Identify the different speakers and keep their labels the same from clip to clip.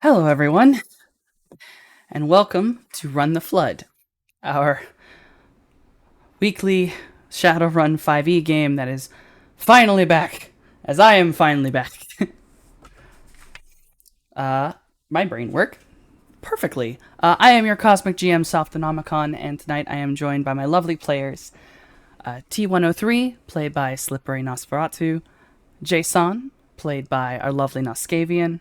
Speaker 1: Hello, everyone, and welcome to Run the Flood, our weekly Shadowrun 5e game that is finally back, as I am finally back. My brain worked perfectly. I am your Cosmic GM, Softonomicon, and tonight I am joined by my lovely players, T103, played by Slippery Nosferatu, Jason, played by our lovely Noscavian,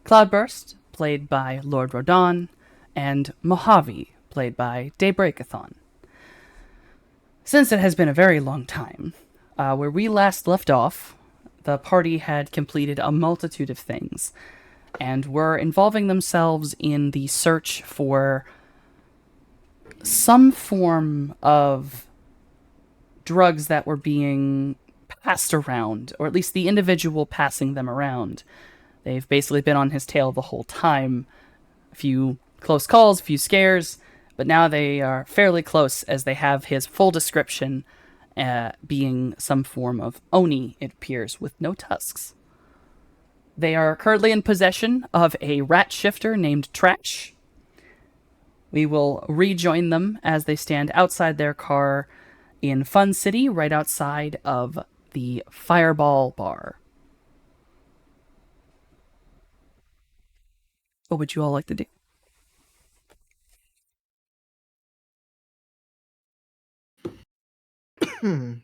Speaker 1: Cloudburst, played by Lord Rodan, and Mojave, played by Daybreakathon. Since it has been a very long time, where we last left off, the party had completed a multitude of things, and were involving themselves in the search for some form of drugs that were being passed around, or at least the individual passing them around. They've basically been on his tail the whole time. A few close calls, a few scares, but now they are fairly close as they have his full description, being some form of Oni, it appears, with no tusks. They are currently in possession of a rat shifter named Trash. We will rejoin them as they stand outside their car in Fun City, right outside of the Fireball Bar. What would you all like to do?
Speaker 2: You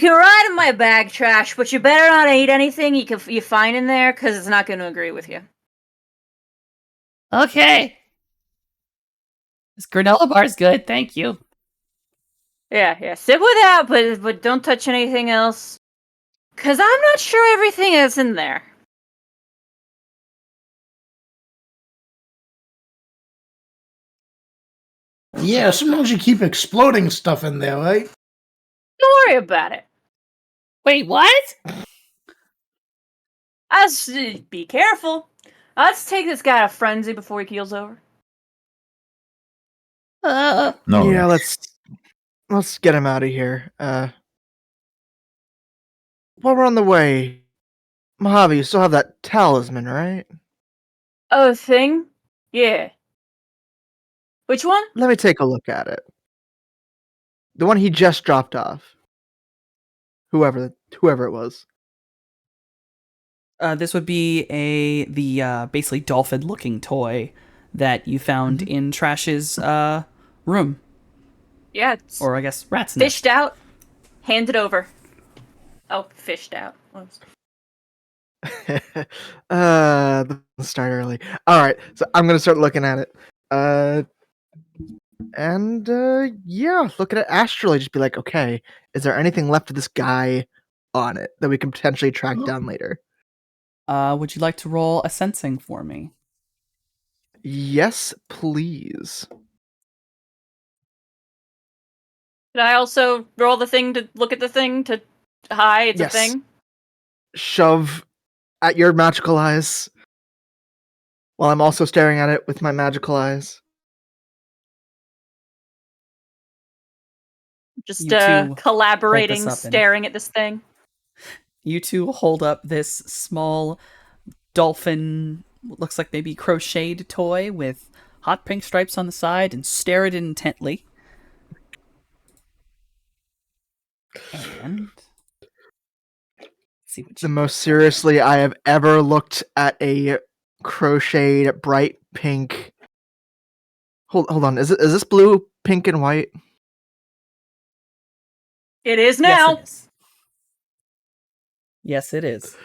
Speaker 2: can ride in my bag, Trash, but you better not eat anything you find in there, because it's not going to agree with you.
Speaker 1: Okay. This granola bar's good, thank you.
Speaker 2: Yeah. Sit with that, but don't touch anything else. Because I'm not sure everything is in there.
Speaker 3: Yeah, sometimes you keep exploding stuff in there, right?
Speaker 2: Don't worry about it.
Speaker 1: Wait, what?
Speaker 2: Be careful. Let's take this guy to frenzy before he keels over.
Speaker 4: No.
Speaker 5: Yeah, let's get him out of here. While we're on the way, Mojave, you still have that talisman, right?
Speaker 2: Oh, thing? Yeah. Which one?
Speaker 5: Let me take a look at it. The one he just dropped off. Whoever it was.
Speaker 1: This would be the basically dolphin-looking toy that you found in Trash's room,
Speaker 2: Yeah, it's
Speaker 1: or I guess rat's nest.
Speaker 2: fished out. Hand it over. Oh, fished out.
Speaker 5: Let's start early. Alright, so I'm gonna start looking at it. Yeah, look at it astrally, just be like, okay, is there anything left of this guy on it that we can potentially track down later?
Speaker 1: Would you like to roll a sensing for me?
Speaker 5: Yes, please.
Speaker 2: Did I also roll the thing to look at the thing to hi, it's
Speaker 5: Yes.
Speaker 2: a thing?
Speaker 5: Shove at your magical eyes while I'm also staring at it with my magical eyes.
Speaker 2: Just
Speaker 1: You two
Speaker 2: collaborating,
Speaker 1: hold this up and-
Speaker 2: staring at this thing.
Speaker 1: You two hold up this small dolphin, looks like maybe crocheted toy with hot pink stripes on the side, and stare at it intently. And see what
Speaker 5: The most seriously I have ever looked at a crocheted bright pink. Hold on, is this blue, pink, and white?
Speaker 2: It is now.
Speaker 1: Yes, it is.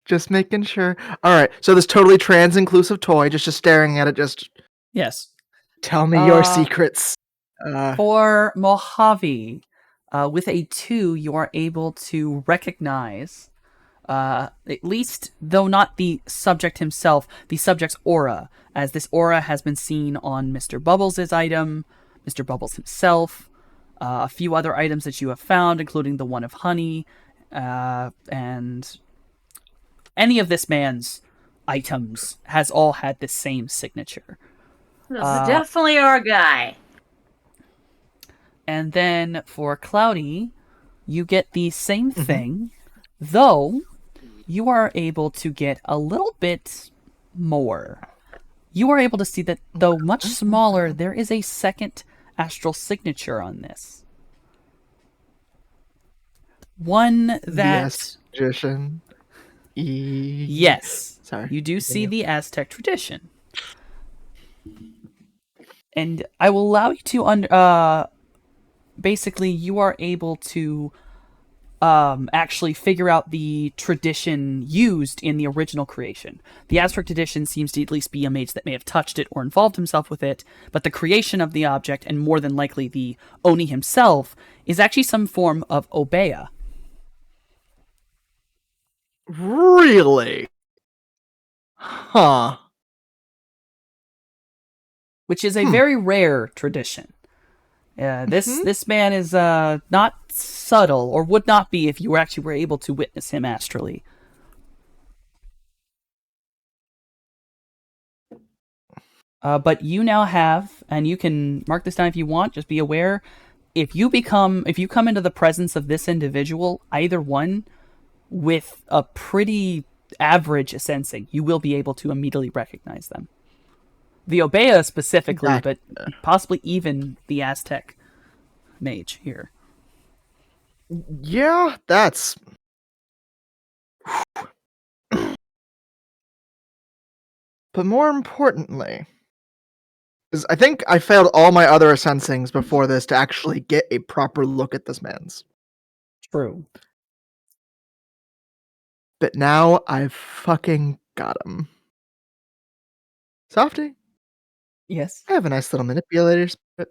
Speaker 5: Just making sure. Alright, so this totally trans-inclusive toy, just staring at it, just
Speaker 1: Yes.
Speaker 5: tell me your secrets.
Speaker 1: For Mojave, with a 2, you are able to recognize, at least, though not the subject himself, the subject's aura, as this aura has been seen on Mr. Bubbles' item, Mr. Bubbles himself, a few other items that you have found, including the one of honey, and any of this man's items has all had the same signature.
Speaker 2: This is definitely our guy.
Speaker 1: And then for Cloudy, you get the same thing, Though, you are able to get a little bit more. You are able to see that, though much smaller, there is a second astral signature on this. One
Speaker 5: The
Speaker 1: that...
Speaker 5: magician.
Speaker 1: Yes,
Speaker 5: Sorry.
Speaker 1: you do see
Speaker 5: continue.
Speaker 1: the Aztec tradition. And I will allow you to... basically, you are able to actually figure out the tradition used in the original creation. The Aztec tradition seems to at least be a mage that may have touched it or involved himself with it, but the creation of the object, and more than likely the Oni himself, is actually some form of obeah.
Speaker 5: Really? Huh.
Speaker 1: Which is a very rare tradition. This man is not subtle, or would not be if you actually were able to witness him astrally. But you now have, and you can mark this down if you want. Just be aware, if you come into the presence of this individual, either one with a pretty average sensing, you will be able to immediately recognize them. The Obeah specifically, but possibly even the Aztec mage here.
Speaker 5: Yeah, that's... But more importantly, is I think I failed all my other sensings before this to actually get a proper look at this man's.
Speaker 1: True.
Speaker 5: But now I've fucking got him. Softy,
Speaker 1: Yes.
Speaker 5: I have a nice little manipulator spirit.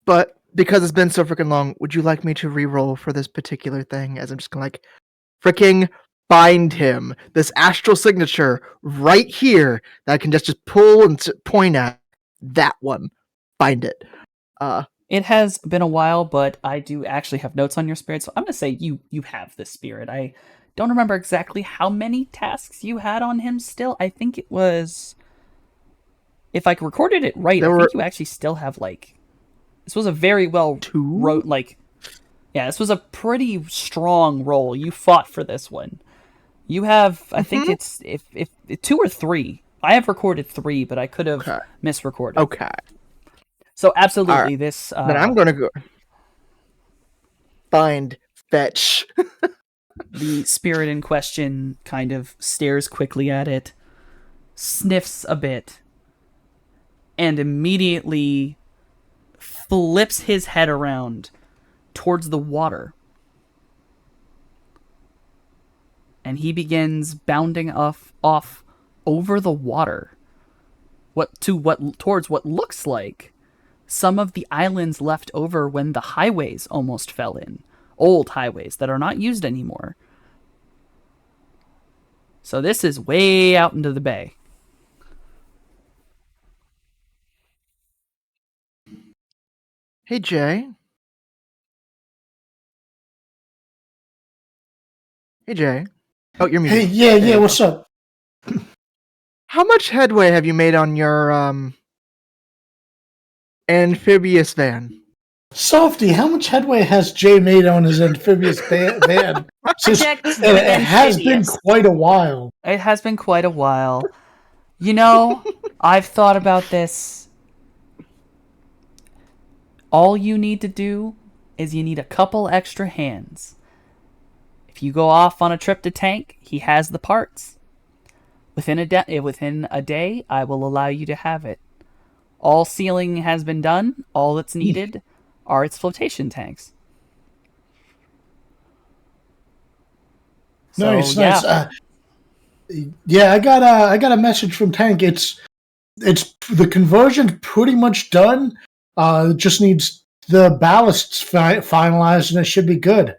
Speaker 5: But because it's been so freaking long, would you like me to re-roll for this particular thing? As I'm just gonna like freaking find him, this astral signature right here that I can just pull and point at. That one, find it.
Speaker 1: It has been a while, but I do actually have notes on your spirit, so I'm gonna say you have this spirit. I don't remember exactly how many tasks you had on him still. I think it was, if I recorded it right,
Speaker 5: There
Speaker 1: I
Speaker 5: were
Speaker 1: think you actually still have like, this was a very well
Speaker 5: two.
Speaker 1: wrote, like, yeah, this was a pretty strong roll. You fought for this one. You have, I think it's if two or three. I have recorded 3, but I could have misrecorded.
Speaker 5: Okay.
Speaker 1: So absolutely,
Speaker 5: Alright.
Speaker 1: this.
Speaker 5: Then I'm gonna go find fetch.
Speaker 1: The spirit in question kind of stares quickly at it, sniffs a bit, and immediately flips his head around towards the water. And he begins bounding off over the water. Towards what looks like some of the islands left over when the highways almost fell in. Old highways that are not used anymore. So this is way out into the bay.
Speaker 5: Hey Jay. Hey Jay. Oh, you're muted.
Speaker 3: Hey, yeah, what's up?
Speaker 5: How much headway have you made on your amphibious van?
Speaker 3: Softy, how much headway has Jay made on his amphibious van? It has been quite a while.
Speaker 1: It has been quite a while. You know, I've thought about this. All you need to do is you need a couple extra hands. If you go off on a trip to Tank, he has the parts. Within a day, I will allow you to have it. All sealing has been done. All that's needed are its flotation tanks. So,
Speaker 3: Nice. Yeah, I got a message from Tank. It's the conversion's pretty much done. Just needs the ballasts finalized, and it should be good.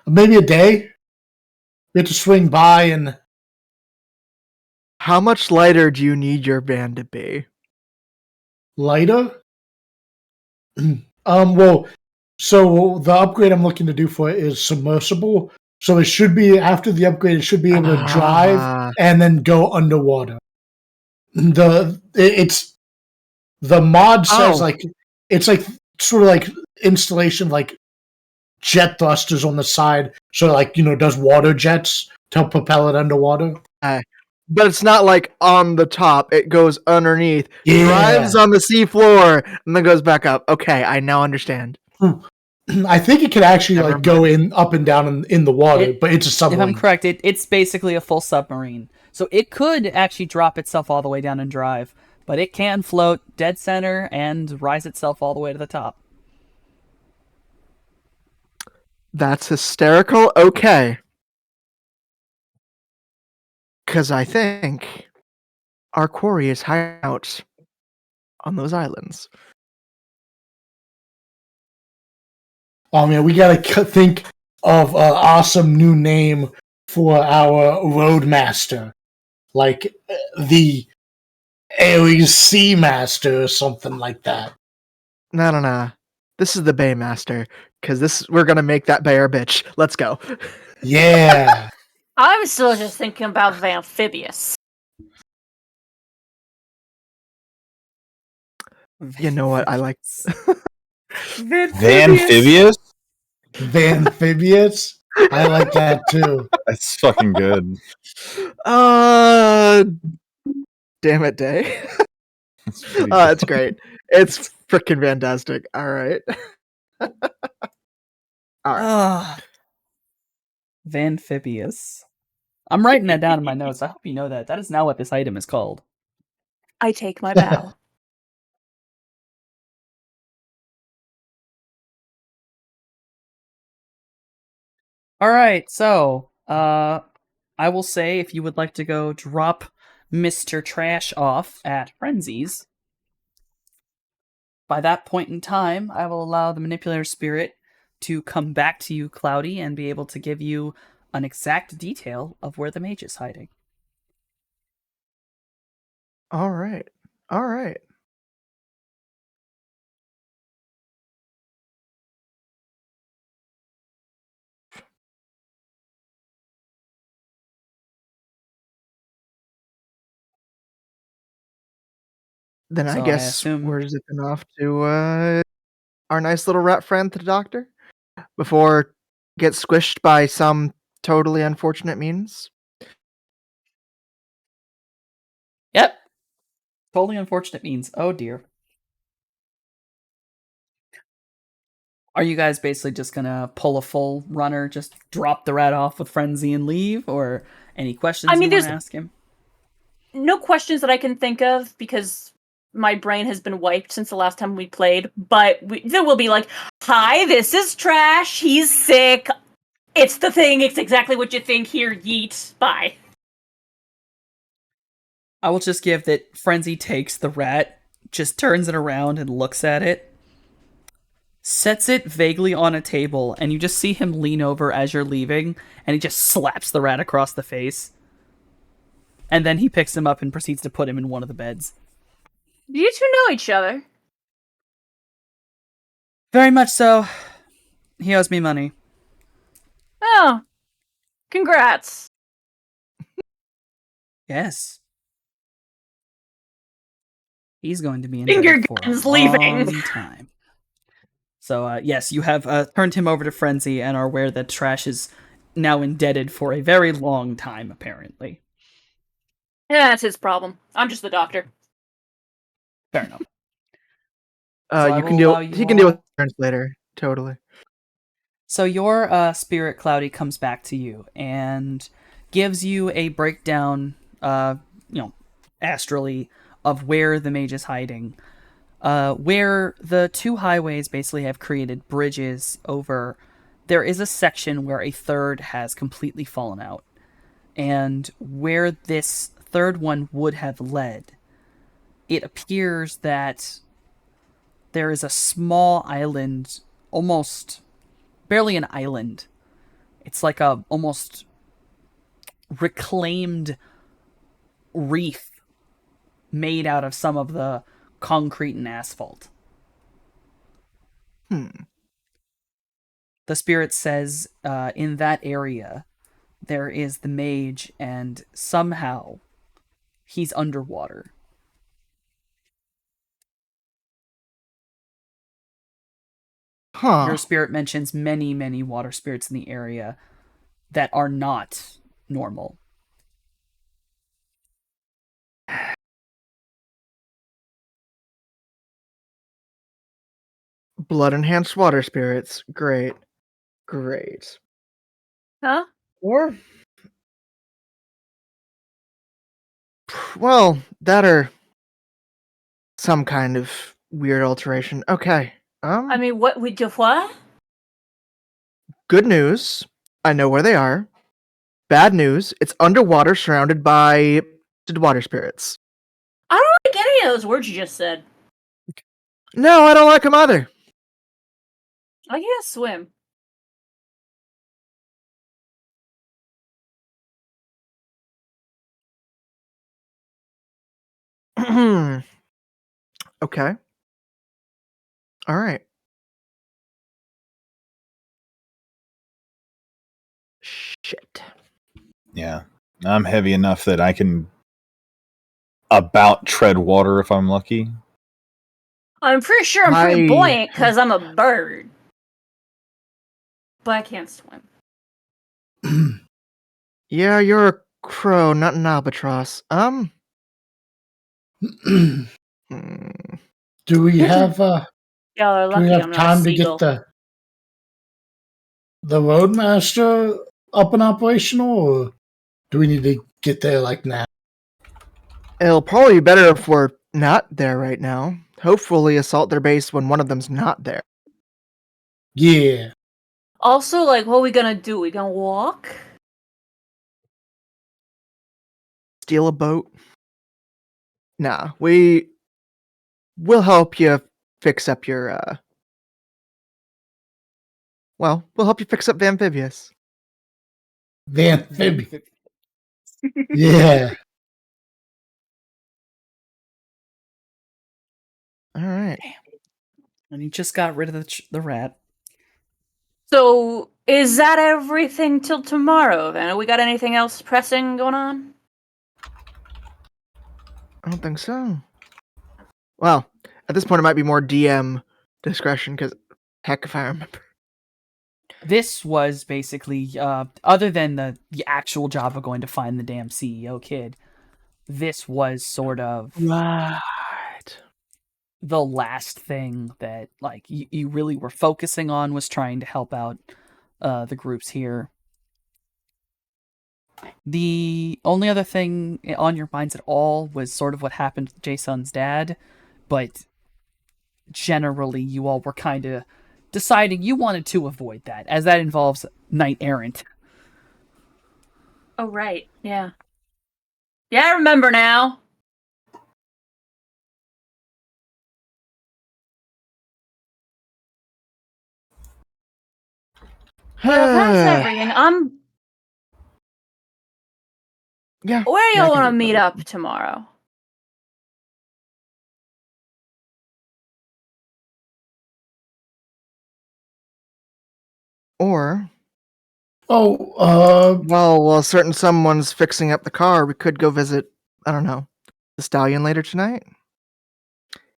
Speaker 3: Maybe a day. We have to swing by and.
Speaker 5: How much lighter do you need your van to be?
Speaker 3: Lighter? Well, so the upgrade I'm looking to do for it is submersible. So it should be, after the upgrade, it should be able to drive and then go underwater. It's The mod says
Speaker 5: Oh.
Speaker 3: like it's like sort of like installation like jet thrusters on the side, so like does water jets to help propel it underwater.
Speaker 5: But it's not like on the top. It goes underneath,
Speaker 3: Yeah.
Speaker 5: drives on the seafloor, and then goes back up. Okay, I now understand.
Speaker 3: I think it could actually
Speaker 5: Never
Speaker 3: like go in up and down in the water, but it's a
Speaker 1: If I'm
Speaker 3: submarine.
Speaker 1: correct, it's basically a full submarine. So it could actually drop itself all the way down and drive, but it can float dead center and rise itself all the way to the top.
Speaker 5: That's hysterical. Okay. Because I think our quarry is hiding out on those islands.
Speaker 3: Oh man, we gotta think of an awesome new name for our roadmaster, like the Ares Sea Master or something like that.
Speaker 5: No. This is the Baymaster. Because we're gonna make that bay our bitch. Let's go.
Speaker 3: Yeah.
Speaker 2: I'm still just thinking about Vanphibious.
Speaker 5: You know what? I like
Speaker 4: Vanphibious?
Speaker 3: Vanphibious. I like that too.
Speaker 4: That's fucking good.
Speaker 5: Damn it, Day.
Speaker 4: That's pretty
Speaker 5: It's
Speaker 4: good.
Speaker 5: great. It's freaking fantastic. All right. All right.
Speaker 1: Ah, Vanphibious. I'm writing that down in my notes. I hope you know that. That is now what this item is called.
Speaker 2: I take my bow.
Speaker 1: All right, so I will say if you would like to go drop Mr. Trash off at Frenzy's, by that point in time, I will allow the manipulator spirit to come back to you, Cloudy, and be able to give you an exact detail of where the mage is hiding.
Speaker 5: All right. All right. Then I
Speaker 1: So I
Speaker 5: guess
Speaker 1: assume-
Speaker 5: we're zipping off to our nice little rat friend, the doctor, before it gets squished by some totally unfortunate means.
Speaker 1: Yep. Totally unfortunate means. Oh dear. Are you guys basically just gonna pull a full runner, just drop the rat off with Frenzy and leave, or any questions
Speaker 2: I mean,
Speaker 1: you want to
Speaker 2: there's-
Speaker 1: ask him?
Speaker 2: No questions that I can think of because my brain has been wiped since the last time we played. But there will be like, "Hi, this is Trash. He's sick. It's the thing. It's exactly what you think. Here, yeet. Bye."
Speaker 1: I will just give that Frenzy takes the rat, just turns it around and looks at it, sets it vaguely on a table, and you just see him lean over as you're leaving, and he just slaps the rat across the face. And then he picks him up and proceeds to put him in one of the beds.
Speaker 2: Do you two know each other?
Speaker 1: Very much so. He owes me money.
Speaker 2: Oh, congrats.
Speaker 1: Yes. He's going to be in
Speaker 2: Finger
Speaker 1: bed for a
Speaker 2: guns
Speaker 1: long
Speaker 2: leaving.
Speaker 1: time. So, yes, you have turned him over to Frenzy and are aware that Trash is now indebted for a very long time, apparently.
Speaker 2: Yeah, that's his problem. I'm just the doctor.
Speaker 1: Fair enough. So I
Speaker 5: You
Speaker 1: will
Speaker 5: can deal.
Speaker 1: allow you
Speaker 5: He can deal with
Speaker 1: all-
Speaker 5: turns later. Totally.
Speaker 1: So your spirit, Cloudy, comes back to you and gives you a breakdown, astrally, of where the mage is hiding. Where the two highways basically have created bridges over. There is a section where a third has completely fallen out. And where this third one would have led, it appears that there is a small island, almost barely an island. It's like a almost reclaimed reef made out of some of the concrete and asphalt. The spirit says in that area there is the mage, and somehow he's underwater.
Speaker 5: Huh.
Speaker 1: Your spirit mentions many, many water spirits in the area that are not normal.
Speaker 5: Blood enhanced water spirits. Great. Great.
Speaker 2: Huh?
Speaker 5: Or, well, that or some kind of weird alteration. Okay.
Speaker 2: I mean, what we do? What?
Speaker 5: Good news. I know where they are. Bad news. It's underwater, surrounded by water spirits.
Speaker 2: I don't like any of those words you just said.
Speaker 5: No, I don't like them either.
Speaker 2: I can't swim.
Speaker 5: Okay. All right. Shit.
Speaker 4: Yeah. I'm heavy enough that I can about tread water if I'm lucky.
Speaker 2: I'm pretty sure I'm pretty buoyant because I'm a bird. But I can't swim.
Speaker 5: Yeah, you're a crow, not an albatross. Hmm.
Speaker 3: Do we have
Speaker 2: Y'all are
Speaker 3: do we
Speaker 2: lucky
Speaker 3: have
Speaker 2: I'm not a
Speaker 3: time to get
Speaker 2: seagull.
Speaker 3: the roadmaster up and operational, or do we need to get there like now?
Speaker 5: It'll probably be better if we're not there right now. Hopefully, assault their base when one of them's not there.
Speaker 3: Yeah.
Speaker 2: Also, like, what are we gonna do? We gonna walk?
Speaker 5: Steal a boat? Nah, we'll help you fix up your well, we'll help you fix up Vanphibious.
Speaker 3: Vanphibious. Yeah.
Speaker 5: All right.
Speaker 1: And he just got rid of the rat.
Speaker 2: So, is that everything till tomorrow, then? We got anything else pressing going on?
Speaker 5: I don't think so. Well, at this point, it might be more DM discretion because, heck, if I remember.
Speaker 1: This was basically, other than the actual job of going to find the damn CEO kid, this was sort of
Speaker 5: Right.
Speaker 1: the last thing that like you really were focusing on was trying to help out the groups here. The only other thing on your minds at all was sort of what happened to Jason's dad, but generally you all were kind of deciding you wanted to avoid that, as that involves knight errant.
Speaker 2: Oh, right. Yeah. Yeah, I remember now. Well, that's everything.
Speaker 5: Yeah.
Speaker 2: Where
Speaker 5: yeah, I
Speaker 2: y'all
Speaker 5: can
Speaker 2: want to
Speaker 5: do
Speaker 2: meet
Speaker 5: that.
Speaker 2: up tomorrow?
Speaker 5: Or,
Speaker 3: Oh,
Speaker 5: well, while certain someone's fixing up the car, we could go visit, I don't know, the stallion later tonight?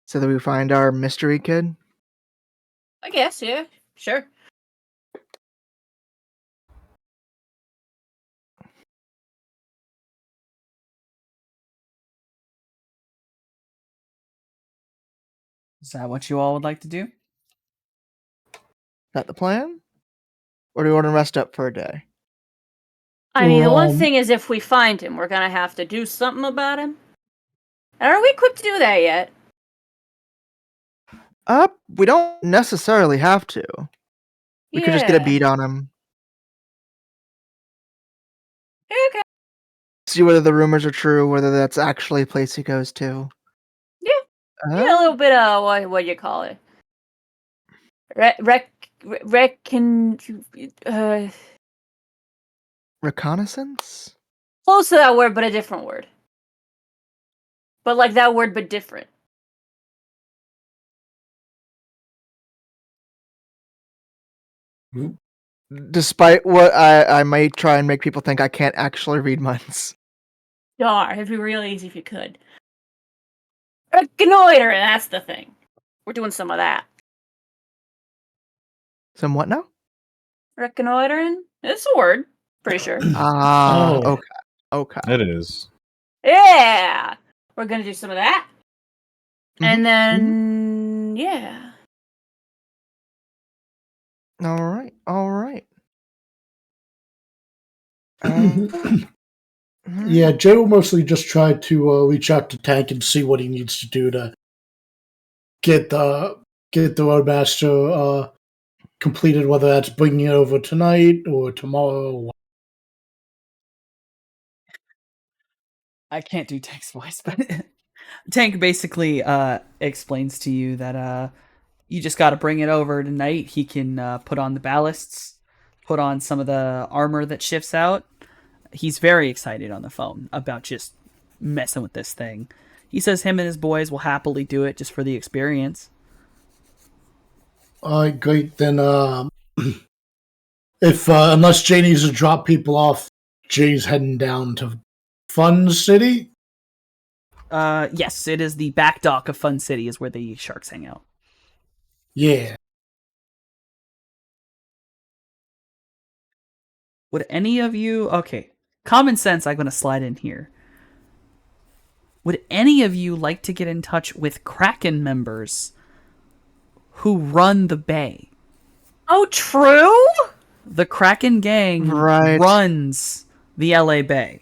Speaker 5: So that we find our mystery kid?
Speaker 2: I guess, yeah. Sure.
Speaker 1: Is that what you all would like to do?
Speaker 5: Is that the plan? Or do we want to rest up for a day?
Speaker 2: I mean, the one
Speaker 3: um,
Speaker 2: thing is if we find him, we're gonna have to do something about him. Are we equipped to do that yet?
Speaker 5: We don't necessarily have to. We could just get a
Speaker 2: Yeah.
Speaker 5: beat on him.
Speaker 2: Okay.
Speaker 5: See whether the rumors are true, whether that's actually a place he goes to.
Speaker 2: Yeah. Yeah, a little bit of what you call it. Reckon.
Speaker 5: Reconnaissance?
Speaker 2: Close to that word, but a different word. But like that word, but different.
Speaker 5: Despite what I might try and make people think I can't actually read minds.
Speaker 2: Darn, it'd be real easy if you could. Reconnoiter, that's the thing. We're doing some of that.
Speaker 5: Some what now?
Speaker 2: Reconnoitering? It's a word. Pretty sure.
Speaker 5: Ah,
Speaker 3: Oh.
Speaker 5: okay. Okay.
Speaker 4: It is.
Speaker 2: Yeah! We're gonna do some of that.
Speaker 5: Mhm,
Speaker 2: And then, yeah.
Speaker 5: All right. All right.
Speaker 3: Yeah, Jay will mostly just try to reach out to Tank and see what he needs to do to get the Roadmaster completed, whether that's bringing it over tonight or tomorrow.
Speaker 1: I can't do Tank's voice, but Tank basically explains to you that you just got to bring it over tonight. He can put on the ballasts, put on some of the armor that shifts out. He's very excited on the phone about just messing with this thing. He says him and his boys will happily do it just for the experience.
Speaker 3: All right, great. Then, if unless Jay needs to drop people off, Jay's heading down to Fun City.
Speaker 1: Yes, it is the back dock of Fun City is where the sharks hang out.
Speaker 3: Yeah.
Speaker 1: Would any of you... Okay, common sense I'm going to slide in here. Would any of you like to get in touch with Kraken members who run the bay?
Speaker 2: Oh, true?
Speaker 1: The Kraken gang
Speaker 5: Right.
Speaker 1: runs the LA Bay.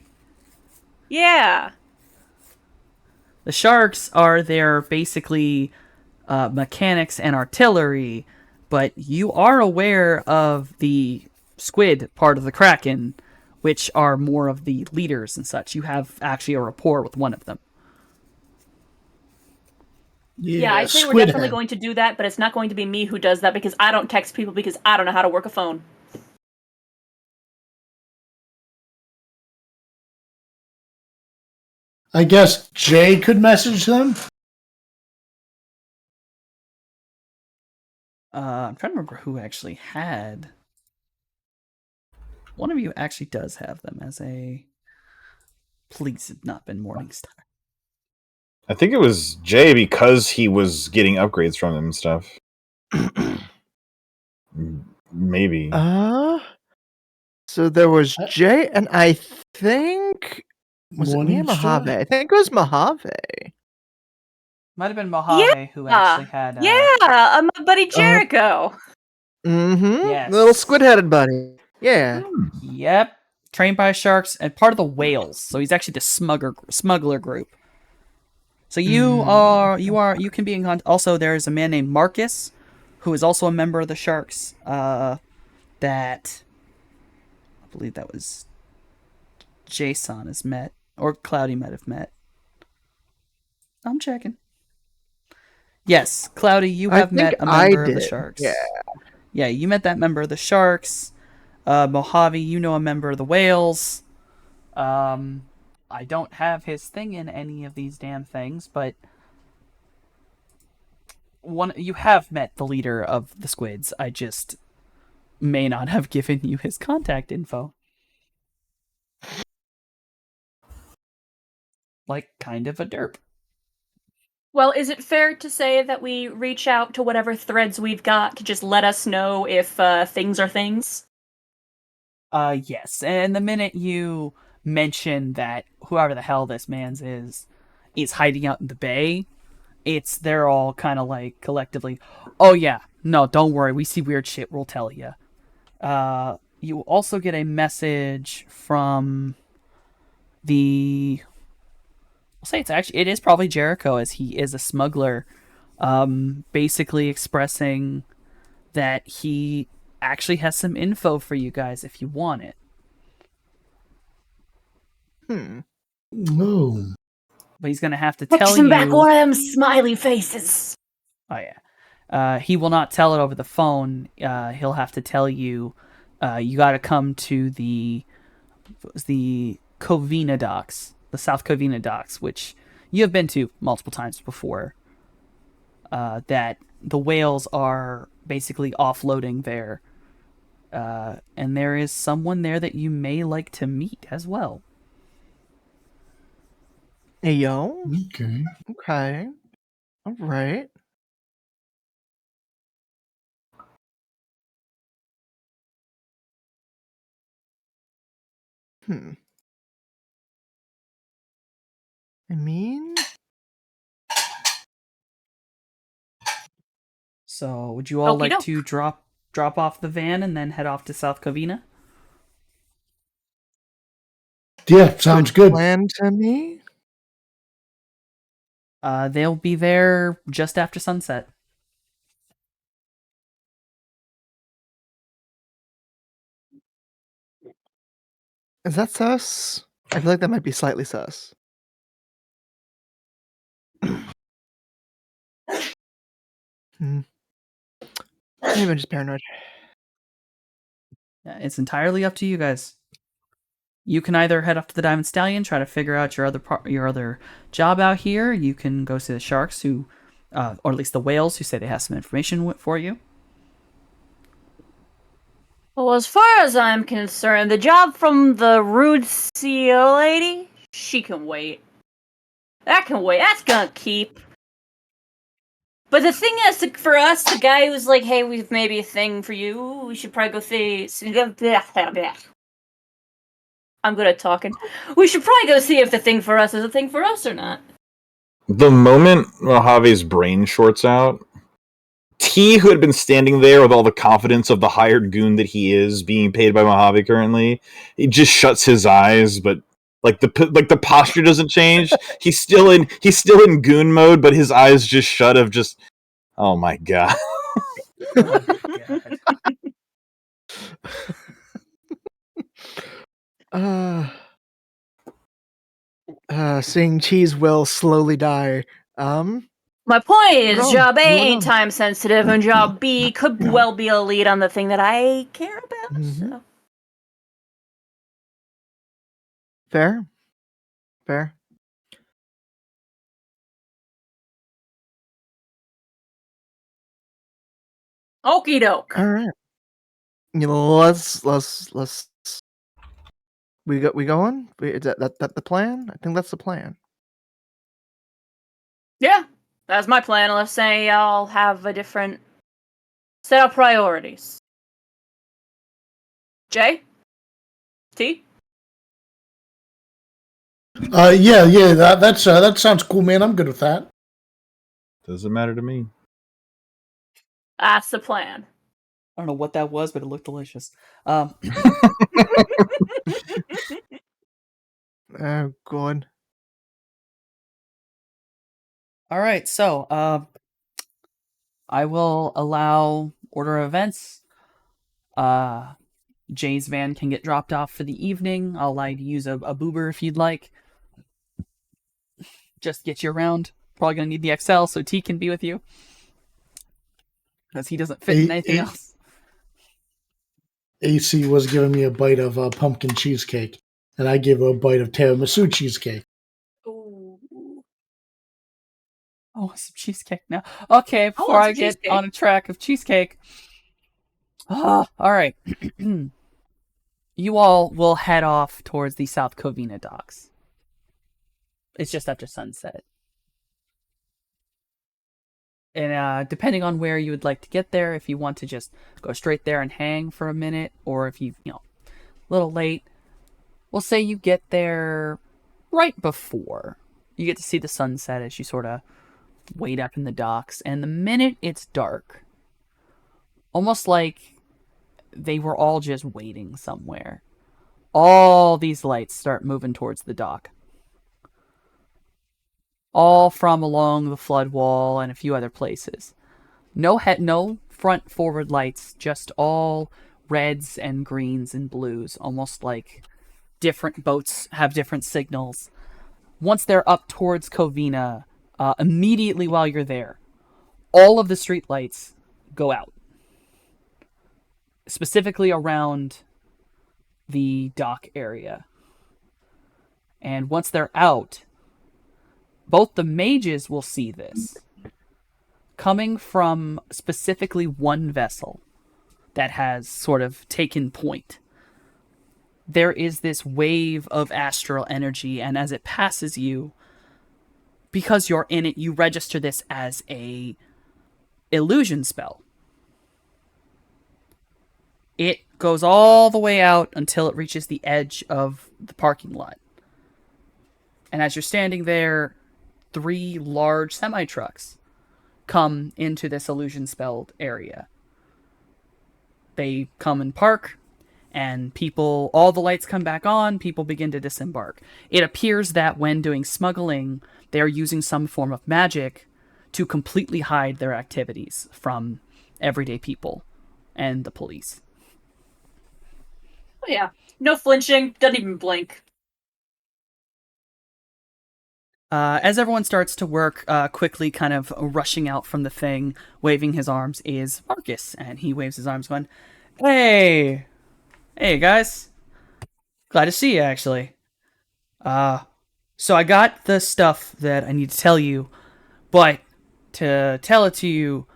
Speaker 2: Yeah.
Speaker 1: The sharks are their basically mechanics and artillery, but you are aware of the squid part of the Kraken, which are more of the leaders and such. You have actually a rapport with one of them.
Speaker 2: Yeah, I'd say we're
Speaker 3: Squid
Speaker 2: definitely
Speaker 3: Head.
Speaker 2: going to do that, but it's not going to be me who does that because I don't text people because I don't know how to work a phone.
Speaker 3: I guess Jay could message them.
Speaker 1: I'm trying to remember who actually had. One of you actually does have them as a. Please have not been Morningstar.
Speaker 4: I think it was Jay because he was getting upgrades from them and stuff. Maybe.
Speaker 5: So there was
Speaker 3: Uh,
Speaker 5: Jay, and I think was it me or
Speaker 3: Morningstar?
Speaker 5: Mojave? I think it was Mojave.
Speaker 1: Might have been Mojave who actually had.
Speaker 2: Yeah, my buddy Jericho.
Speaker 5: Mm-hmm.
Speaker 1: Yes.
Speaker 5: Little squid-headed buddy. Yeah.
Speaker 1: Yep. Trained by sharks and part of the whales. So he's actually the smuggler group. So you can be in contact. Also, there's a man named Marcus, who is also a member of the sharks. That I believe that was Jason has met or Cloudy might have met. I'm checking. Yes, Cloudy, you
Speaker 5: I
Speaker 1: have
Speaker 5: think
Speaker 1: met a
Speaker 5: I
Speaker 1: member of the
Speaker 5: did.
Speaker 1: sharks.
Speaker 5: Yeah.
Speaker 1: Yeah, you met that member of the sharks. Mojave, you know a member of the whales. I don't have his thing in any of these damn things, but you have met the leader of the squids. I just may not have given you his contact info. Like kind of a derp.
Speaker 2: Well, is it fair to say that we reach out to whatever threads we've got to just let us know if things are things?
Speaker 1: Yes. And the minute you mention that whoever the hell this man's is hiding out in the bay, they're all kind of like collectively, oh yeah, no, don't worry, we see weird shit, we'll tell you. You also get a message from the. I'll say it is probably Jericho, as he is a smuggler, basically expressing that he actually has some info for you guys if you want it.
Speaker 3: No.
Speaker 1: But he's gonna have to
Speaker 2: Text
Speaker 1: tell
Speaker 2: him back
Speaker 1: you.
Speaker 2: one of them smiley faces.
Speaker 1: Oh yeah. He will not tell it over the phone. He'll have to tell you. You got to come to the Covina docks, the South Covina docks, which you have been to multiple times before. That the whales are basically offloading there, and there is someone there that you may like to meet as well.
Speaker 5: Hey, yo.
Speaker 3: Okay.
Speaker 5: Okay. All right. I mean,
Speaker 1: So, would you all
Speaker 2: Okie
Speaker 1: like
Speaker 2: doke.
Speaker 1: to drop off the van and then head off to South Covina?
Speaker 3: Yeah, sounds good.
Speaker 5: plan to me.
Speaker 1: They'll be there just after sunset.
Speaker 5: Is that sus? I feel like that might be slightly sus. Maybe I'm just paranoid.
Speaker 1: Yeah, it's entirely up to you guys. You can either head off to the Diamond Stallion, try to figure out your other job out here. You can go see the sharks, or at least the whales, who say they have some information for you.
Speaker 2: Well, as far as I'm concerned, the job from the rude CEO lady, she can wait. That can wait. That's gonna keep. But the thing is, for us, the guy who's like, hey, we've maybe a thing for you, we should probably go see... I'm good at talking. We should probably go see if the thing for us is a thing for us or not.
Speaker 4: The moment Mojave's brain shorts out, T, who had been standing there with all the confidence of the hired goon that he is, being paid by Mojave currently, he just shuts his eyes, but the posture doesn't change. He's still in goon mode, but his eyes just shut. Of just, oh my god.
Speaker 1: Oh my god.
Speaker 5: Seeing cheese will slowly die.
Speaker 2: My point is,
Speaker 5: on,
Speaker 2: job A
Speaker 5: moving
Speaker 2: ain't
Speaker 5: on.
Speaker 2: time sensitive, and job B could well be a lead on the thing that I care about.
Speaker 5: Mhm.
Speaker 2: So.
Speaker 5: Fair. Fair.
Speaker 2: Okie doke.
Speaker 5: All right. Let's we going? Is that the plan? I think that's the plan.
Speaker 2: Yeah, that's my plan. Let's say I'll have a different set of priorities. J? T?
Speaker 3: Yeah, that sounds cool, man. I'm good with that.
Speaker 4: Doesn't matter to me.
Speaker 2: That's the plan.
Speaker 1: I don't know what that was, but it looked delicious.
Speaker 5: Oh, God.
Speaker 1: All right, so I will allow order of events. Jay's van can get dropped off for the evening. I'll allow you to use a boober if you'd like. Just get you around. Probably gonna need the XL so T can be with you, because he doesn't fit in anything else.
Speaker 3: AC was giving me a bite of pumpkin cheesecake, and I give her a bite of tiramisu cheesecake.
Speaker 2: Ooh.
Speaker 1: Oh, some cheesecake now. Okay, before
Speaker 2: want
Speaker 1: I
Speaker 2: some
Speaker 1: get
Speaker 2: cheesecake.
Speaker 1: on a track of cheesecake. All right. You all will head off towards the South Covina docks. It's just after sunset. And depending on where you would like to get there, if you want to just go straight there and hang for a minute, or if you a little late, we'll say you get there right before. You get to see the sunset as you sort of wait up in the docks, and the minute it's dark, almost like they were all just waiting somewhere, all these lights start moving towards the dock. All from along the flood wall and a few other places. No front forward lights, just all reds and greens and blues, almost like different boats have different signals. Once they're up towards Covina, immediately while you're there, all of the street lights go out. Specifically around the dock area. And once they're out, both the mages will see this. Coming from specifically one vessel that has sort of taken point. There is this wave of astral energy, and as it passes you, because you're in it, you register this as a illusion spell. It goes all the way out until it reaches the edge of the parking lot. And as you're standing there, 3 large semi-trucks come into this illusion-spelled area. They come and park, and all the lights come back on, people begin to disembark. It appears that when doing smuggling, they are using some form of magic to completely hide their activities from everyday people and the police.
Speaker 2: Oh, yeah. No flinching, doesn't even blink.
Speaker 1: As everyone starts to work, quickly kind of rushing out from the thing, waving his arms, is Marcus. And he waves his arms going, Hey! Hey, guys. Glad to see you, actually. So I got the stuff that I need to tell you, but to tell it to you,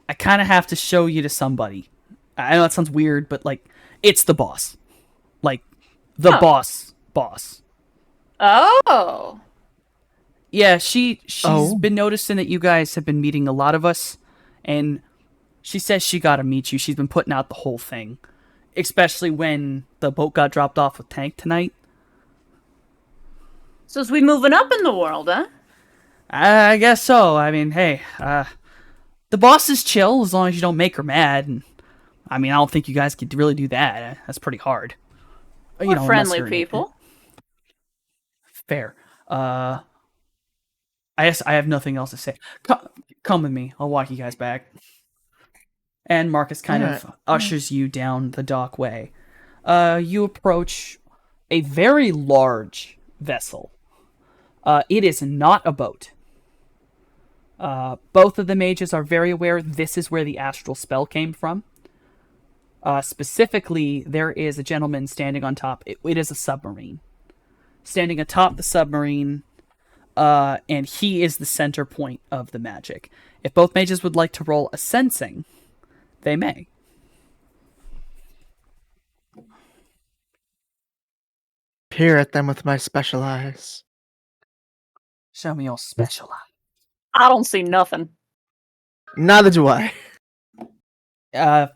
Speaker 1: I kind of have to show you to somebody. I know that sounds weird, but, like, it's the boss. Like, the boss.
Speaker 2: Oh.
Speaker 1: Yeah, she's been noticing that you guys have been meeting a lot of us, and she says she gotta meet you. She's been putting out the whole thing, especially when the boat got dropped off with Tank tonight.
Speaker 2: So is we moving up in the world, huh?
Speaker 1: I guess so. I mean, hey, the boss is chill as long as you don't make her mad. And I mean, I don't think you guys could really do that. That's pretty hard.
Speaker 2: We're friendly people.
Speaker 1: Fair. I guess I have nothing else to say. Come with me. I'll walk you guys back. And Marcus kind of ushers you down the dockway. You approach a very large vessel. It is not a boat. Both of the mages are very aware this is where the astral spell came from. Specifically, there is a gentleman standing on top. It is a submarine. Standing atop the submarine, and he is the center point of the magic. If both mages would like to roll a sensing, they may.
Speaker 5: Peer at them with my special eyes.
Speaker 1: Show me your special eye.
Speaker 2: I don't see nothing.
Speaker 5: Neither do I.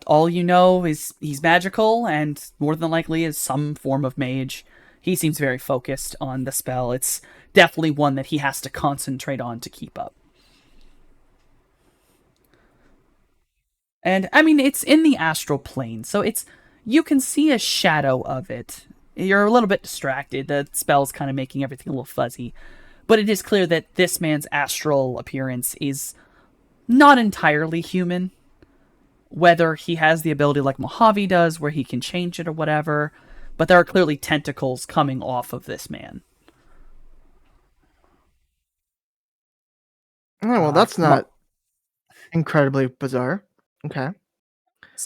Speaker 1: All you know is he's magical, and more than likely is some form of mage. He seems very focused on the spell. It's definitely one that he has to concentrate on to keep up. And, I mean, it's in the astral plane, so you can see a shadow of it. You're a little bit distracted. The spell's kind of making everything a little fuzzy. But it is clear that this man's astral appearance is not entirely human. Whether he has the ability like Mojave does, where he can change it or whatever, but there are clearly tentacles coming off of this man.
Speaker 5: Oh, well, that's not incredibly bizarre. Okay.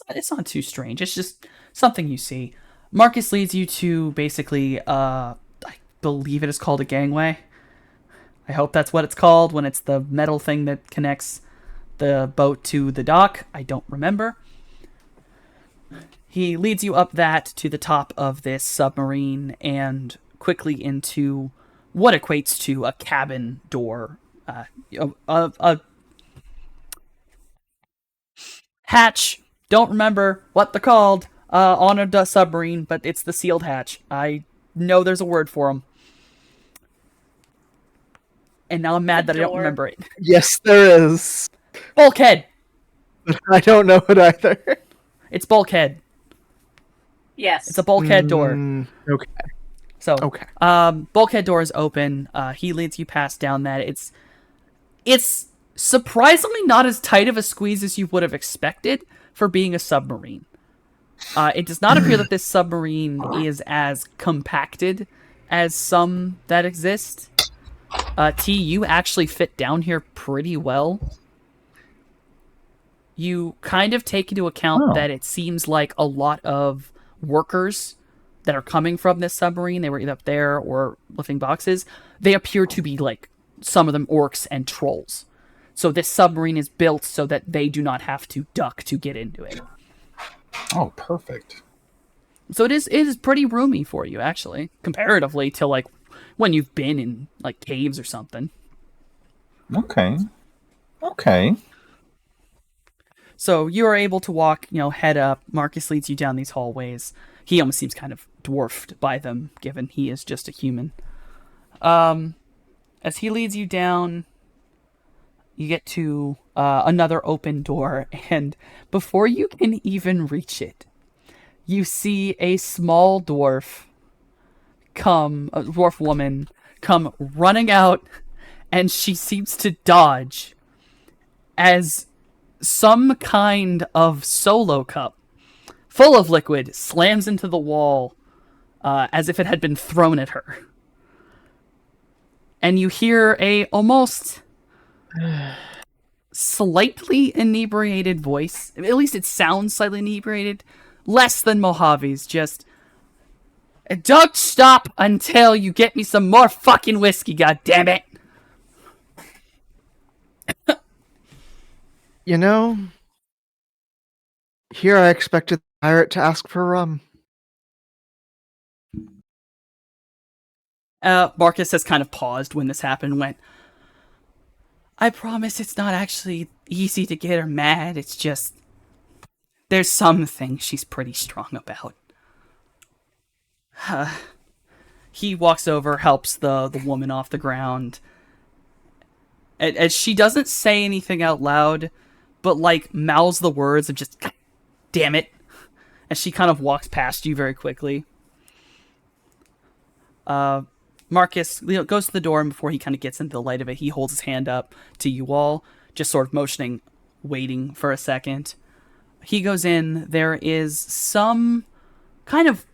Speaker 1: It's not too strange. It's just something you see. Marcus leads you to basically, I believe it is called a gangway. I hope that's what it's called when it's the metal thing that connects the boat to the dock. I don't remember. He leads you up that to the top of this submarine and quickly into what equates to a cabin door. A hatch. Don't remember what they're called on a submarine, but it's the sealed hatch. I know there's a word for them. And now I'm mad that I don't remember it.
Speaker 5: Yes, there is.
Speaker 1: Bulkhead.
Speaker 5: I don't know it either.
Speaker 1: It's bulkhead.
Speaker 2: Yes.
Speaker 1: It's a bulkhead door.
Speaker 5: Okay.
Speaker 1: So,
Speaker 5: Okay.
Speaker 1: Bulkhead door is open. He leads you past down that. It's surprisingly not as tight of a squeeze as you would have expected for being a submarine. It does not appear that this submarine is as compacted as some that exist. T, you actually fit down here pretty well. You kind of take into account that it seems like a lot of workers that are coming from this submarine, they were either up there or lifting boxes, they appear to be like some of them orcs and trolls. So this submarine is built so that they do not have to duck to get into it.
Speaker 4: Oh, perfect.
Speaker 1: So it is pretty roomy for you, actually, comparatively to like when you've been in like caves or something.
Speaker 4: Okay.
Speaker 1: So you are able to walk, head up. Marcus leads you down these hallways. He almost seems kind of dwarfed by them, given he is just a human. As he leads you down, you get to another open door, and before you can even reach it, you see a small dwarf a dwarf woman come running out, and she seems to dodge as some kind of solo cup full of liquid slams into the wall as if it had been thrown at her. And you hear a almost slightly inebriated voice. At least it sounds slightly inebriated. Less than Mojave's, just... Don't stop until you get me some more fucking whiskey, goddammit!
Speaker 5: Here I expected the pirate to ask for rum.
Speaker 1: Marcus has kind of paused when this happened and went, I promise it's not actually easy to get her mad, it's just... There's some things she's pretty strong about. He walks over, helps the woman off the ground. And she doesn't say anything out loud, but mouths the words of just, God damn it. As she kind of walks past you very quickly. Marcus goes to the door, and before he kind of gets into the light of it, he holds his hand up to you all, just sort of motioning, waiting for a second. He goes in. There is some kind of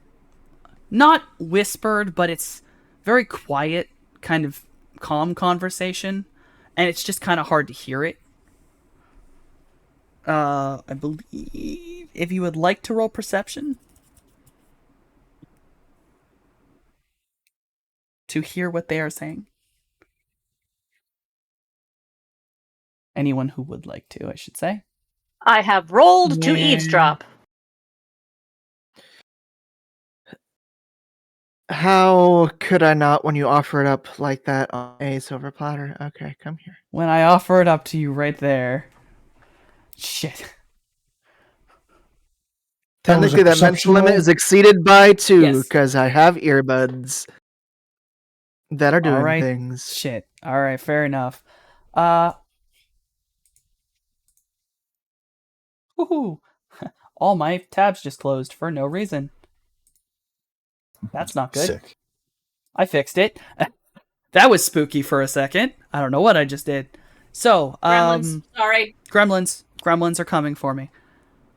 Speaker 1: not whispered, but it's very quiet, kind of calm conversation, and it's just kind of hard to hear it. I believe if you would like to roll perception to hear what they are saying. Anyone who would like to, I should say.
Speaker 2: I have rolled to eavesdrop.
Speaker 5: How could I not when you offer it up like that on a silver platter? Okay, come here.
Speaker 1: When I offer it up to you right there. Shit.
Speaker 5: Technically, that mental limit is exceeded by 2
Speaker 1: Yes.
Speaker 5: because I have earbuds that are doing
Speaker 1: Alright.
Speaker 5: things.
Speaker 1: Shit. Alright, fair enough. Woohoo! All my tabs just closed for no reason. That's not good.
Speaker 4: Sick.
Speaker 1: I fixed it. That was spooky for a second. I don't know what I just did. So,
Speaker 2: Gremlins. Sorry.
Speaker 1: Gremlins are coming for me.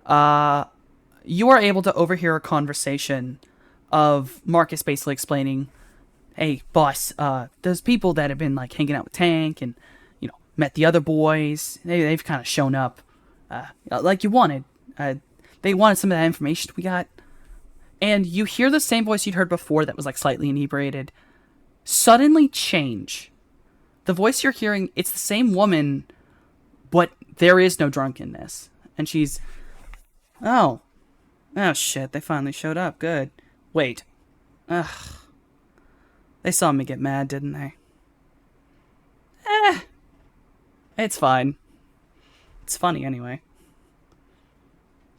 Speaker 1: You are able to overhear a conversation of Marcus basically explaining, hey, boss, those people that have been hanging out with Tank and, met the other boys, they've kind of shown up like you wanted. They wanted some of that information we got. And you hear the same voice you'd heard before that was slightly inebriated suddenly change. The voice you're hearing, it's the same woman, but there is no drunkenness. And she's, oh shit, they finally showed up. Good. Wait. Ugh. They saw me get mad, didn't they? It's fine. It's funny anyway.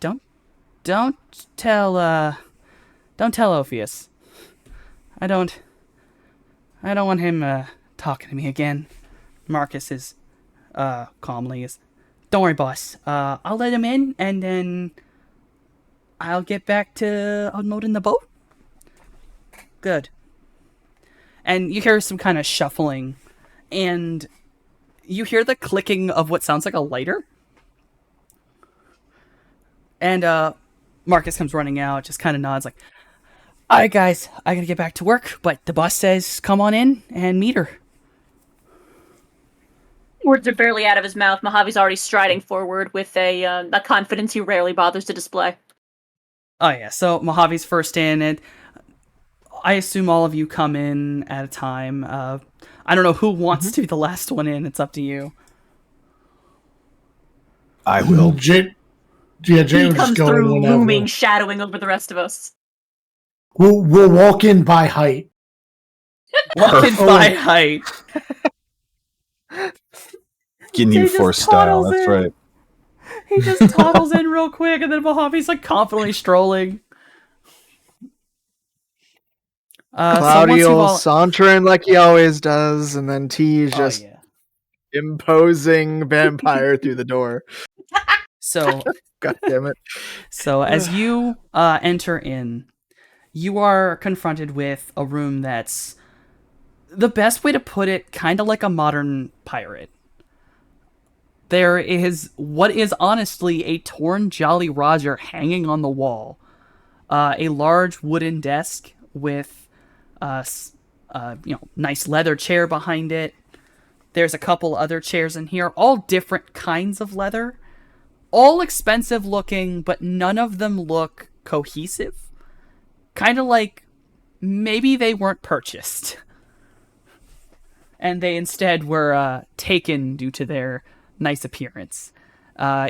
Speaker 1: Don't tell Ophius. I don't want him talking to me again. Marcus is calmly is, don't worry, boss. I'll let him in, and then I'll get back to unloading the boat. Good. And you hear some kind of shuffling, and you hear the clicking of what sounds like a lighter. And Marcus comes running out, just kind of nods all right, guys, I gotta get back to work, but the boss says come on in and meet her.
Speaker 2: Words are barely out of his mouth. Mojave's already striding forward with a confidence he rarely bothers to display.
Speaker 1: Oh yeah, so Mojave's first in, and I assume all of you come in at a time. I don't know who wants to be the last one in. It's up to you.
Speaker 4: I will.
Speaker 3: Jay
Speaker 2: He
Speaker 3: will
Speaker 2: comes
Speaker 3: just go
Speaker 2: through
Speaker 3: in whenever.
Speaker 2: looming, shadowing over the rest of us.
Speaker 3: We'll walk in by height.
Speaker 1: Walking by height.
Speaker 4: Ginyu
Speaker 1: Jay just
Speaker 4: Force style,
Speaker 1: toddles
Speaker 4: that's
Speaker 1: in.
Speaker 4: right.
Speaker 1: He just toddles in real quick, and then Mojave's like confidently strolling. So once you've
Speaker 5: Claudio
Speaker 1: all,
Speaker 5: sauntering like he always does, and then T is
Speaker 1: oh
Speaker 5: just
Speaker 1: yeah.
Speaker 5: imposing vampire through the door.
Speaker 1: So
Speaker 5: God damn it.
Speaker 1: as you enter in, you are confronted with a room that's, the best way to put it, kind of like a modern pirate. There is what is honestly a torn Jolly Roger hanging on the wall. A large wooden desk with nice leather chair behind it. There's a couple other chairs in here, all different kinds of leather. All expensive looking, but none of them look cohesive. Kind of like maybe they weren't purchased. And they instead were taken due to their nice appearance.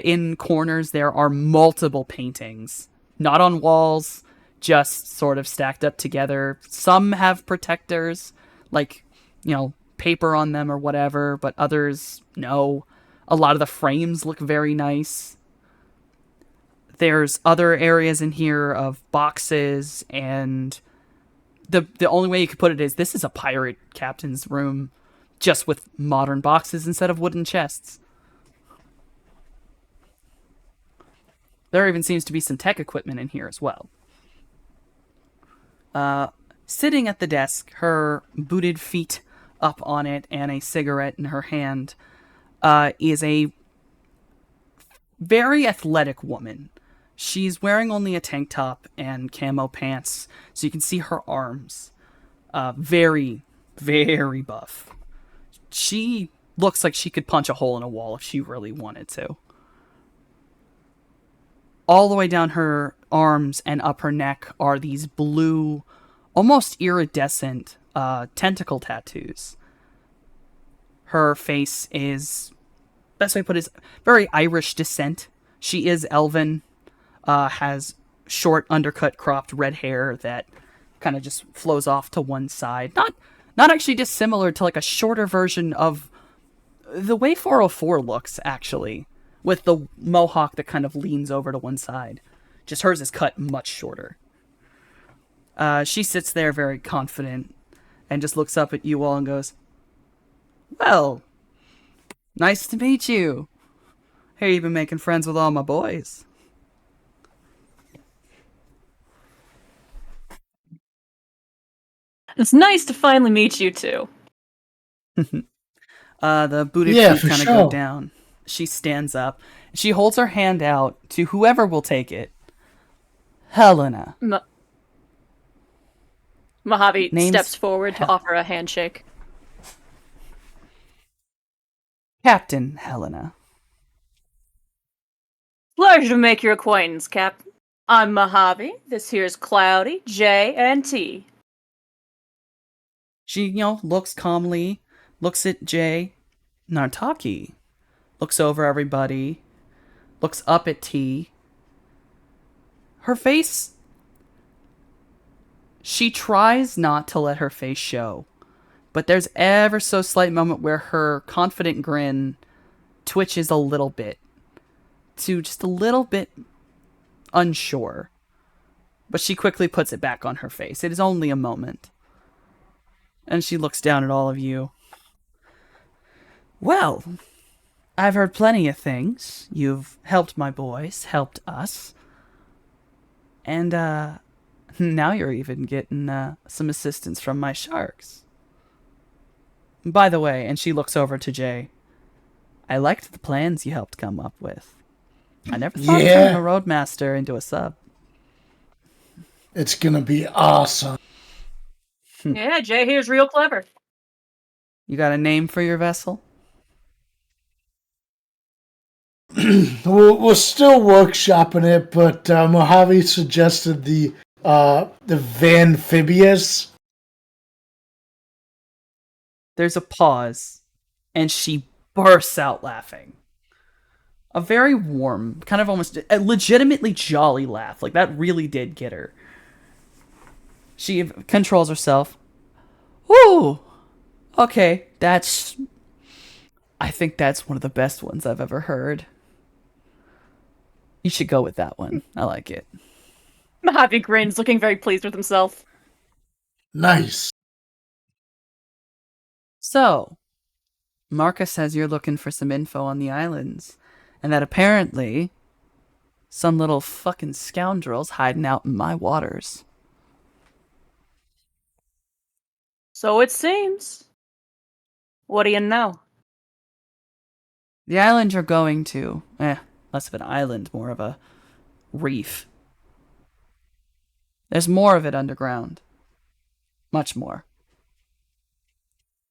Speaker 1: In corners, there are multiple paintings, not on walls, just sort of stacked up together. Some have protectors, like, paper on them or whatever, but others, no. A lot of the frames look very nice. There's other areas in here of boxes, and the only way you could put it is this is a pirate captain's room, just with modern boxes instead of wooden chests. There even seems to be some tech equipment in here as well. Sitting at the desk, her booted feet up on it and a cigarette in her hand, is a very athletic woman. She's wearing only a tank top and camo pants, so you can see her arms. Very, very buff. She looks like she could punch a hole in a wall if she really wanted to. All the way down her arms and up her neck are these blue, almost iridescent tentacle tattoos. Her face is, best way to put it, is very Irish descent. She is elven, has short, undercut, cropped red hair that kind of just flows off to one side. Not actually dissimilar to like a shorter version of the way 404 looks, actually, with the mohawk that kind of leans over to one side. Just hers is cut much shorter. She sits there very confident and just looks up at you all and goes, "Well, nice to meet you. Hear you've been making friends with all my boys."
Speaker 2: It's nice to finally meet you two.
Speaker 1: The booted
Speaker 3: Yeah,
Speaker 1: feet
Speaker 3: for
Speaker 1: kind of
Speaker 3: sure.
Speaker 1: go down. She stands up. She holds her hand out to whoever will take it. Helena.
Speaker 2: Mojave
Speaker 1: Name's
Speaker 2: steps forward to offer a handshake.
Speaker 1: Captain Helena.
Speaker 2: Pleasure to make your acquaintance, Cap. I'm Mojave. This here's Cloudy, J, and T.
Speaker 1: She, looks calmly, looks at Jay. Nartaki. Looks over everybody. Looks up at T. Her face, she tries not to let her face show, but there's ever so slight moment where her confident grin twitches a little bit to just a little bit unsure. But she quickly puts it back on her face. It is only a moment. And she looks down at all of you. "Well, I've heard plenty of things. You've helped my boys, helped us. And, now you're even getting, some assistance from my sharks. By the way," and she looks over to Jay, "I liked the plans you helped come up with. I never thought of turning a
Speaker 3: Yeah,
Speaker 1: roadmaster into a sub."
Speaker 3: it's gonna be awesome.
Speaker 2: Yeah, Jay here's real clever.
Speaker 1: "You got a name for your vessel?"
Speaker 3: We're still workshopping it, but Mojave suggested the Vanphibious.
Speaker 1: There's a pause, and she bursts out laughing. A very warm, kind of almost a legitimately jolly laugh. Like, that really did get her. She controls herself. "Ooh, okay, I think that's one of the best ones I've ever heard." You should go with that one. I like it.
Speaker 2: Mojave grins, looking very pleased with himself.
Speaker 3: Nice.
Speaker 1: So, Marcus says you're looking for some info on the islands, and that apparently some little fucking scoundrel's hiding out in my waters.
Speaker 2: So it seems. What do you know?
Speaker 1: The island you're going to, less of an island, more of a reef. There's more of it underground. Much more.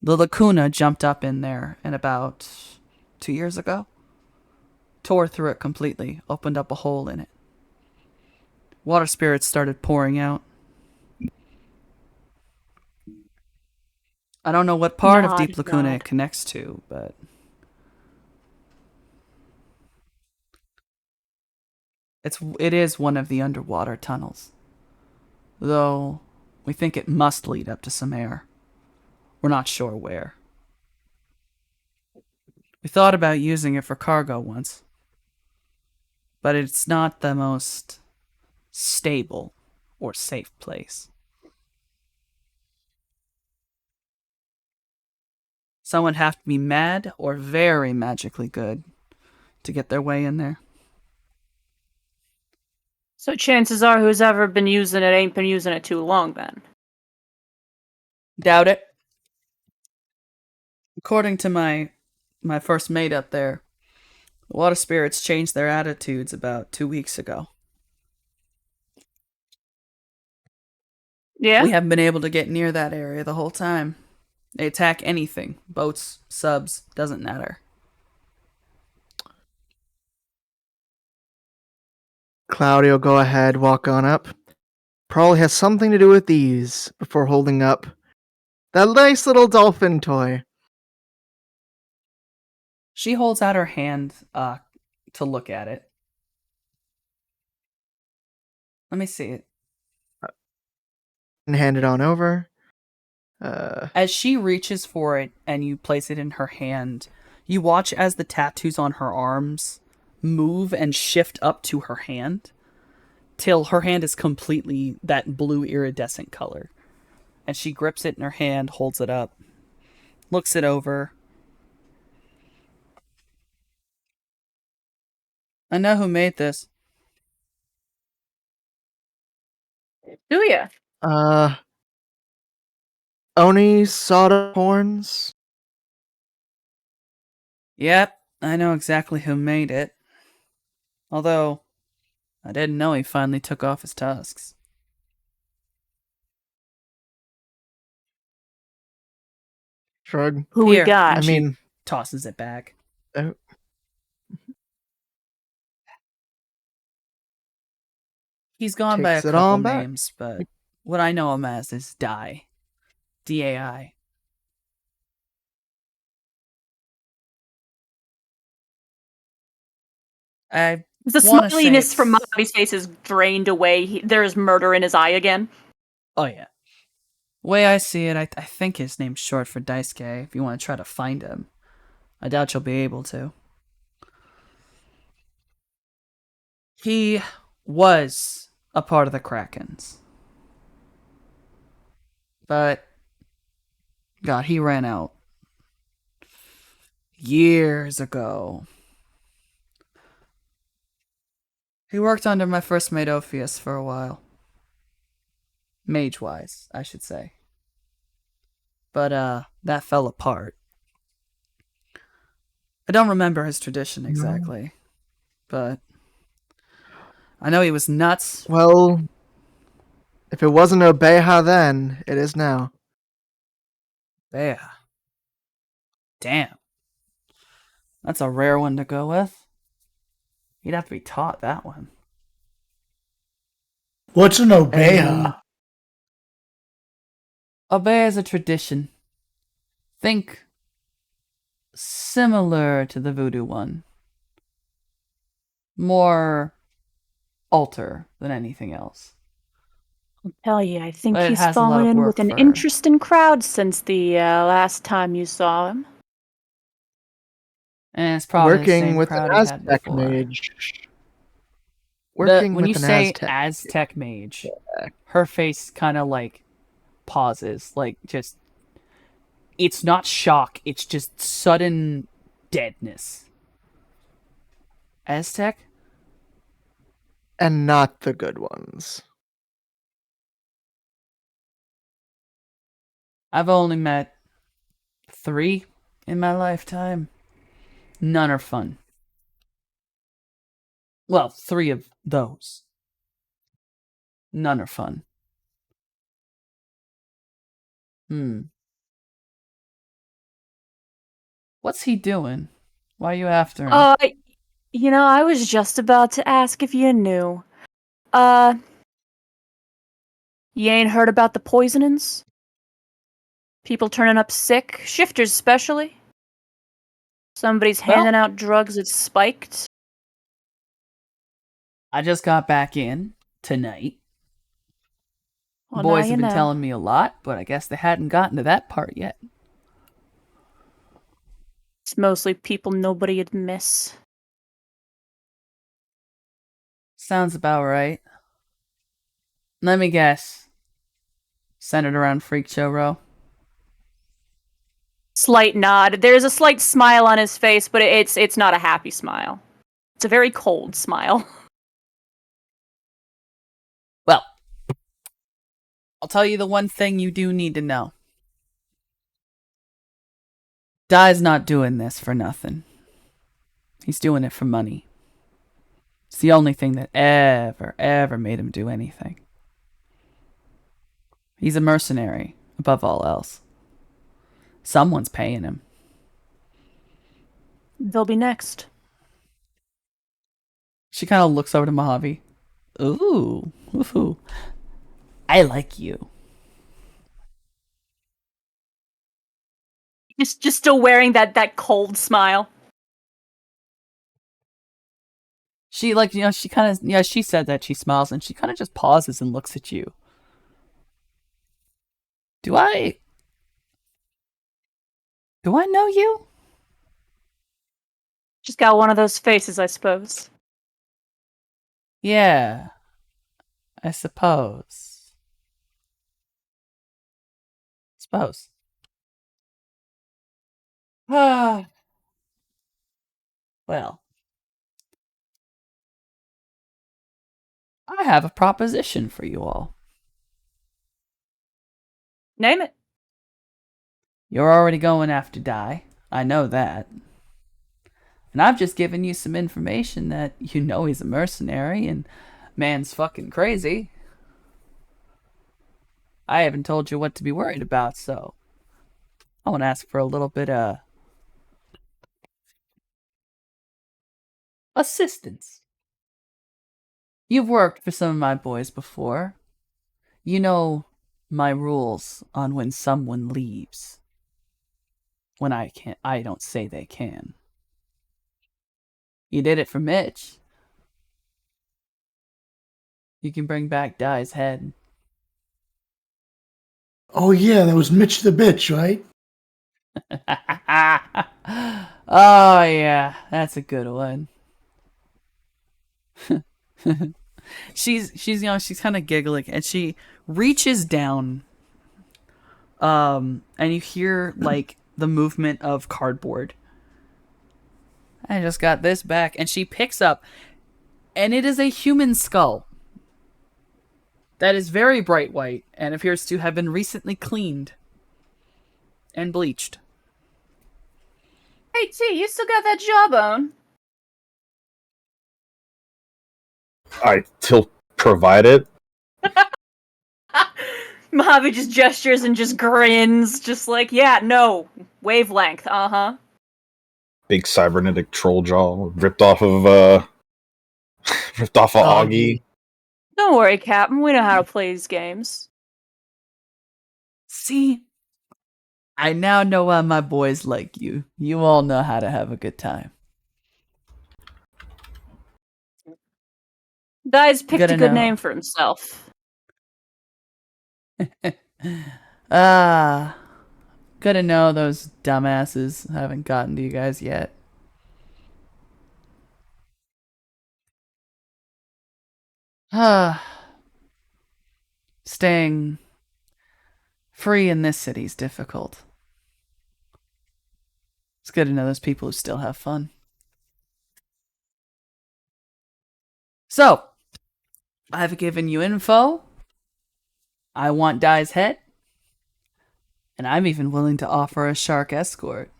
Speaker 1: The Lacuna jumped up in there in about 2 years ago. Tore through it completely, opened up a hole in it. Water spirits started pouring out. I don't know what part of
Speaker 2: Nod,
Speaker 1: Deep Lacuna
Speaker 2: nod.
Speaker 1: it connects to, but it is one of the underwater tunnels. Though we think it must lead up to some air. We're not sure where. We thought about using it for cargo once, but it's not the most stable or safe place. Someone would have to be mad or very magically good to get their way in there.
Speaker 2: So chances are who's ever been using it ain't been using it too long then.
Speaker 1: Doubt it. According to my first mate up there, the water spirits changed their attitudes about 2 weeks ago.
Speaker 2: Yeah?
Speaker 1: We haven't been able to get near that area the whole time. They attack anything. Boats, subs, doesn't matter.
Speaker 5: Claudio, go ahead, walk on up. Probably has something to do with these before holding up that nice little dolphin toy.
Speaker 1: She holds out her hand to look at it. Let me see it.
Speaker 5: And hand it on over.
Speaker 1: As she reaches for it and you place it in her hand, you watch as the tattoos on her arms move and shift up to her hand till her hand is completely that blue iridescent color. And she grips it in her hand, holds it up, looks it over. I know who made this.
Speaker 2: Do ya?
Speaker 5: Oni sawed horns.
Speaker 1: Yep, I know exactly who made it. Although, I didn't know he finally took off his tusks.
Speaker 5: Shrug.
Speaker 2: Who we
Speaker 1: Here,
Speaker 2: got?
Speaker 5: I
Speaker 1: she
Speaker 5: mean,
Speaker 1: tosses it back.
Speaker 5: uh,
Speaker 1: He's gone by a
Speaker 5: takes it
Speaker 1: couple
Speaker 5: on back.
Speaker 1: names, but what I know him as is Dai. D-A-I. I
Speaker 2: The
Speaker 1: want to say
Speaker 2: smiliness from
Speaker 1: it's...
Speaker 2: Mojave's face is drained away. There is murder in his eye again.
Speaker 1: Oh, yeah. Way I see it, I think his name's short for Daisuke, if you want to try to find him. I doubt you'll be able to. He was a part of the Krakens. But, God, he ran out. Years ago. He worked under my first mate Ophius for a while. Mage-wise, I should say. But, that fell apart. I don't remember his tradition exactly. But I know he was nuts.
Speaker 5: Well, if it wasn't Obeha then, it is now.
Speaker 1: Yeah. Damn. That's a rare one to go with. You'd have to be taught that one.
Speaker 3: What's an obeya?
Speaker 1: Obey is a tradition. Think similar to the voodoo one. More altar than anything else.
Speaker 2: I'll tell you, I think
Speaker 1: But it
Speaker 2: he's
Speaker 1: has a lot
Speaker 2: fallen
Speaker 1: of
Speaker 2: in
Speaker 1: work
Speaker 2: with an
Speaker 1: for-
Speaker 2: interesting crowd since the last time you saw him.
Speaker 1: And it's probably the
Speaker 5: Working
Speaker 1: same
Speaker 5: with an
Speaker 1: crowd he had
Speaker 5: Aztec
Speaker 1: before.
Speaker 5: mage. Working
Speaker 1: When you
Speaker 5: with an
Speaker 1: say
Speaker 5: Aztec.
Speaker 1: Aztec mage, her face kind of like pauses, like just it's not shock, it's just sudden deadness. Aztec?
Speaker 5: And not the good ones.
Speaker 1: I've only met 3 in my lifetime. None are fun. Well, 3 of those. None are fun. What's he doing? Why are you after him?
Speaker 2: I was just about to ask if you knew. Uh, you ain't heard about the poisonings? People turning up sick, shifters especially. Somebody's
Speaker 1: Well,
Speaker 2: handing out drugs that's spiked.
Speaker 1: I just got back in tonight.
Speaker 2: Well, now
Speaker 1: Boys
Speaker 2: you
Speaker 1: have been
Speaker 2: know.
Speaker 1: telling me a lot, but I guess they hadn't gotten to that part yet.
Speaker 2: It's mostly people nobody'd miss.
Speaker 1: Sounds about right. Let me guess. Centered around Freak Show Row.
Speaker 2: Slight nod. There's a slight smile on his face, but it's not a happy smile. It's a very cold smile.
Speaker 1: Well, I'll tell you the one thing you do need to know. Dai's not doing this for nothing. He's doing it for money. It's the only thing that ever made him do anything. He's a mercenary, above all else. Someone's paying him.
Speaker 2: They'll be next.
Speaker 1: She kind of looks over to Mojave. Ooh. I like you.
Speaker 2: Just still wearing that cold smile.
Speaker 1: She she kind of she said that she smiles and she kind of just pauses and looks at you. Do I know you?
Speaker 2: Just got one of those faces, I suppose.
Speaker 1: Yeah, I suppose. Ah, well, I have a proposition for you all.
Speaker 2: Name it.
Speaker 1: You're already going after Dai. I know that. And I've just given you some information that you know he's a mercenary and man's fucking crazy. I haven't told you what to be worried about, so I want to ask for a little bit of assistance. You've worked for some of my boys before. You know my rules on when someone leaves. When I don't say they can. You did it for Mitch. You can bring back Dai's head.
Speaker 3: Oh yeah, that was Mitch the bitch, right?
Speaker 1: Oh yeah, that's a good one. she's she's kind of giggling and she reaches down and you hear like the movement of cardboard. I just got this back and she picks up and it is a human skull that is very bright white and appears to have been recently cleaned and bleached.
Speaker 2: Hey T, you still got that jawbone?
Speaker 4: I still provide it.
Speaker 2: Mojave just gestures and just grins, just like, yeah, no, wavelength,
Speaker 4: Big cybernetic troll jaw ripped off of Augie.
Speaker 2: Don't worry, Captain, we know how to play these games.
Speaker 1: See? I now know why my boys like you. You all know how to have a good time.
Speaker 2: Dai's picked
Speaker 1: Good
Speaker 2: a
Speaker 1: to
Speaker 2: good
Speaker 1: know.
Speaker 2: name for himself.
Speaker 1: Good to know those dumbasses haven't gotten to you guys yet. Staying free in this city is difficult. It's good to know there's people who still have fun. So, I've given you info. I want Dai's head. And I'm even willing to offer a shark escort.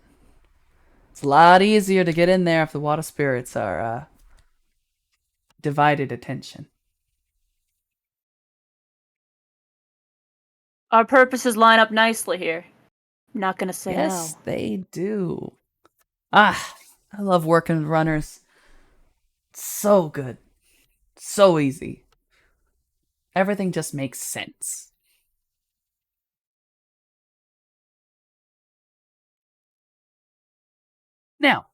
Speaker 1: It's a lot easier to get in there if the water spirits are divided attention.
Speaker 2: Our purposes line up nicely here. I'm not gonna say
Speaker 1: Yes,
Speaker 2: no.
Speaker 1: they do. I love working with runners. It's so good. So easy. Everything just makes sense. Now,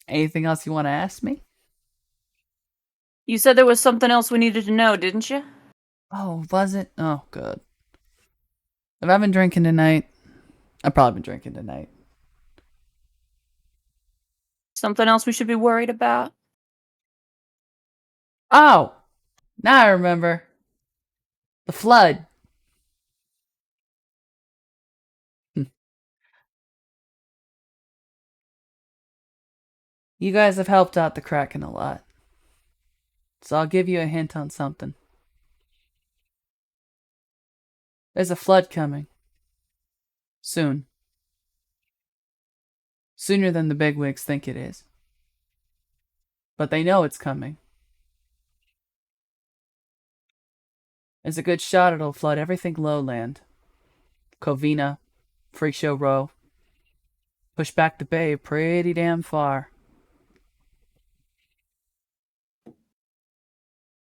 Speaker 1: anything else you want to ask me?
Speaker 2: You said there was something else we needed to know, didn't you?
Speaker 1: Oh, was it? Oh, good. If I've been drinking tonight, I've probably been drinking tonight.
Speaker 2: Something else we should be worried about?
Speaker 1: Oh, now I remember. The flood. You guys have helped out the Kraken a lot. So I'll give you a hint on something. There's a flood coming. Soon. Sooner than the bigwigs think it is. But they know it's coming. There's a good shot it'll flood everything lowland. Covina, Freak Show Row. Push back the bay pretty damn far.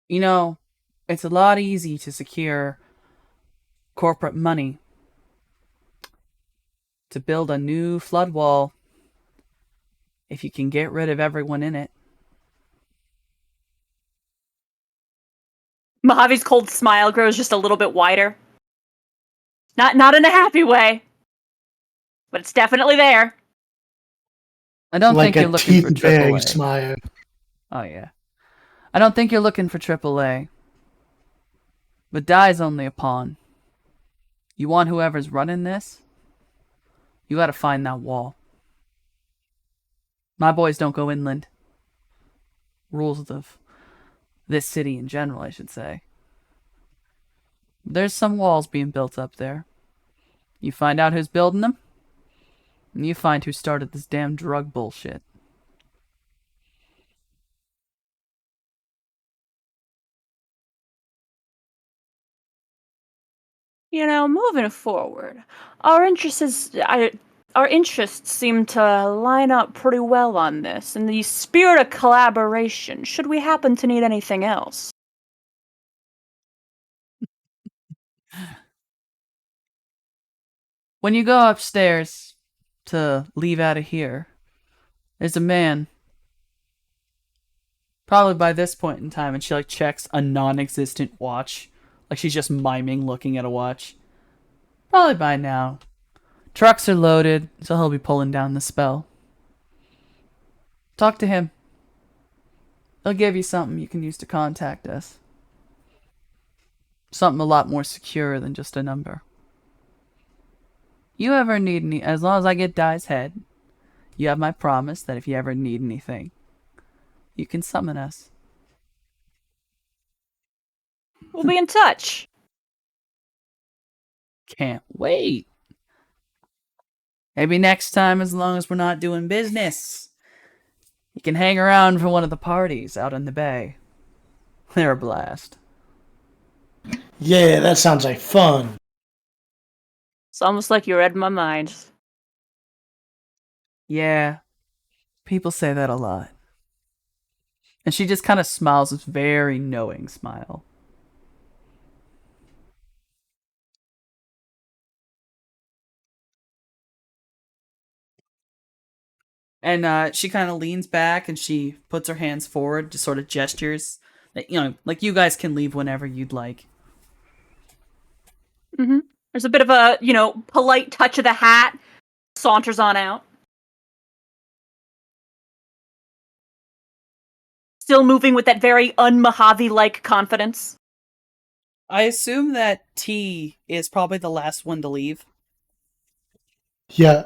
Speaker 1: You know, it's a lot easy to secure corporate money to build a new flood wall if you can get rid of everyone in it.
Speaker 2: Mojave's cold smile grows just a little bit wider. Not in a happy way, but it's definitely there.
Speaker 1: I don't
Speaker 3: Like
Speaker 1: think you're
Speaker 3: a
Speaker 1: looking for
Speaker 3: teeth baring
Speaker 1: AAA.
Speaker 3: smile.
Speaker 1: Oh, yeah. I don't think you're looking for AAA. But Dai's only a pawn. You want whoever's running this? You gotta find that wall. My boys don't go inland. Rules of this city in general, I should say. There's some walls being built up there. You find out who's building them, and you find who started this damn drug bullshit.
Speaker 2: You know, moving forward, our interests seem to line up pretty well on this. In the spirit of collaboration, should we happen to need anything else?
Speaker 1: When you go upstairs to leave out of here, there's a man. Probably by this point in time, and she like checks a non-existent watch. Like she's just miming looking at a watch. Probably by now. Trucks are loaded, so he'll be pulling down the spell. Talk to him. He'll give you something you can use to contact us. Something a lot more secure than just a number. You ever need any, as long as I get Dai's head, you have my promise that if you ever need anything, you can summon us.
Speaker 2: We'll be in touch.
Speaker 1: Can't wait. Maybe next time, as long as we're not doing business, you can hang around for one of the parties out in the bay. They're a blast.
Speaker 3: Yeah, that sounds like fun.
Speaker 2: It's almost like you read my mind.
Speaker 1: Yeah, people say that a lot. And she just kind of smiles this very knowing smile. And she kind of leans back and she puts her hands forward, just sort of gestures that, like you guys can leave whenever you'd like.
Speaker 2: Mm-hmm. There's a bit of a, polite touch of the hat. Saunters on out. still moving with that very un-Mojave-like confidence.
Speaker 1: I assume that T is probably the last one to leave.
Speaker 3: Yeah,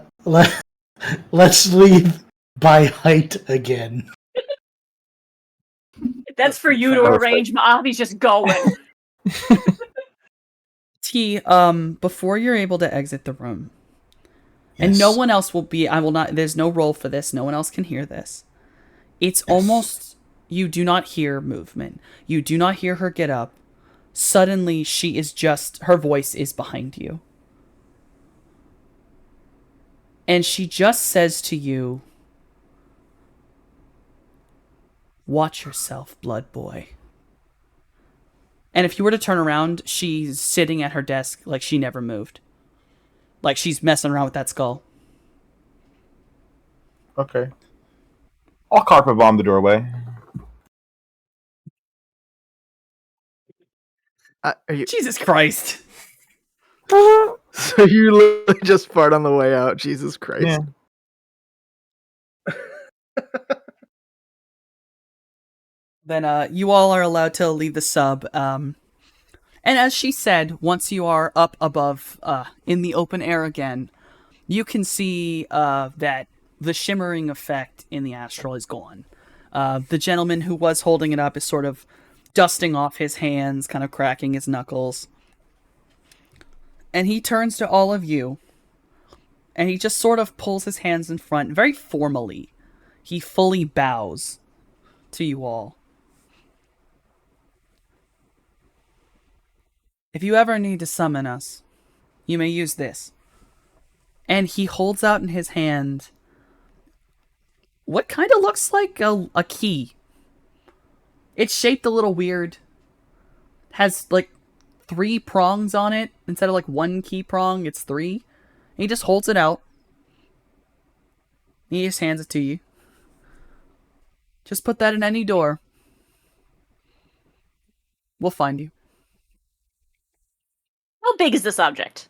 Speaker 3: let's leave by height again.
Speaker 2: That's for you to arrange. Mojave's just going.
Speaker 1: T, before you're able to exit the room, and
Speaker 3: Yes.
Speaker 1: no one else will be, I will not, there's no roll for this, no one else can hear this. It's almost, you do not hear movement. You do not hear her get up. Suddenly, she is just, her voice is behind you. And she just says to you, "Watch yourself, blood boy." And if you were to turn around, she's sitting at her desk like she never moved. Like she's messing around with that skull.
Speaker 4: Okay. I'll carpet bomb the doorway.
Speaker 5: Are you?
Speaker 1: Jesus Christ.
Speaker 5: So you literally just fart on the way out. Jesus Christ.
Speaker 4: Yeah.
Speaker 1: Then you all are allowed to leave the sub. And as she said, once you are up above in the open air again, you can see that the shimmering effect in the astral is gone. The gentleman who was holding it up is sort of dusting off his hands, kind of cracking his knuckles. And he turns to all of you, and he just sort of pulls his hands in front, very formally. He fully bows to you all. If you ever need to summon us, you may use this. And he holds out in his hand what kind of looks like a key. It's shaped a little weird. Has like 3 prongs on it. Instead of like 1 key prong, it's 3. And he just holds it out. He just hands it to you. Just put that in any door. We'll find you.
Speaker 2: How big is this object?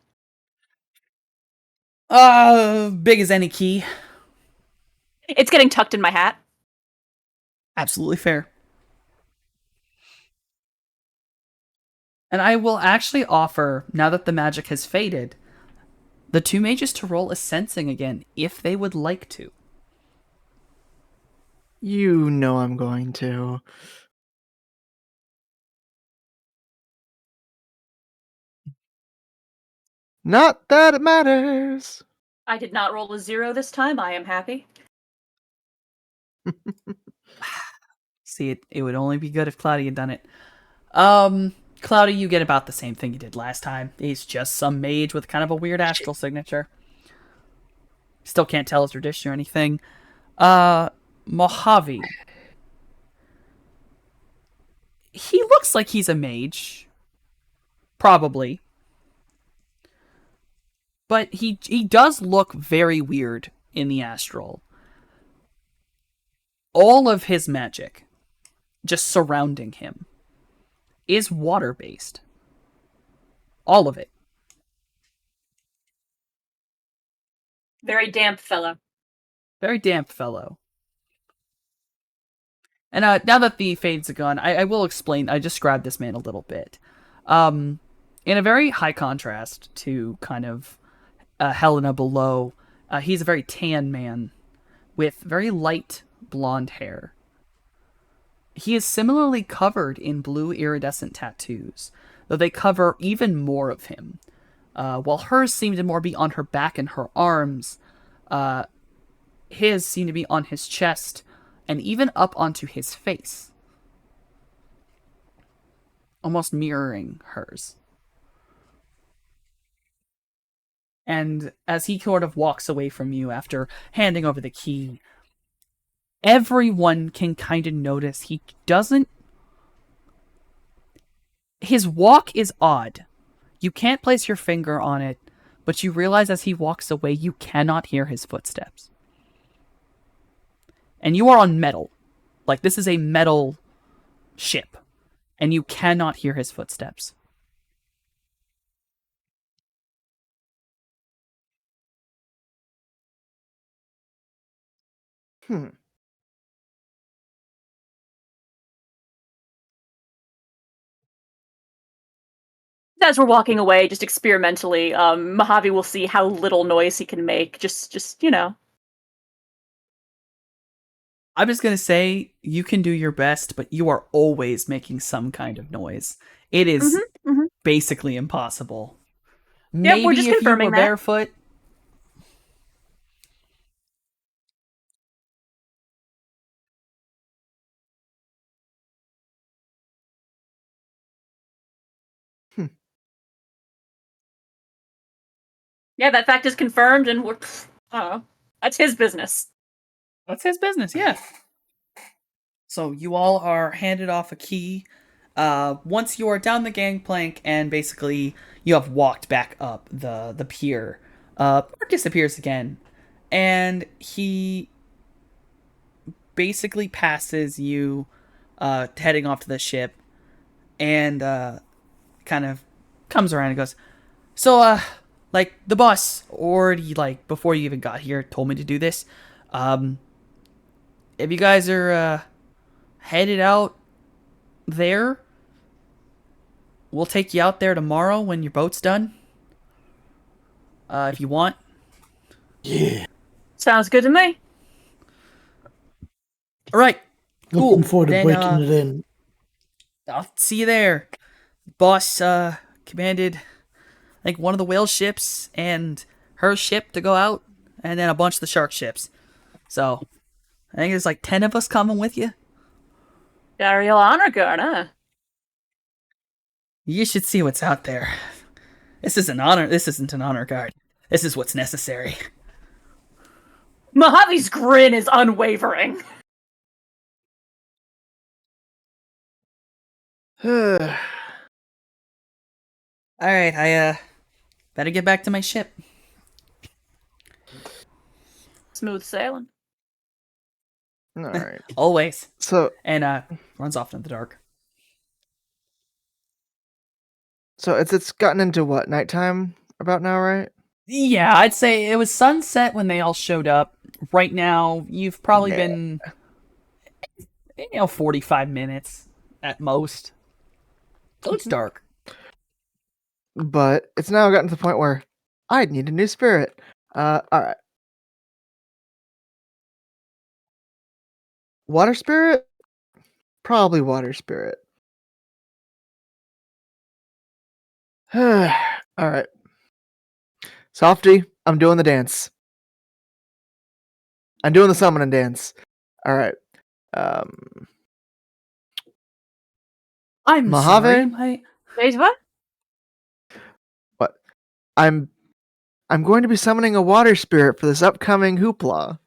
Speaker 1: Big as any key.
Speaker 2: It's getting tucked in my hat.
Speaker 1: Absolutely fair. And I will actually offer, now that the magic has faded, the 2 mages to roll a sensing again, if they would like to.
Speaker 5: You know I'm going to. Not that it matters.
Speaker 2: I did not roll a 0 this time. I am happy.
Speaker 1: See, it would only be good if Cloudy had done it. Cloudy, you get about the same thing you did last time. He's just some mage with kind of a weird astral signature. Still can't tell his tradition or anything. Mojave. He looks like he's a mage. Probably. But he does look very weird in the astral. All of his magic, just surrounding him, is water-based. All of it.
Speaker 2: Very damp fellow.
Speaker 1: Very damp fellow. And now that the fades are gone, I will explain. I described this man a little bit. In a very high contrast to kind of Helena below, he's a very tan man with very light blonde hair. He is similarly covered in blue iridescent tattoos, though they cover even more of him. While hers seem to more be on her back and her arms, his seem to be on his chest and even up onto his face, almost mirroring hers. And as he sort of walks away from you after handing over the key, everyone can kind of notice he doesn't. His walk is odd. You can't place your finger on it, but you realize as he walks away, you cannot hear his footsteps. And you are on metal. Like, this is a metal ship. And you cannot hear his footsteps.
Speaker 5: Hmm.
Speaker 2: As we're walking away, just experimentally, Mojave will see how little noise he can make. Just
Speaker 1: I'm just gonna say you can do your best, but you are always making some kind of noise. It is basically impossible.
Speaker 2: Yep, we're
Speaker 1: Maybe
Speaker 2: just
Speaker 1: if you
Speaker 2: confirming
Speaker 1: were
Speaker 2: that.
Speaker 1: barefoot.
Speaker 2: Yeah, that fact is confirmed, and we're, I don't know, that's his business.
Speaker 1: That's his business, yeah. So you all are handed off a key. Once you are down the gangplank and basically you have walked back up the pier, Mark disappears again, and he basically passes you, heading off to the ship, and kind of comes around and goes, "So, like the boss already, like before you even got here, told me to do this. Um, if you guys are headed out there, we'll take you out there tomorrow when your boat's done. If you want."
Speaker 3: Yeah.
Speaker 2: Sounds good to me.
Speaker 1: All right, cool.
Speaker 3: Looking forward to
Speaker 1: Then
Speaker 3: breaking it in.
Speaker 1: I'll see you there. Boss commanded like one of the whale ships and her ship to go out, and then a bunch of the shark ships. So I think there's like 10 of us coming with you.
Speaker 2: Got a real honor guard, huh?
Speaker 1: You should see what's out there. This is an honor. This isn't an honor guard. This is what's necessary.
Speaker 2: Mojave's grin is unwavering.
Speaker 1: All right, I better get back to my ship.
Speaker 2: Smooth sailing.
Speaker 5: All right.
Speaker 1: Always.
Speaker 5: So
Speaker 1: And runs off into the dark.
Speaker 5: it's gotten into what, nighttime about now, right?
Speaker 1: Yeah, I'd say it was sunset when they all showed up. Right now, you've probably
Speaker 5: Yeah.
Speaker 1: been 45 minutes at most. So it's dark.
Speaker 5: But it's now gotten to the point where I need a new spirit. All right. Water spirit? Probably water spirit. All right. Softy, I'm doing the dance. I'm doing the summoning dance. All right.
Speaker 1: I'm
Speaker 5: Mojave?
Speaker 1: sorry. My...
Speaker 2: Wait, what?
Speaker 5: What? I'm going to be summoning a water spirit for this upcoming hoopla.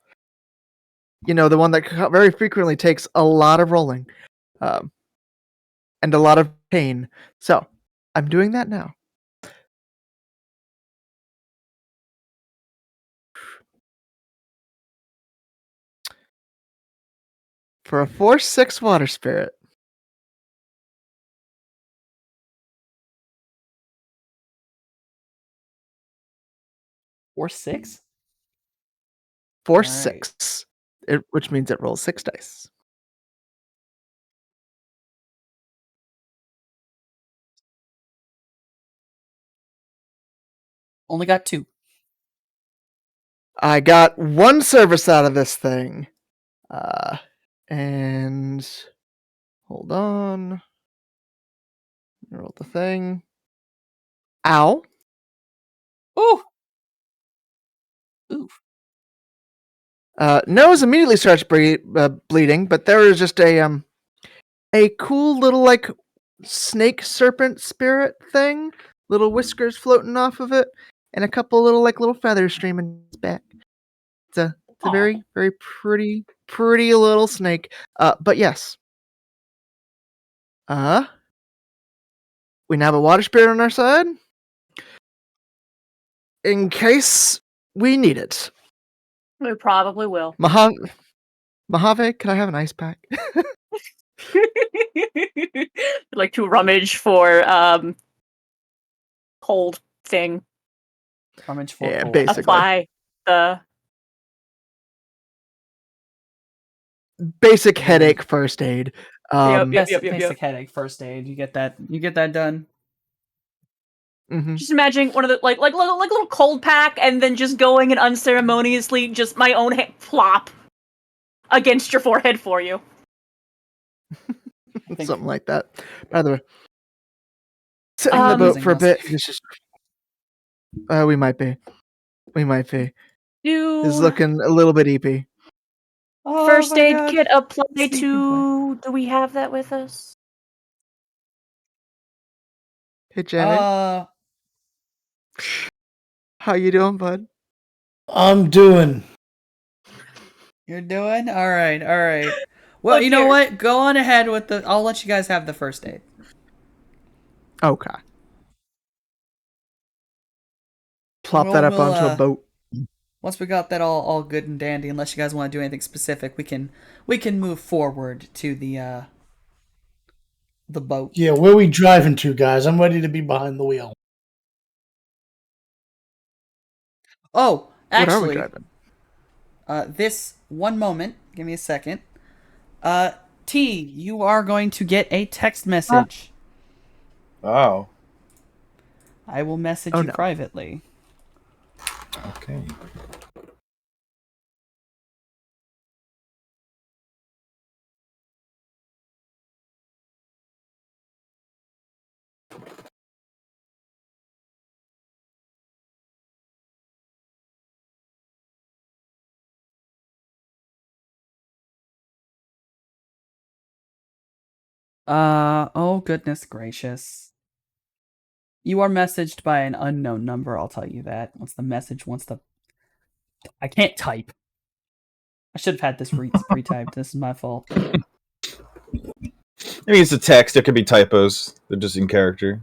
Speaker 5: You know, the one that very frequently takes a lot of rolling, and a lot of pain. So, I'm doing that now. For a 4/6 water spirit.
Speaker 1: Or 6?
Speaker 5: 4/6. Which means it rolls 6 dice.
Speaker 1: Only got 2.
Speaker 5: I got 1 service out of this thing. And hold on. Roll the thing. Ow.
Speaker 1: Ooh. Oof.
Speaker 5: Nose immediately starts bleeding, but there is just a cool little like snake serpent spirit thing, little whiskers floating off of it, and a couple little feathers streaming its back. It's a very very pretty little snake. But yes. We now have a water spirit on our side, in case we need it.
Speaker 2: We probably will.
Speaker 5: Mojave, can I have an ice pack?
Speaker 2: Like to rummage for cold thing.
Speaker 1: Rummage for
Speaker 5: Yeah,
Speaker 1: cold.
Speaker 5: basically.
Speaker 2: Apply the
Speaker 5: Basic headache first aid.
Speaker 2: Yep.
Speaker 1: Basic headache first aid. You get that done.
Speaker 5: Mm-hmm.
Speaker 2: Just imagining one of the like little cold pack, and then just going and unceremoniously just my own hand plop against your forehead for you.
Speaker 5: Something like that. By the way, sitting in the boat
Speaker 1: Losing
Speaker 5: for a bit.
Speaker 1: message.
Speaker 5: It's just, we might be. We might be. It's
Speaker 2: Do
Speaker 5: looking a little bit eepy.
Speaker 1: Oh
Speaker 2: first
Speaker 1: my
Speaker 2: aid
Speaker 1: God.
Speaker 2: kit apply
Speaker 1: Sneaky
Speaker 2: to? Do we have that with us?
Speaker 5: Hey, Jamie. How you doing, bud?
Speaker 3: I'm doing.
Speaker 1: You're doing? All right, all right. Well,
Speaker 2: Oh,
Speaker 1: you know
Speaker 2: dear.
Speaker 1: what? Go on ahead with the. I'll let you guys have the first aid.
Speaker 5: Okay. Plop that up
Speaker 1: We'll
Speaker 5: onto a boat.
Speaker 1: once we got that all good and dandy, unless you guys want to do anything specific, we can move forward to the boat.
Speaker 3: Yeah, where are we driving to, guys? I'm ready to be behind the wheel.
Speaker 1: Oh,
Speaker 5: What are we
Speaker 1: actually,
Speaker 5: driving?
Speaker 1: this one moment. Give me a second. Uh, T, you are going to get a text message.
Speaker 4: Oh,
Speaker 1: I will message
Speaker 5: Oh,
Speaker 1: you
Speaker 5: no.
Speaker 1: privately.
Speaker 4: okay.
Speaker 1: Oh goodness gracious. You are messaged by an unknown number, I'll tell you that. Once the message wants to. I can't type. I should have had this pre typed. This is my fault.
Speaker 4: I mean, it's a text. There could be typos. They're just in character.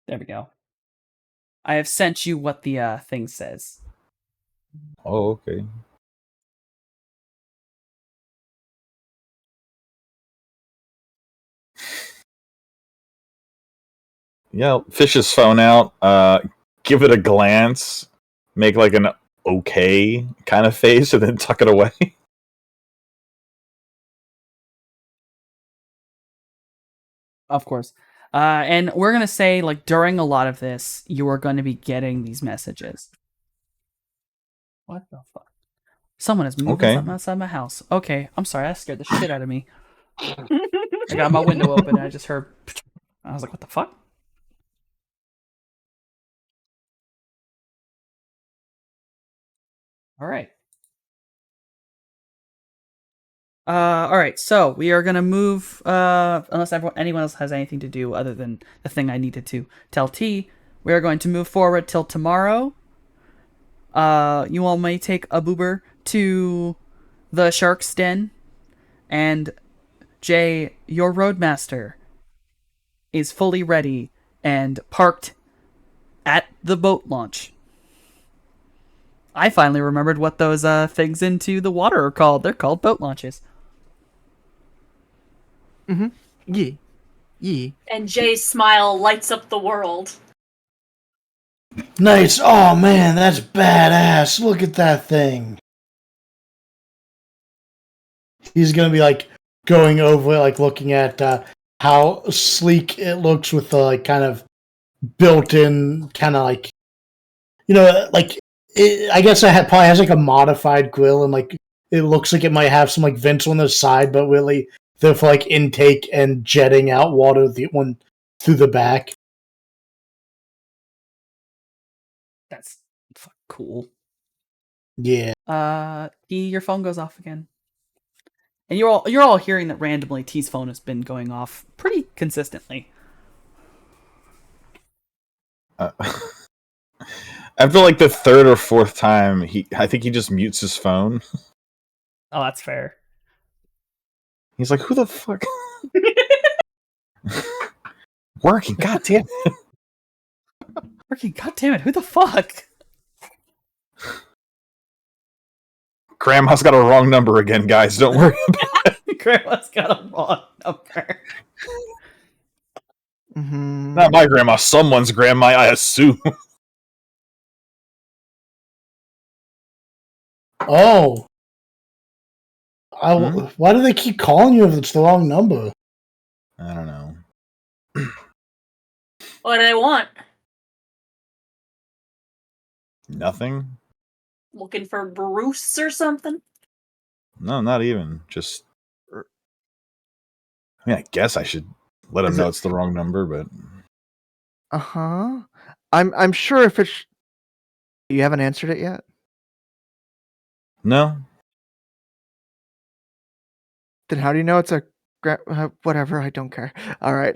Speaker 1: There we go. I have sent you what the thing says.
Speaker 4: Oh, okay. Yeah, fish his phone out. Give it a glance. Make like an okay kind of face, and then tuck it away.
Speaker 1: Of course. And we're going to say, like, during a lot of this, you are going to be getting these messages. What the fuck? Someone is moving
Speaker 4: Okay.
Speaker 1: something outside my house. Okay, I'm sorry. That scared the shit out of me. I got my window open and I just heard. I was like, what the fuck? All right. All right. So we are gonna move. Unless anyone else has anything to do other than the thing I needed to tell T, we are going to move forward till tomorrow. You all may take a boober to the shark's den, and Jay, your roadmaster, is fully ready and parked at the boat launch. I finally remembered what those things into the water are called. They're called boat launches.
Speaker 5: Mm-hmm. Yeah. Yeah.
Speaker 2: And Jay's smile lights up the world.
Speaker 3: Nice. Oh man, that's badass. Look at that thing. He's gonna be like going over, like looking at how sleek it looks with the like kind of built-in kind of like like I guess probably has like a modified grill and like it looks like it might have some like vents on the side, but really they're for like intake and jetting out water the one through the back.
Speaker 1: That's cool.
Speaker 3: Yeah.
Speaker 1: T, your phone goes off again. And you're all hearing that randomly T's phone has been going off pretty consistently.
Speaker 4: After like the third or fourth time, I think he just mutes his phone.
Speaker 1: Oh, that's fair.
Speaker 4: He's like, "Who the fuck?" Working, goddamn.
Speaker 1: Working, goddammit, who the fuck?
Speaker 4: Grandma's got a wrong number again, guys. Don't worry.
Speaker 1: Grandma's got a wrong number.
Speaker 5: Mm-hmm.
Speaker 4: Not my grandma. Someone's grandma, I assume.
Speaker 3: Oh.
Speaker 4: Hmm?
Speaker 3: Why do they keep calling you if it's the wrong number?
Speaker 4: I don't know.
Speaker 2: What do they want?
Speaker 4: Nothing?
Speaker 2: Looking for Bruce or something?
Speaker 4: No, not even. Just. I mean, I guess I should let him
Speaker 5: Is
Speaker 4: know
Speaker 5: it-
Speaker 4: it's the wrong number, but.
Speaker 5: Uh-huh. I'm sure if it's you haven't answered it yet.
Speaker 4: No.
Speaker 5: Then how do you know it's a whatever? I don't care. All right.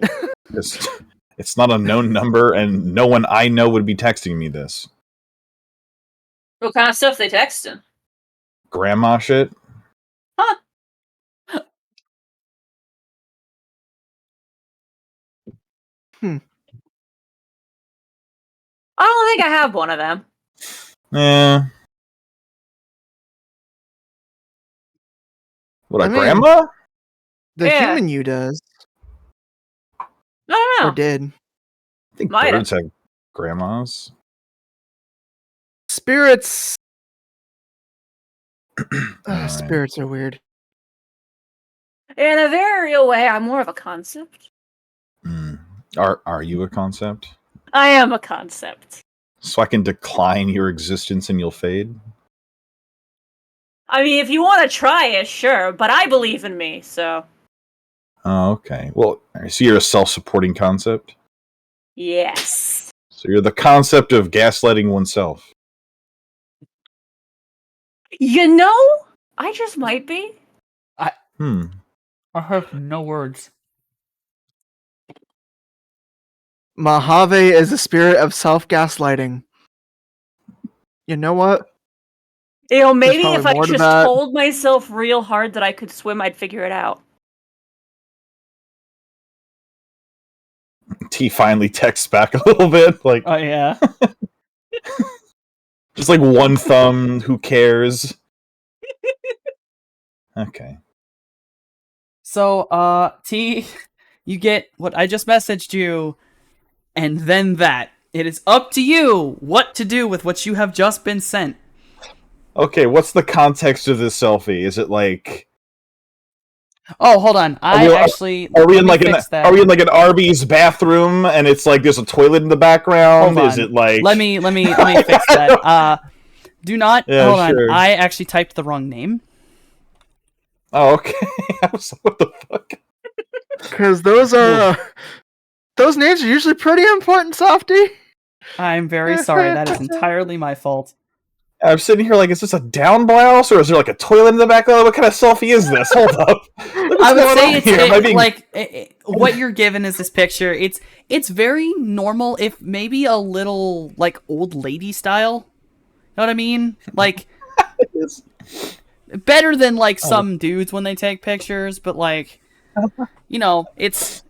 Speaker 4: It's not a known number, and no one I know would be texting me this.
Speaker 2: What kind of stuff they texting?
Speaker 4: Grandma shit?
Speaker 2: Huh. I don't think I have one of them.
Speaker 4: Yeah. What, a
Speaker 5: I mean,
Speaker 4: grandma?
Speaker 5: The
Speaker 2: Yeah.
Speaker 5: human you does
Speaker 2: I don't know.
Speaker 5: or did.
Speaker 4: I think
Speaker 2: Might
Speaker 4: birds have grandmas.
Speaker 5: Spirits.
Speaker 4: Alright.
Speaker 5: Spirits are weird.
Speaker 2: In a very real way, I'm more of a concept.
Speaker 4: Are you a concept?
Speaker 2: I am a concept.
Speaker 4: So I can decline your existence and you'll fade?
Speaker 2: I mean, if you want to try it, sure, but I believe in me, so
Speaker 4: Oh, okay. Well, so you're a self-supporting concept?
Speaker 2: yes.
Speaker 4: So you're the concept of gaslighting oneself.
Speaker 2: You know, I just might be.
Speaker 4: Hmm.
Speaker 1: I have no words.
Speaker 5: Mojave is a spirit of self-gaslighting. You know what?
Speaker 2: You know, maybe
Speaker 5: probably
Speaker 2: if I
Speaker 5: more to
Speaker 2: just
Speaker 5: that.
Speaker 2: told myself real hard that I could swim, I'd figure it out.
Speaker 4: T finally texts back a little bit, like
Speaker 1: Oh yeah.
Speaker 4: just like one thumb, who cares? Okay.
Speaker 1: So, T, you get what I just messaged you, and then that. It is up to you what to do with what you have just been sent.
Speaker 4: Okay, what's the context of this selfie? Is it like
Speaker 1: Oh, hold on.
Speaker 4: are we in like are we in like an Arby's bathroom and it's like there's a toilet in the background?
Speaker 1: Hold
Speaker 4: Is
Speaker 1: on.
Speaker 4: it like
Speaker 1: Let me fix that. Do not
Speaker 4: Yeah,
Speaker 1: hold on.
Speaker 4: sure.
Speaker 1: I actually typed the wrong name.
Speaker 4: Oh, okay. I was like, what the fuck?
Speaker 5: Because those are those names are usually pretty important, Softy.
Speaker 1: I'm very sorry. That is entirely my fault.
Speaker 4: I'm sitting here like, is this a down blouse or is there like a toilet in the background? What kind of selfie is this? Hold up.
Speaker 1: I would say it's
Speaker 4: Am I being...
Speaker 1: what you're given is this picture. It's very normal, if maybe a little like old lady style. Know what I mean? Like better than like some dudes when they take pictures, but like you know, it's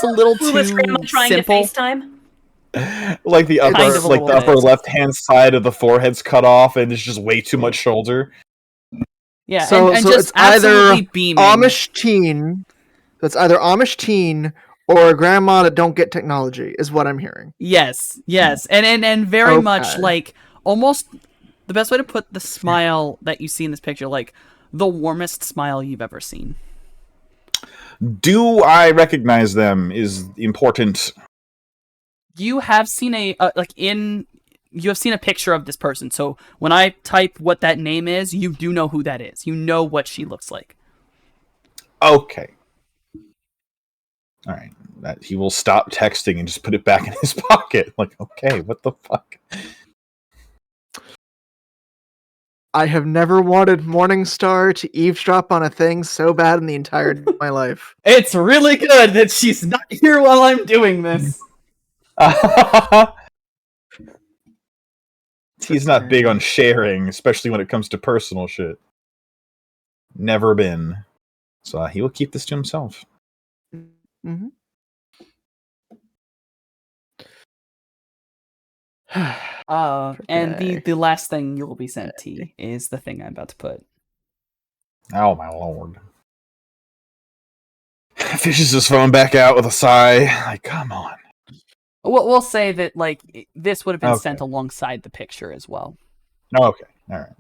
Speaker 1: a little
Speaker 2: Clueless grandma
Speaker 1: too
Speaker 2: trying
Speaker 1: simple.
Speaker 2: to FaceTime.
Speaker 4: Like the upper,
Speaker 1: Kind of a
Speaker 4: like
Speaker 1: little
Speaker 4: the upper
Speaker 1: bit.
Speaker 4: left-hand side of the forehead's cut off, and there's just way too much shoulder.
Speaker 1: Yeah,
Speaker 5: So
Speaker 1: and
Speaker 5: so
Speaker 1: just
Speaker 5: it's either
Speaker 1: absolutely beaming.
Speaker 5: Amish teen. So it's either Amish teen or a grandma that don't get technology, is what I'm hearing.
Speaker 1: Yes, and very much
Speaker 5: Okay.
Speaker 1: like almost the best way to put the smile that you see in this picture, like the warmest smile you've ever seen.
Speaker 4: Do I recognize them is important.
Speaker 1: You have seen you have seen a picture of this person. So when I type what that name is, you do know who that is. You know what she looks like.
Speaker 4: Okay. All right. That he will stop texting and just put it back in his pocket. Like, okay, what the fuck?
Speaker 5: I have never wanted Morningstar to eavesdrop on a thing so bad in the entire of my life.
Speaker 1: It's really good that she's not here while I'm doing this.
Speaker 4: He's not big on sharing, especially when it comes to personal shit. Never been. So he will keep this to himself.
Speaker 5: Mm-hmm.
Speaker 1: And the last thing you will be sent, T, is the thing I'm about to put.
Speaker 4: Oh my lord. Fishes his phone back out with a sigh. Like, come on.
Speaker 1: We'll say that like this would have been
Speaker 4: Okay.
Speaker 1: sent alongside the picture as well.
Speaker 4: Okay. All right.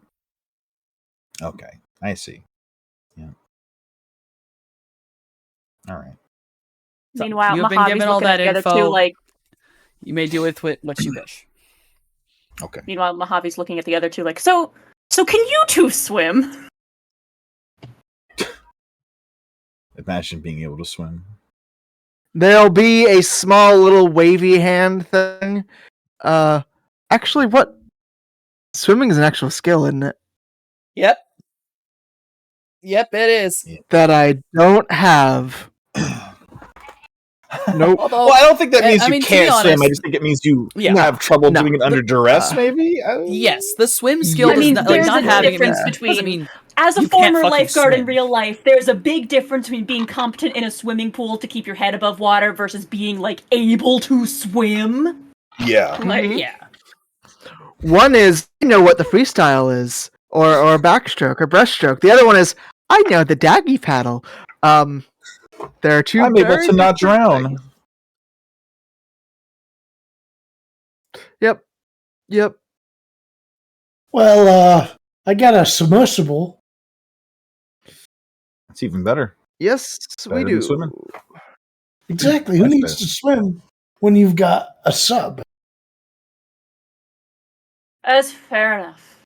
Speaker 4: Okay. I see. Yeah. All right.
Speaker 1: So,
Speaker 2: Meanwhile,
Speaker 1: you have been
Speaker 2: Mojave's
Speaker 1: given all
Speaker 2: looking at
Speaker 1: that
Speaker 2: the other
Speaker 1: info.
Speaker 2: two like.
Speaker 1: You may do with what you wish.
Speaker 4: Okay.
Speaker 2: Meanwhile, Mojave's looking at the other two like, so can you two swim?
Speaker 4: Imagine being able to swim.
Speaker 5: There'll be a small little wavy hand thing. Actually, what? Swimming is an actual skill, isn't it?
Speaker 1: Yep. Yep, it is.
Speaker 5: That I don't have. Nope.
Speaker 1: Although,
Speaker 4: Well, I don't think that means
Speaker 1: I
Speaker 4: you
Speaker 1: mean, to be
Speaker 4: can't swim. I
Speaker 1: honest-
Speaker 4: just think it means you
Speaker 1: Yeah.
Speaker 4: have trouble
Speaker 5: No.
Speaker 4: doing it under duress, maybe?
Speaker 1: yes, the swim skill
Speaker 5: I
Speaker 1: does
Speaker 5: mean,
Speaker 1: not, like,
Speaker 2: there's
Speaker 1: not
Speaker 2: a
Speaker 1: having it
Speaker 2: difference
Speaker 1: means,
Speaker 2: between-
Speaker 1: doesn't mean
Speaker 2: As a
Speaker 1: you can't
Speaker 2: former
Speaker 1: fucking
Speaker 2: lifeguard in
Speaker 1: swim.
Speaker 2: real life, there's a big difference between being competent in a swimming pool to keep your head above water versus being like able to swim.
Speaker 4: Yeah.
Speaker 2: Like,
Speaker 5: Mhm.
Speaker 1: yeah.
Speaker 5: One is I know what the freestyle is, or backstroke or breaststroke. The other one is I know the daggy paddle. There are two.
Speaker 4: I'm able
Speaker 5: very
Speaker 4: to not
Speaker 5: different
Speaker 4: drown.
Speaker 5: things. Yep. Yep.
Speaker 3: Well, I got a submersible.
Speaker 4: It's even better.
Speaker 5: Yes, we
Speaker 4: Better than
Speaker 5: do.
Speaker 4: swimming.
Speaker 3: Exactly. Who
Speaker 4: Much
Speaker 3: needs
Speaker 4: better.
Speaker 3: to swim when you've got a sub?
Speaker 2: that's fair enough.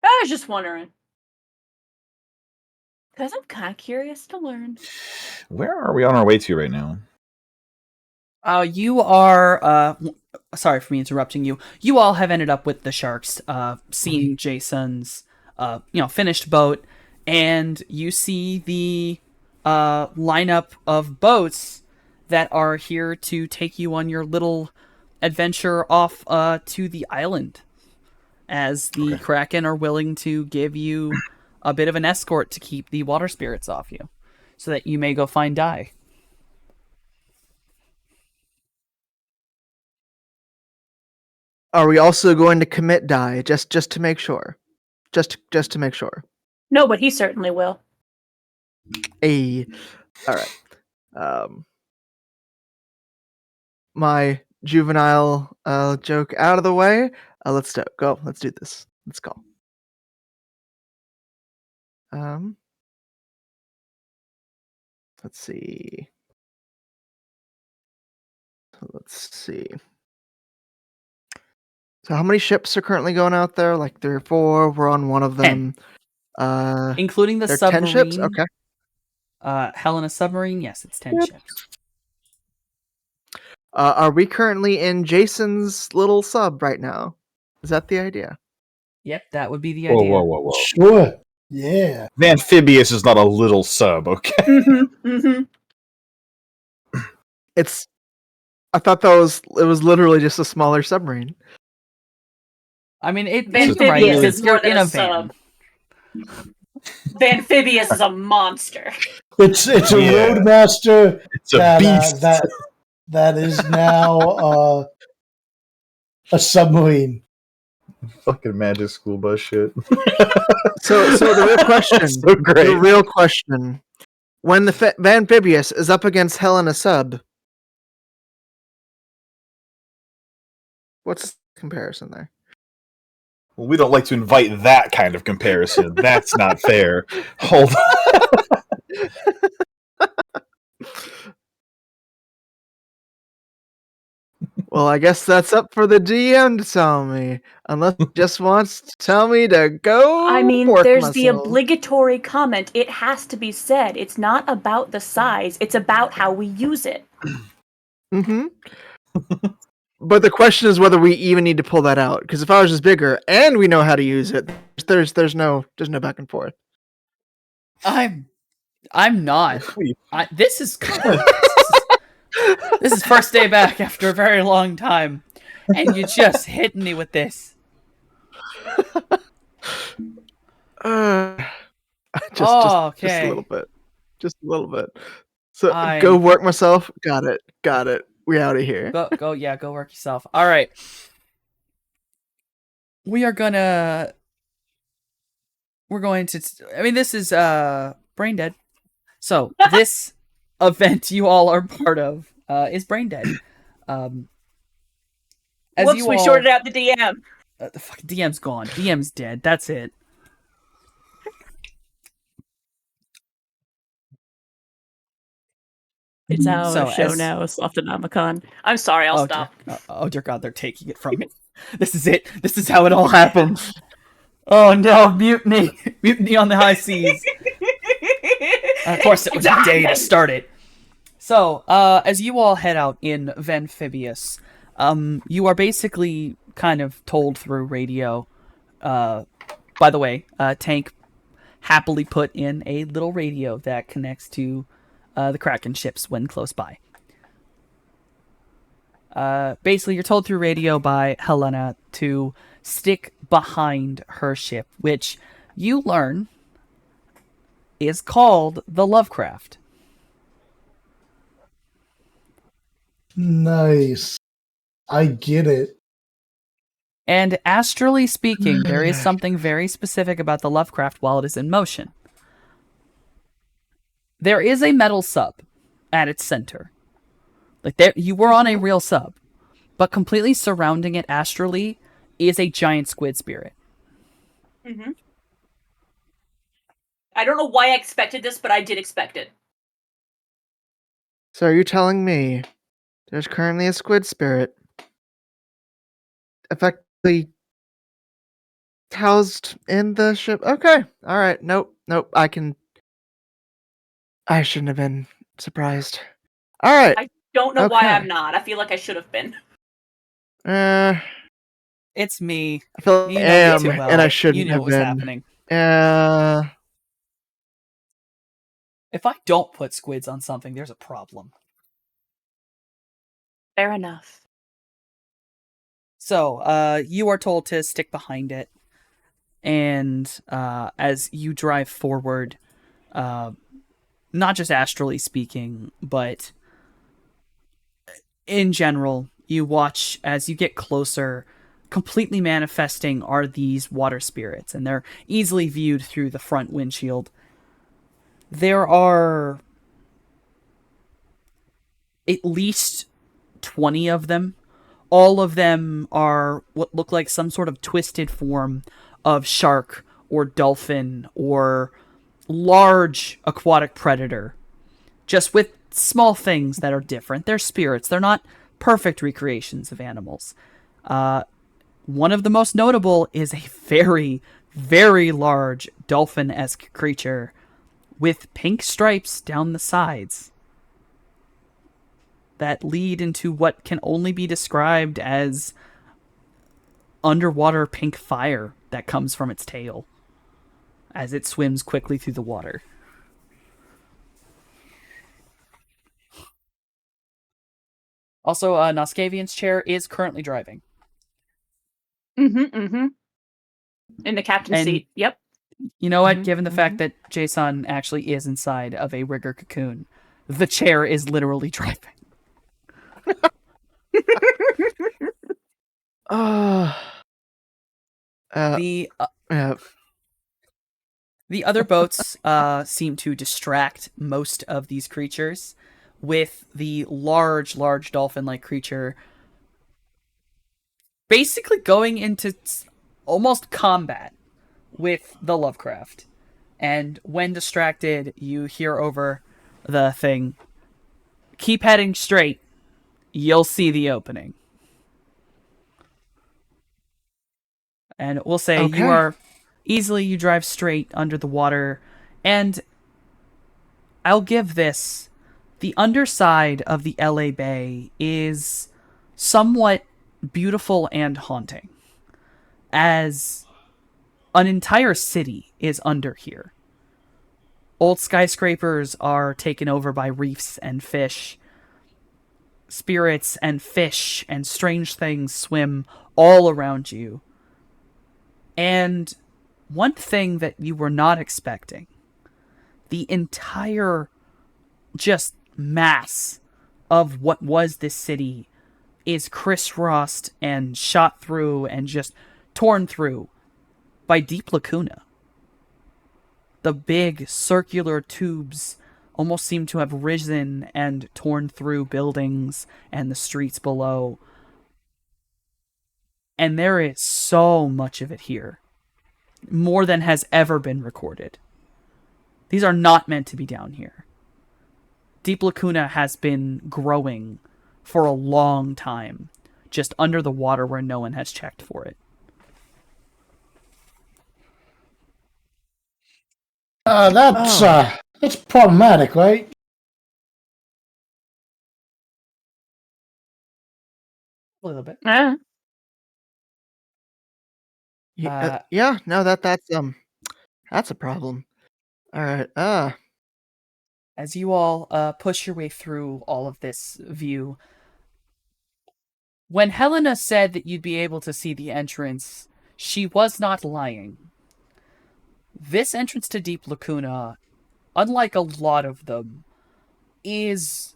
Speaker 2: I was just wondering. Because I'm kind of curious to learn.
Speaker 4: Where are we on our way to right now?
Speaker 1: You are, sorry for me interrupting you. You all have ended up with the sharks, seeing Jason's, finished boat, and you see the, lineup of boats that are here to take you on your little adventure off, to the island. As the Kraken are willing to give you a bit of an escort to keep the water spirits off you, so that you may go find Dai.
Speaker 5: Are we also going to commit die just to make sure? Just to make sure.
Speaker 2: No, but he certainly will.
Speaker 5: All right. My juvenile joke out of the way. Let's go. Let's do this. Let's go. Let's see. So how many ships are currently going out there? Like 3 or 4. We're on one of them.
Speaker 1: Including the
Speaker 5: There are
Speaker 1: submarine.
Speaker 5: 10 ships. Okay.
Speaker 1: Helena submarine. Yes, it's 10
Speaker 5: Yep.
Speaker 1: ships.
Speaker 5: Are we currently in Jason's little sub right now? Is that the idea?
Speaker 1: Yep, that would be the
Speaker 4: Whoa,
Speaker 1: idea.
Speaker 4: whoa, whoa, whoa.
Speaker 3: Sure. Yeah.
Speaker 4: Vanphibious is not a little sub, okay?
Speaker 2: Mm-hmm. Mm-hmm.
Speaker 5: I thought it was literally just a smaller submarine.
Speaker 1: I mean, it's
Speaker 2: Vanphibious
Speaker 1: right
Speaker 2: is
Speaker 1: because
Speaker 2: more
Speaker 1: you're
Speaker 2: than
Speaker 1: in
Speaker 2: a
Speaker 1: a van.
Speaker 2: sub. Vanphibious is a monster.
Speaker 3: It's a
Speaker 4: Yeah.
Speaker 3: roadmaster
Speaker 4: It's a
Speaker 3: that,
Speaker 4: beast.
Speaker 3: that is now a submarine.
Speaker 4: Fucking magic school bus shit.
Speaker 5: So the real question,
Speaker 4: So great.
Speaker 5: the real question, when the Vanphibious is up against Helena sub, what's the comparison there?
Speaker 4: Well, we don't like to invite that kind of comparison. That's not fair. Hold on.
Speaker 5: Well, I guess that's up for the DM to tell me, unless he just wants to tell me to go.
Speaker 2: I mean,
Speaker 5: pork
Speaker 2: there's the
Speaker 5: myself.
Speaker 2: obligatory comment. It has to be said. It's not about the size. It's about how we use it.
Speaker 5: Mm-hmm. But the question is whether we even need to pull that out. Because if ours is bigger and we know how to use it, there's no back and forth.
Speaker 1: I'm not.
Speaker 4: Wait,
Speaker 1: This is this is first day back after a very long time, and you just hit me with this.
Speaker 5: Just a
Speaker 1: Okay.
Speaker 5: little bit. Just a little bit. So
Speaker 1: I'm-
Speaker 5: go work myself. Got it. We out of here.
Speaker 1: Go work yourself. All right. We're going to I mean, this is Brain Dead. So, this event you all are part of is Brain Dead. As
Speaker 2: Whoops,
Speaker 1: you
Speaker 2: we
Speaker 1: all,
Speaker 2: shorted out the DM.
Speaker 1: the fucking DM's gone. DM's dead. That's it.
Speaker 2: It's our
Speaker 1: So
Speaker 2: show
Speaker 1: as-
Speaker 2: now, Softonomicon. I'm sorry, I'll stop.
Speaker 1: Oh dear God, they're taking it from me. This is it. This is how it all happens. Oh no, mutiny! Mutiny on the high seas. Of course, it was a day to start it. So, as you all head out in Vanphibious, you are basically kind of told through radio. By the way, Tank happily put in a little radio that connects to the Kraken ships when close by. Basically, you're told through radio by Helena to stick behind her ship, which you learn is called the Lovecraft.
Speaker 3: Nice. I get it.
Speaker 1: And astrally speaking, there is something very specific about the Lovecraft while it is in motion. There is a metal sub at its center. Like there, you were on a real sub, but completely surrounding it astrally is a giant squid spirit.
Speaker 2: Mm-hmm. I don't know why I expected this, but I did expect it.
Speaker 5: So are you telling me there's currently a squid spirit effectively housed in the ship? Okay. All right. Nope. I shouldn't have been surprised. All right.
Speaker 2: I don't know why
Speaker 5: Okay.
Speaker 2: I'm not. I feel like I should have been.
Speaker 5: I
Speaker 1: It's me.
Speaker 5: feel like
Speaker 1: You
Speaker 5: I
Speaker 1: know me
Speaker 5: am,
Speaker 1: too well.
Speaker 5: and I shouldn't
Speaker 1: You knew
Speaker 5: have
Speaker 1: what was
Speaker 5: been.
Speaker 1: happening. If I don't put squids on something, there's a problem.
Speaker 2: Fair enough.
Speaker 1: So, you are told to stick behind it, and as you drive forward, not just astrally speaking, but in general, you watch as you get closer. Completely manifesting are these water spirits, and they're easily viewed through the front windshield. There are at least 20 of them. All of them are what look like some sort of twisted form of shark or dolphin or large aquatic predator, just with small things that are different. They're spirits. They're not perfect recreations of animals. One of the most notable is a very, very large dolphin-esque creature with pink stripes down the sides that lead into what can only be described as underwater pink fire that comes from its tail as it swims quickly through the water. Also, Noskavian's chair is currently driving.
Speaker 2: Mm-hmm. In the captain's
Speaker 1: And
Speaker 2: seat. Yep.
Speaker 1: you know what?
Speaker 2: Mhm,
Speaker 1: Given the fact that Jason actually is inside of a rigger cocoon, the chair is literally driving.
Speaker 5: Uh,
Speaker 1: The
Speaker 5: yeah.
Speaker 1: The other boats seem to distract most of these creatures, with the large dolphin-like creature basically going into almost combat with the Lovecraft. And when distracted, you hear over the thing, "Keep heading straight. You'll see the opening." And we'll say
Speaker 5: Okay.
Speaker 1: you drive straight under the water, and I'll give this: the underside of the LA Bay is somewhat beautiful and haunting, as an entire city is under here. Old skyscrapers are taken over by reefs and fish. Spirits and fish and strange things swim all around you. And one thing that you were not expecting: the entire just mass of what was this city is crisscrossed and shot through and just torn through by deep lacuna. The big circular tubes almost seem to have risen and torn through buildings and the streets below. And there is so much of it here, more than has ever been recorded. These are not meant to be down here. Deep Lacuna has been growing for a long time, just under the water where no one has checked for it.
Speaker 3: That's problematic, right?
Speaker 1: A little bit.
Speaker 2: Eh.
Speaker 5: Yeah, no, that's a problem. All right.
Speaker 1: As you all push your way through all of this view, when Helena said that you'd be able to see the entrance, she was not lying. This entrance to Deep Lacuna, unlike a lot of them, is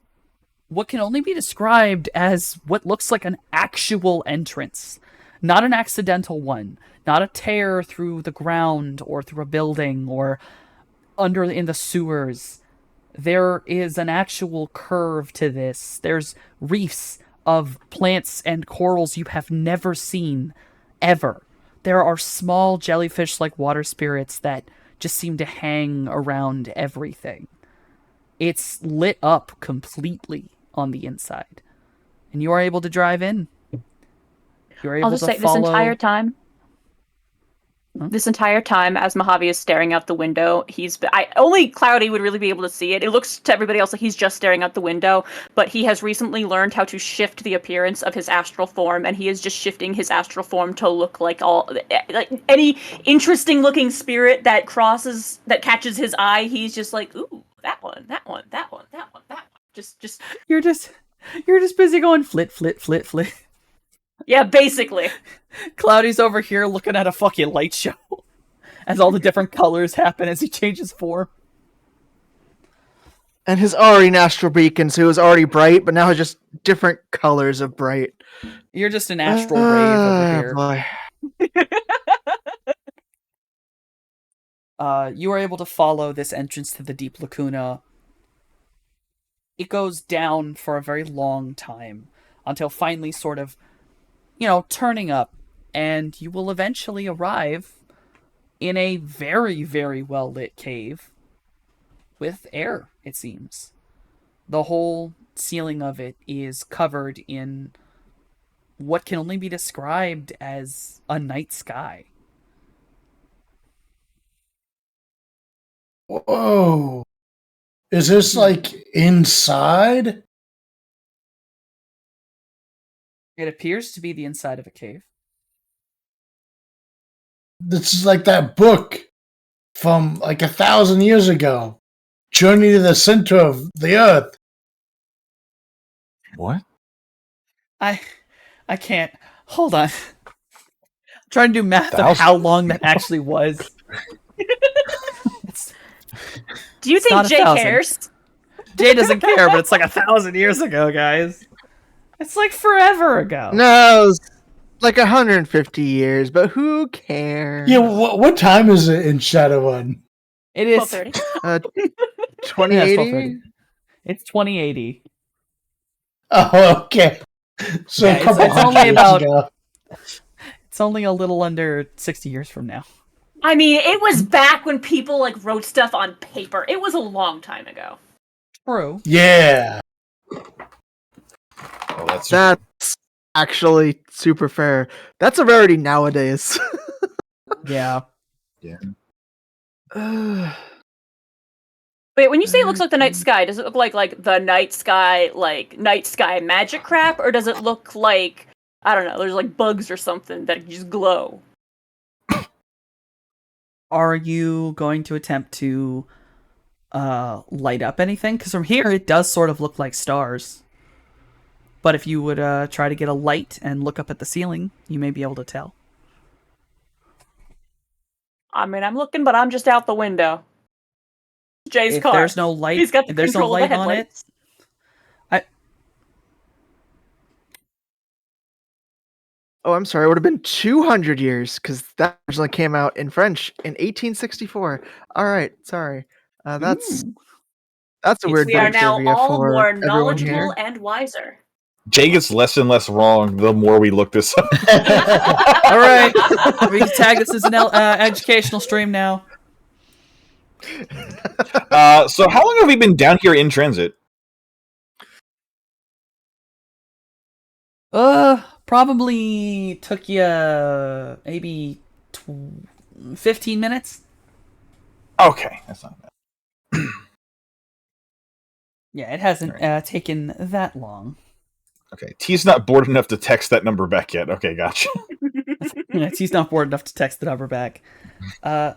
Speaker 1: what can only be described as what looks like an actual entrance. Not an accidental one. Not a tear through the ground or through a building or under in the sewers. There is an actual curve to this. There's reefs of plants and corals you have never seen, ever. There are small jellyfish-like water spirits that just seem to hang around everything. It's lit up completely on the inside. And you are able to drive in. You're able
Speaker 2: I'll just
Speaker 1: to
Speaker 2: say
Speaker 1: follow...
Speaker 2: this entire time, as Mojave is staring out the window, only Cloudy would really be able to see it. It looks to everybody else like he's just staring out the window, but he has recently learned how to shift the appearance of his astral form, and he is just shifting his astral form to look like any interesting looking spirit that catches his eye. He's just like, ooh, that one, that one, that one, that one, that one. Just
Speaker 1: You're just busy going flit, flit, flit, flit.
Speaker 2: yeah, basically.
Speaker 1: Cloudy's over here looking at a fucking light show as all the different colors happen as he changes form.
Speaker 5: And his already astral beacon, so it was already bright, but now it's just different colors of bright.
Speaker 1: You're just an astral rave over here.
Speaker 5: Boy.
Speaker 1: You are able to follow this entrance to the Deep Lacuna. It goes down for a very long time until finally sort of, turning up, and you will eventually arrive in a very, very well-lit cave with air, it seems. The whole ceiling of it is covered in what can only be described as a night sky.
Speaker 3: Whoa. Is this like inside?
Speaker 1: It appears to be the inside of a cave.
Speaker 3: This is like that book from like 1,000 years ago. Journey to the Center of the Earth.
Speaker 4: What?
Speaker 1: I can't. Hold on. I'm trying to do math of
Speaker 4: 1,000?
Speaker 1: how long that actually was.
Speaker 2: Do you think
Speaker 1: not
Speaker 2: Jay
Speaker 1: 1,000.
Speaker 2: cares?
Speaker 1: Jay doesn't care, but it's like 1,000 years ago, guys. It's like forever ago.
Speaker 5: No, it's like 150 years, but who cares?
Speaker 3: Yeah, what time is it in Shadowrun?
Speaker 1: It is
Speaker 2: 12:30.
Speaker 5: 2080?
Speaker 1: It's 2080.
Speaker 3: Oh, okay. So
Speaker 1: Yeah,
Speaker 3: a couple
Speaker 1: it's
Speaker 3: hundred
Speaker 1: only
Speaker 3: years
Speaker 1: about-
Speaker 3: ago.
Speaker 1: It's only a little under 60 years from now.
Speaker 2: I mean, it was back when people wrote stuff on paper. It was a long time ago.
Speaker 1: True.
Speaker 3: Yeah.
Speaker 4: Oh, that's
Speaker 5: That's actually super fair. That's a rarity nowadays.
Speaker 1: Yeah.
Speaker 5: Uh,
Speaker 2: Wait, when you say it looks like the night sky, does it look like the night sky, night sky magic crap, or does it look like, I don't know, there's bugs or something that just glow?
Speaker 1: Are you going to attempt to light up anything? Because from here, it does sort of look like stars. But if you would try to get a light and look up at the ceiling, you may be able to tell.
Speaker 2: I mean, I'm looking, but I'm just out the window. Jay's
Speaker 1: If
Speaker 2: car.
Speaker 1: there's no light,
Speaker 2: He's got the
Speaker 1: if there's no
Speaker 2: control of the
Speaker 1: light on it,
Speaker 2: headlights.
Speaker 5: oh, I'm sorry. It would have been 200 years because that originally came out in French in 1864. All right, sorry. That's a weird
Speaker 2: We
Speaker 5: bit
Speaker 2: are
Speaker 5: of
Speaker 2: now
Speaker 5: trivia
Speaker 2: all
Speaker 5: for
Speaker 2: more
Speaker 5: everyone
Speaker 2: knowledgeable
Speaker 5: here.
Speaker 2: and wiser.
Speaker 4: Jay gets less and less wrong the more we look this up.
Speaker 1: all right. We can tag this as an educational stream now.
Speaker 4: So how long have we been down here in transit?
Speaker 1: Probably took you maybe 15 minutes.
Speaker 4: Okay, that's not bad.
Speaker 1: Yeah, it hasn't
Speaker 4: Right.
Speaker 1: taken that long.
Speaker 4: Okay, T's not bored enough to text that number back yet. Okay, gotcha.
Speaker 1: Yeah, he's not bored enough to text the number back. Uh,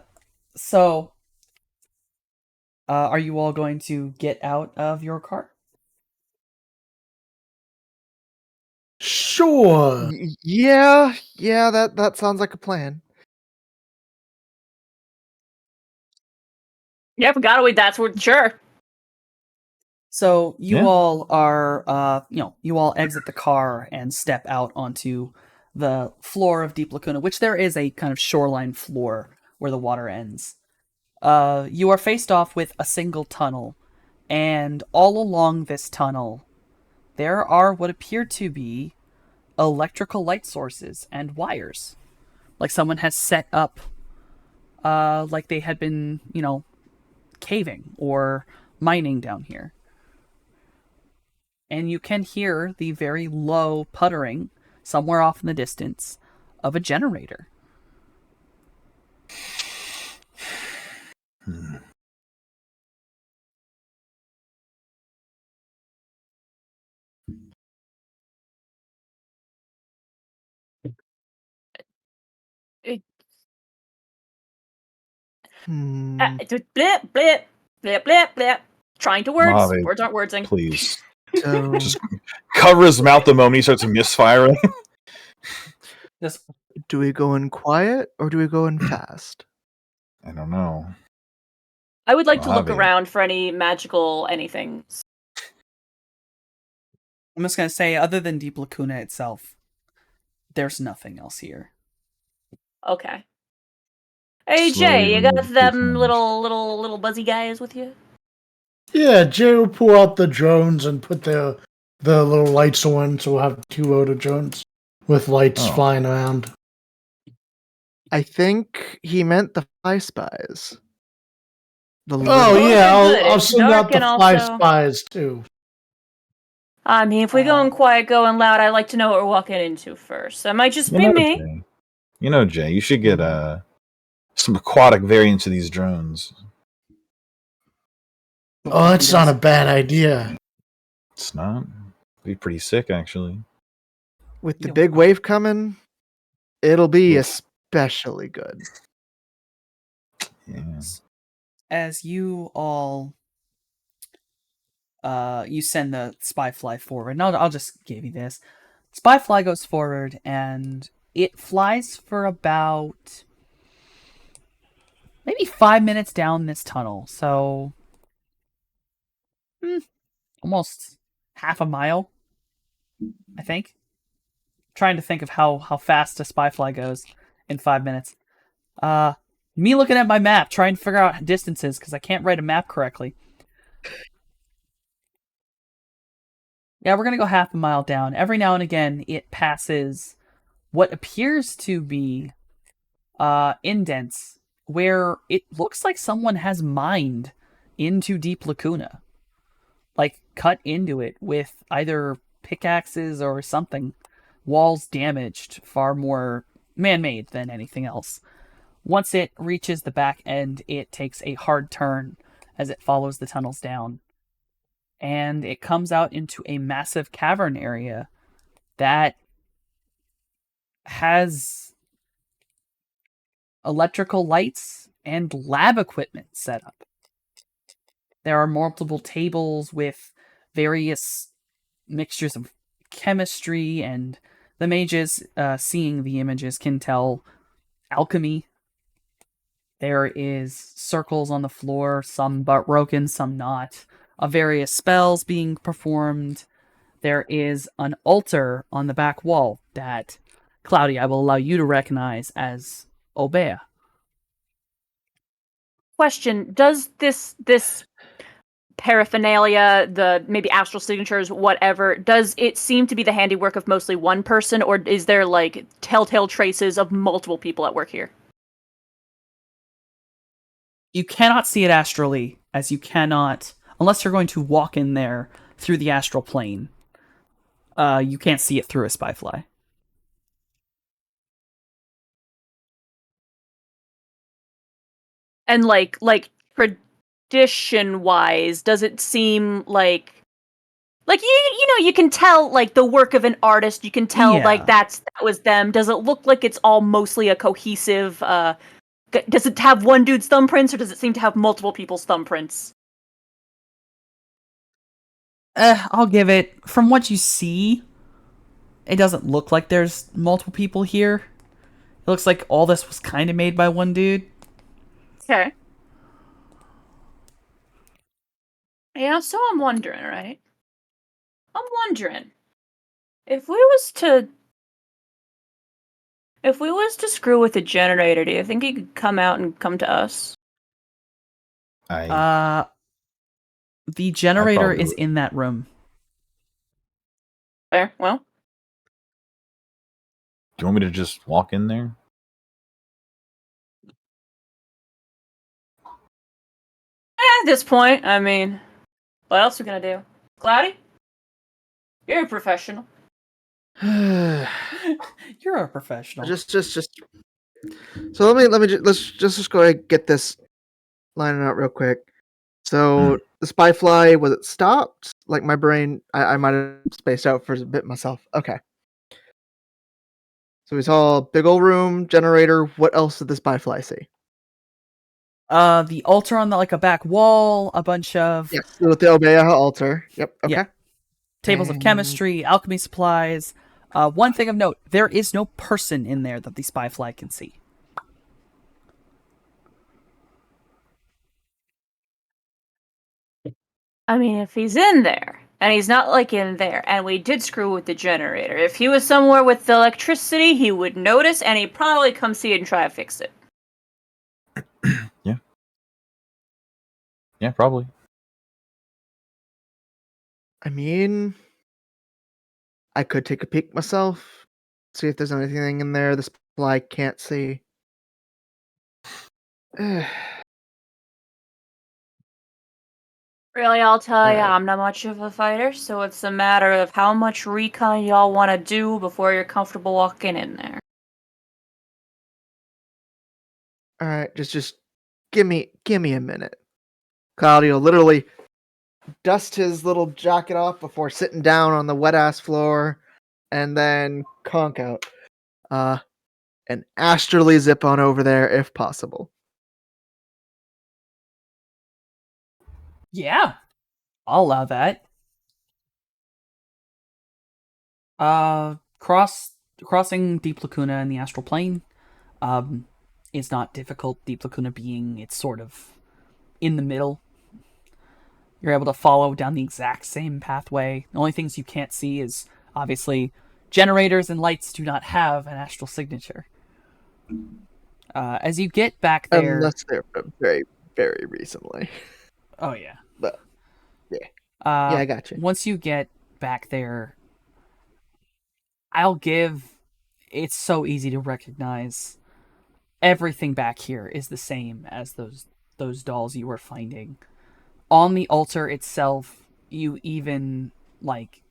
Speaker 1: so, are you all going to get out of your car?
Speaker 3: Sure.
Speaker 5: Yeah, that sounds like a plan.
Speaker 2: Yeah, if we gotta wait, that's what. Sure.
Speaker 1: So you
Speaker 4: Yeah.
Speaker 1: all are, you all exit the car and step out onto the floor of Deep Lacuna, which there is a kind of shoreline floor where the water ends. You are faced off with a single tunnel, and all along this tunnel, there are what appear to be electrical light sources and wires. Like someone has set up, like they had been, caving or mining down here. And you can hear the very low puttering somewhere off in the distance of a generator.
Speaker 4: Hmm.
Speaker 2: It,
Speaker 5: Hmm.
Speaker 2: blip, blip, blip, blip, blip. Trying to words.
Speaker 4: Mojave,
Speaker 2: Words aren't wordsing.
Speaker 4: please.
Speaker 5: So,
Speaker 4: Just cover his mouth the moment he starts misfiring.
Speaker 1: Just
Speaker 5: do we go in quiet or do we go in fast?
Speaker 4: I don't know.
Speaker 2: I would like to look
Speaker 4: Mojave.
Speaker 2: around for any magical anything.
Speaker 1: I'm just gonna say, other than Deep Lacuna itself, there's nothing else here.
Speaker 2: Okay. Hey
Speaker 4: Slowly
Speaker 2: Jay, you got
Speaker 4: remove the
Speaker 2: them
Speaker 4: tinge.
Speaker 2: little buzzy guys with you?
Speaker 3: Yeah, Jay will pull out the drones and put the little lights on, so we'll have two rotor drones with lights
Speaker 4: Oh.
Speaker 3: flying around.
Speaker 5: I think he meant the fly spies. The
Speaker 3: Oh
Speaker 5: little-
Speaker 3: yeah,
Speaker 2: good.
Speaker 3: I'll
Speaker 2: It's
Speaker 3: send
Speaker 2: dark
Speaker 3: out the
Speaker 2: and
Speaker 3: fly
Speaker 2: also-
Speaker 3: spies too.
Speaker 2: I mean, if we go in quiet, going loud, I like to know what we're walking into first. That might just be me.
Speaker 4: Jay, you should get some aquatic variants of these drones.
Speaker 3: Oh, that's not a bad idea.
Speaker 4: It's not. It'd be pretty sick, actually.
Speaker 5: with the
Speaker 1: Yeah.
Speaker 5: big wave coming, it'll be
Speaker 4: Oof.
Speaker 5: especially good.
Speaker 4: Yeah.
Speaker 1: As you all, you send the spy-fly forward. And I'll just give you this. Spy-fly goes forward, and it flies for about maybe 5 minutes down this tunnel. So, almost half a mile, I think. Trying to think of how fast a spy-fly goes in 5 minutes. Me looking at my map, trying to figure out distances because I can't write a map correctly. Yeah, we're gonna go half a mile down. Every now and again, it passes what appears to be indents where it looks like someone has mined into Deep Lacuna, like cut into it with either pickaxes or something. Walls damaged, far more man-made than anything else. Once it reaches the back end, it takes a hard turn as it follows the tunnels down. And it comes out into a massive cavern area that has electrical lights and lab equipment set up. There are multiple tables with various mixtures of chemistry, and the mages, seeing the images, can tell alchemy. There is circles on the floor, some broken, some not, of various spells being performed. There is an altar on the back wall that, Cloudy, I will allow you to recognize as Obeah.
Speaker 2: Question: does this paraphernalia, the maybe astral signatures, whatever, does it seem to be the handiwork of mostly one person, or is there like telltale traces of multiple people at work here?
Speaker 1: You cannot see it astrally, as you cannot, unless you're going to walk in there through the astral plane. You can't see it through a spy fly.
Speaker 2: And tradition wise, does it seem like you know, you can tell like the work of an artist, you can tell like
Speaker 1: Yeah.
Speaker 2: that was them. Does it look like it's all mostly a cohesive does it have one dude's thumbprints, or does it seem to have multiple people's thumbprints?
Speaker 1: I'll give it. From what you see, it doesn't look like there's multiple people here. It looks like all this was kind of made by one dude.
Speaker 2: Okay. Yeah, so I'm wondering, right? I'm wondering if we was to screw with the generator, do you think he could come out and come to us?
Speaker 1: Uh, the generator
Speaker 4: probably
Speaker 1: is
Speaker 4: would.
Speaker 1: in that room.
Speaker 2: Fair. Well,
Speaker 4: Do you want me to just walk in there?
Speaker 2: at this point, I mean, what else are we gonna do? Cloudy? You're a professional.
Speaker 1: You're a professional.
Speaker 5: just. So let's just go ahead and get this lining out real quick. So the spy fly, was it stopped? Like my brain, I might have spaced out for a bit myself. Okay. So we saw big old room, generator. What else did the spy fly see?
Speaker 1: The altar on the like a back wall, a bunch of
Speaker 5: Yes, with the Obeah altar. Yep. Okay.
Speaker 1: Yeah. Tables of
Speaker 5: And-
Speaker 1: chemistry, alchemy supplies. One thing of note: there is no person in there that the spy fly can see.
Speaker 2: I mean, if he's in there, and he's not like in there, and we did screw with the generator, if he was somewhere with the electricity, he would notice, and he'd probably come see it and try to fix it.
Speaker 4: Yeah, probably.
Speaker 5: I mean, I could take a peek myself, see if there's anything in there the spy can't see.
Speaker 2: Really, I'll tell ya,
Speaker 5: Alright.
Speaker 2: I'm not much of a fighter, so it's a matter of how much recon y'all want to do before you're comfortable walking in there.
Speaker 5: All right, just give me a minute. Claudio literally dust his little jacket off before sitting down on the wet ass floor, and then conk out. And astrally zip on over there if possible.
Speaker 1: Yeah, I'll allow that. Crossing Deep Lacuna in the astral plane, is not difficult. Deep Lacuna being it's sort of in the middle. You're able to follow down the exact same pathway. The only things you can't see is obviously generators and lights do not have an astral signature. As you get back there,
Speaker 5: Unless they're from very, very recently.
Speaker 1: oh yeah,
Speaker 5: But yeah, I got you.
Speaker 1: Once you get back there, I'll give. It's so easy to recognize. Everything back here is the same as those dolls you were finding. On the altar itself, you even like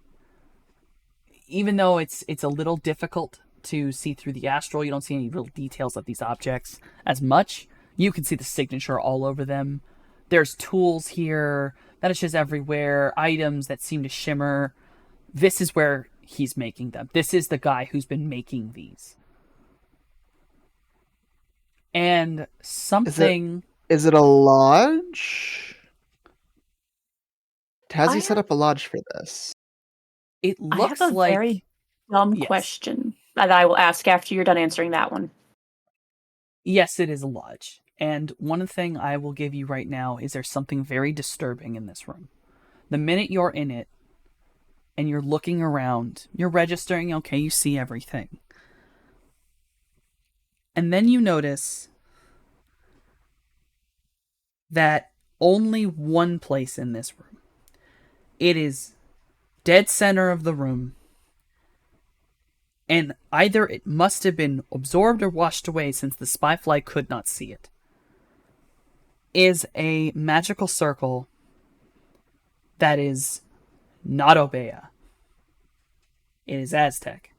Speaker 1: even though it's a little difficult to see through the astral, you don't see any little details of these objects as much. You can see the signature all over them. There's tools here, fetishes everywhere, items that seem to shimmer. This is where he's making them. This is the guy who's been making these. And something.
Speaker 5: Is it a lodge? Has he
Speaker 2: I
Speaker 5: set
Speaker 2: have-
Speaker 5: up a lodge for this?
Speaker 1: It
Speaker 2: I
Speaker 1: looks
Speaker 2: have a
Speaker 1: like.
Speaker 2: very dumb
Speaker 1: Yes.
Speaker 2: question that I will ask after you're done answering that one.
Speaker 1: Yes, it is a lodge. And one thing I will give you right now is there's something very disturbing in this room. The minute you're in it and you're looking around, you're registering, okay, you see everything. And then you notice that only one place in this room. It is dead center of the room. And either it must have been absorbed or washed away since the spy fly could not see it. Is a magical circle that is not Obeah. It is Aztec.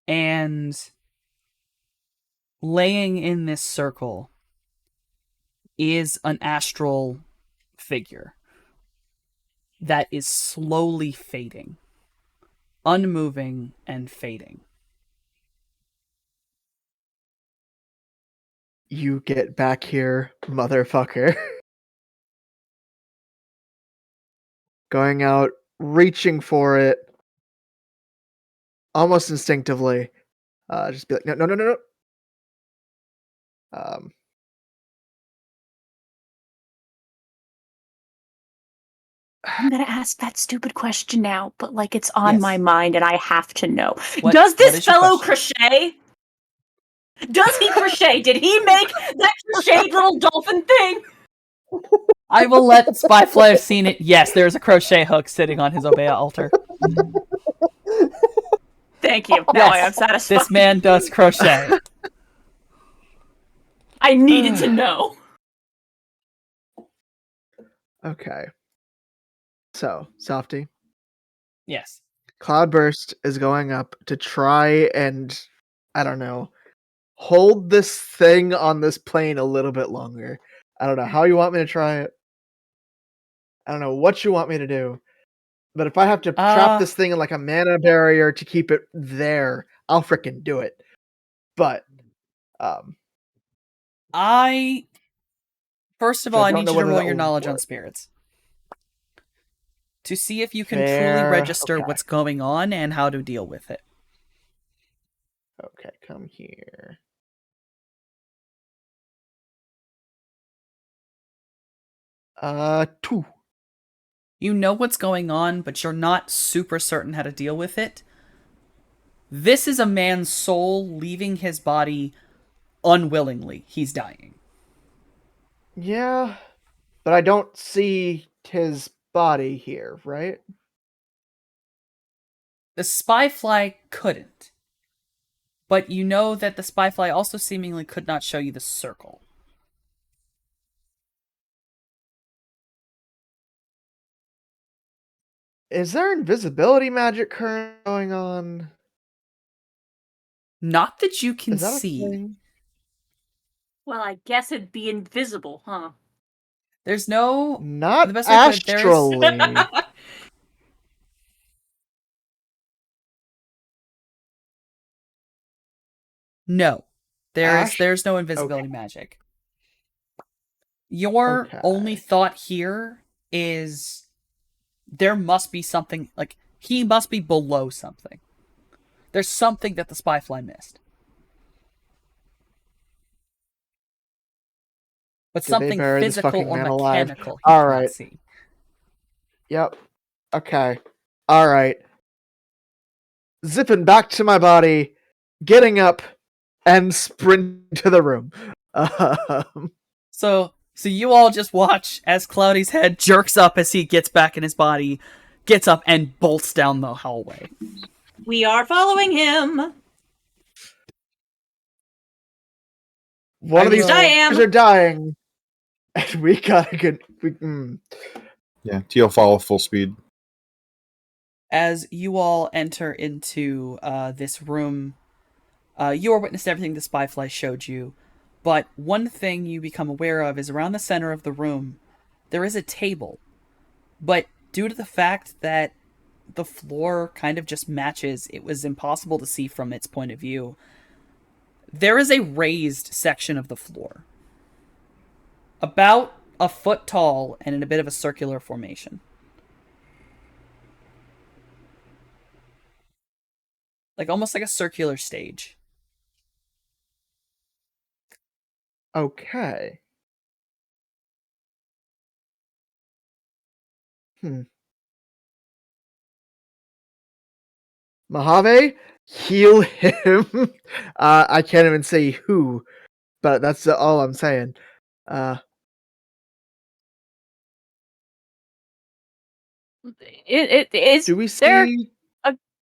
Speaker 1: And laying in this circle is an astral figure that is slowly fading, unmoving and fading.
Speaker 5: You get back here, motherfucker. Going out, reaching for it, almost instinctively. Just be like, no, no, no, no, no. Um,
Speaker 2: I'm gonna ask that stupid question now, but like it's on
Speaker 1: Yes.
Speaker 2: my mind and I have to know.
Speaker 1: What-
Speaker 2: Does
Speaker 1: what
Speaker 2: this
Speaker 1: is your
Speaker 2: fellow
Speaker 1: question?
Speaker 2: crochet? Does he crochet? Did he make that crocheted little dolphin thing?
Speaker 1: I will let Spyfly have seen it. Yes, there's a crochet hook sitting on his Obeah altar.
Speaker 2: Thank you. Now I am
Speaker 1: Yes,
Speaker 2: satisfied.
Speaker 1: this man does crochet.
Speaker 2: I needed to know.
Speaker 5: okay. So, Softy,
Speaker 1: Yes.
Speaker 5: Cloudburst is going up to try and, I don't know, hold this thing on this plane a little bit longer. I don't know how you want me to try it. I don't know what you want me to do. But if I have to trap this thing in like a mana barrier to keep it there, I'll frickin' do it. But
Speaker 1: I first of all,
Speaker 5: I
Speaker 1: I
Speaker 5: don't
Speaker 1: need
Speaker 5: know
Speaker 1: you to
Speaker 5: whether
Speaker 1: roll
Speaker 5: that
Speaker 1: your
Speaker 5: will
Speaker 1: knowledge on
Speaker 5: work.
Speaker 1: spirits to see if you can truly
Speaker 5: Fair.
Speaker 1: register
Speaker 5: Okay.
Speaker 1: what's going on and how to deal with it.
Speaker 5: Okay, come here. Two.
Speaker 1: You know what's going on, but you're not super certain how to deal with it. This is a man's soul leaving his body unwillingly. He's dying.
Speaker 5: Yeah, but I don't see his body here, right?
Speaker 1: The Spyfly couldn't. But you know that the Spyfly also seemingly could not show you the circle.
Speaker 5: Is there invisibility magic current going on?
Speaker 1: Not that you can
Speaker 5: Is that a
Speaker 1: see.
Speaker 5: thing?
Speaker 2: Well, I guess it'd be invisible, huh?
Speaker 1: There's no...
Speaker 5: Not
Speaker 1: The best way to put it, there is...
Speaker 5: astrally.
Speaker 1: No.
Speaker 5: Ash-
Speaker 1: There's no invisibility magic. Your
Speaker 5: Okay.
Speaker 1: only thought here is there must be something, like, he must be below something. There's something that the Spyfly missed. But
Speaker 5: Did they
Speaker 1: something
Speaker 5: bury this
Speaker 1: physical
Speaker 5: fucking
Speaker 1: or
Speaker 5: man alive?
Speaker 1: mechanical he
Speaker 5: All
Speaker 1: cannot
Speaker 5: right.
Speaker 1: see.
Speaker 5: Yep. Okay. All right. Zipping back to my body, getting up, and sprinting to the room.
Speaker 1: So you all just watch as Cloudy's head jerks up as he gets back in his body, gets up, and bolts down the hallway.
Speaker 2: We are following him.
Speaker 5: One of these
Speaker 2: I am.
Speaker 5: guys are dying, and we gotta get.
Speaker 4: Yeah, TL follow full speed.
Speaker 1: As you all enter into this room, you are witness to everything the Spyfly showed you. But one thing you become aware of is around the center of the room, there is a table. But due to the fact that the floor kind of just matches, it was impossible to see from its point of view. There is a raised section of the floor. About a foot tall and in a bit of a circular formation. Like almost like a circular stage.
Speaker 5: Okay. Mojave, heal him. I can't even say who, but that's all I'm saying.
Speaker 2: It is.
Speaker 5: Do we
Speaker 2: there
Speaker 5: see?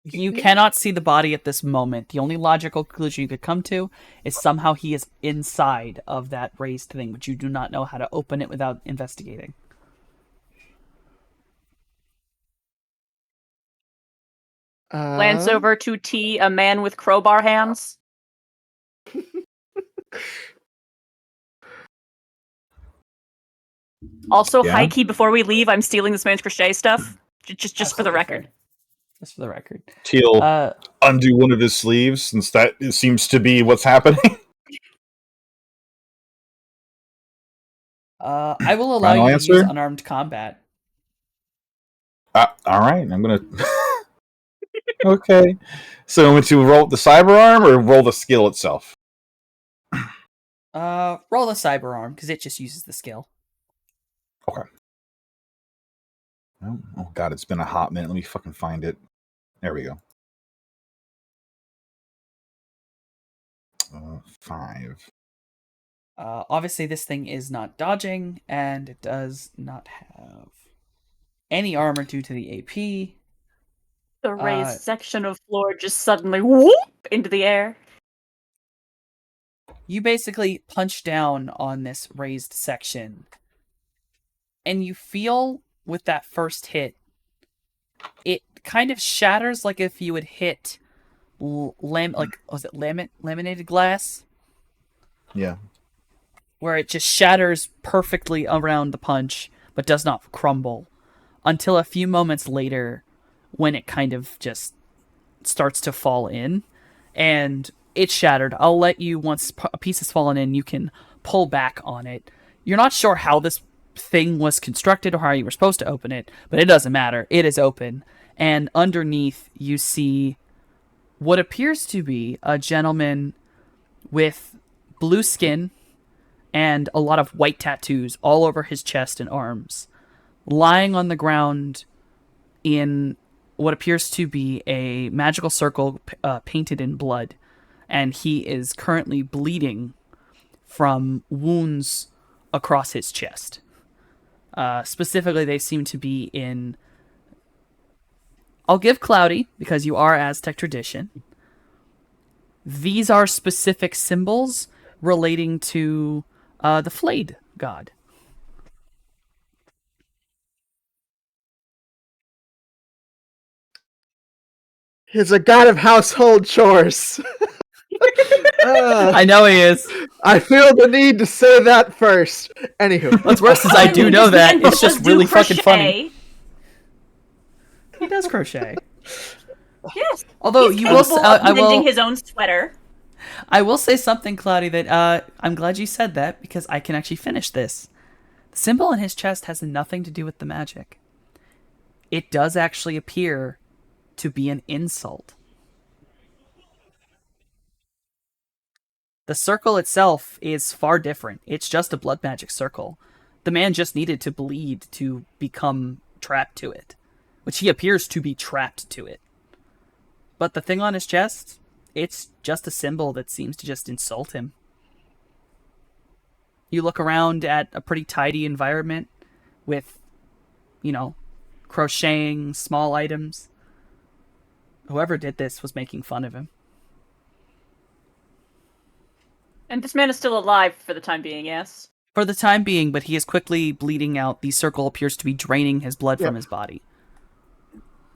Speaker 1: You cannot see the body at this moment. The only logical conclusion you could come to is somehow he is inside of that raised thing, but you do not know how to open it without investigating.
Speaker 2: Glance over to T, a man with crowbar hands. Also,
Speaker 4: Yeah?
Speaker 2: high key, before we leave, I'm stealing this man's crochet stuff. Just for the
Speaker 1: Absolutely
Speaker 2: record.
Speaker 1: fair. Just for the record.
Speaker 4: Teal undo one of his sleeves, since that seems to be what's happening.
Speaker 1: I will allow
Speaker 4: Final
Speaker 1: you to use
Speaker 4: answer?
Speaker 1: unarmed combat.
Speaker 4: All right, I'm gonna. Okay, so I'm going to roll the cyber arm or roll the skill itself.
Speaker 1: Roll the cyber arm because it just uses the skill.
Speaker 4: Okay. Oh god, it's been a hot minute. Let me fucking find it. There we go. 5.
Speaker 1: Obviously, this thing is not dodging, and it does not have any armor due to the AP.
Speaker 2: The raised section of floor just suddenly whoop into the air.
Speaker 1: You basically punch down on this raised section, and you feel with that first hit, it kind of shatters like if you had hit laminated glass?
Speaker 4: Yeah.
Speaker 1: Where it just shatters perfectly around the punch, but does not crumble until a few moments later when it kind of just starts to fall in and it's shattered. I'll let you, once a piece has fallen in, you can pull back on it. You're not sure how this thing was constructed or how you were supposed to open it, but it doesn't matter. It is open. And underneath you see what appears to be a gentleman with blue skin and a lot of white tattoos all over his chest and arms, lying on the ground in what appears to be a magical circle painted in blood. And he is currently bleeding from wounds across his chest. Specifically, they seem to be in... I'll give Cloudy, because you are Aztec tradition. These are specific symbols relating to the flayed god.
Speaker 5: He's a god of household chores.
Speaker 1: I know he is.
Speaker 5: I feel the need to say that first. Anywho,
Speaker 1: What's worse is I do know that. It's just really fucking funny. He does crochet.
Speaker 2: Yes.
Speaker 1: Although
Speaker 2: He's
Speaker 1: you will,
Speaker 2: capable of mending his own sweater.
Speaker 1: I will say something, Cloudy, that I'm glad you said that because I can actually finish this. The symbol in his chest has nothing to do with the magic. It does actually appear to be an insult. The circle itself is far different. It's just a blood magic circle. The man just needed to bleed to become trapped to it, which he appears to be trapped to it. But the thing on his chest, it's just a symbol that seems to just insult him. You look around at a pretty tidy environment with, crocheting small items. Whoever did this was making fun of him.
Speaker 2: And this man is still alive for the time being, yes?
Speaker 1: For the time being, but he is quickly bleeding out. The circle appears to be draining his blood from his body.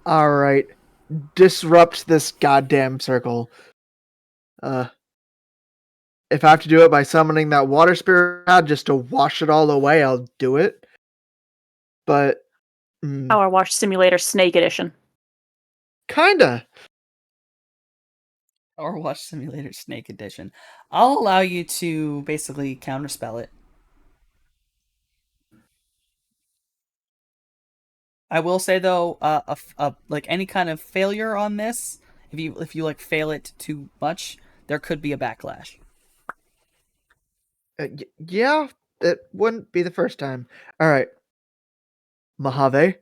Speaker 5: Alright. Disrupt this goddamn circle. If I have to do it by summoning that water spirit god just to wash it all away, I'll do it. But...
Speaker 2: Power Wash Simulator Snake Edition.
Speaker 5: Kinda.
Speaker 1: Or Watch Simulator Snake Edition. I'll allow you to basically counterspell it. I will say though, like any kind of failure on this, if you like fail it too much, there could be a backlash.
Speaker 5: Yeah, it wouldn't be the first time. Alright. Mojave,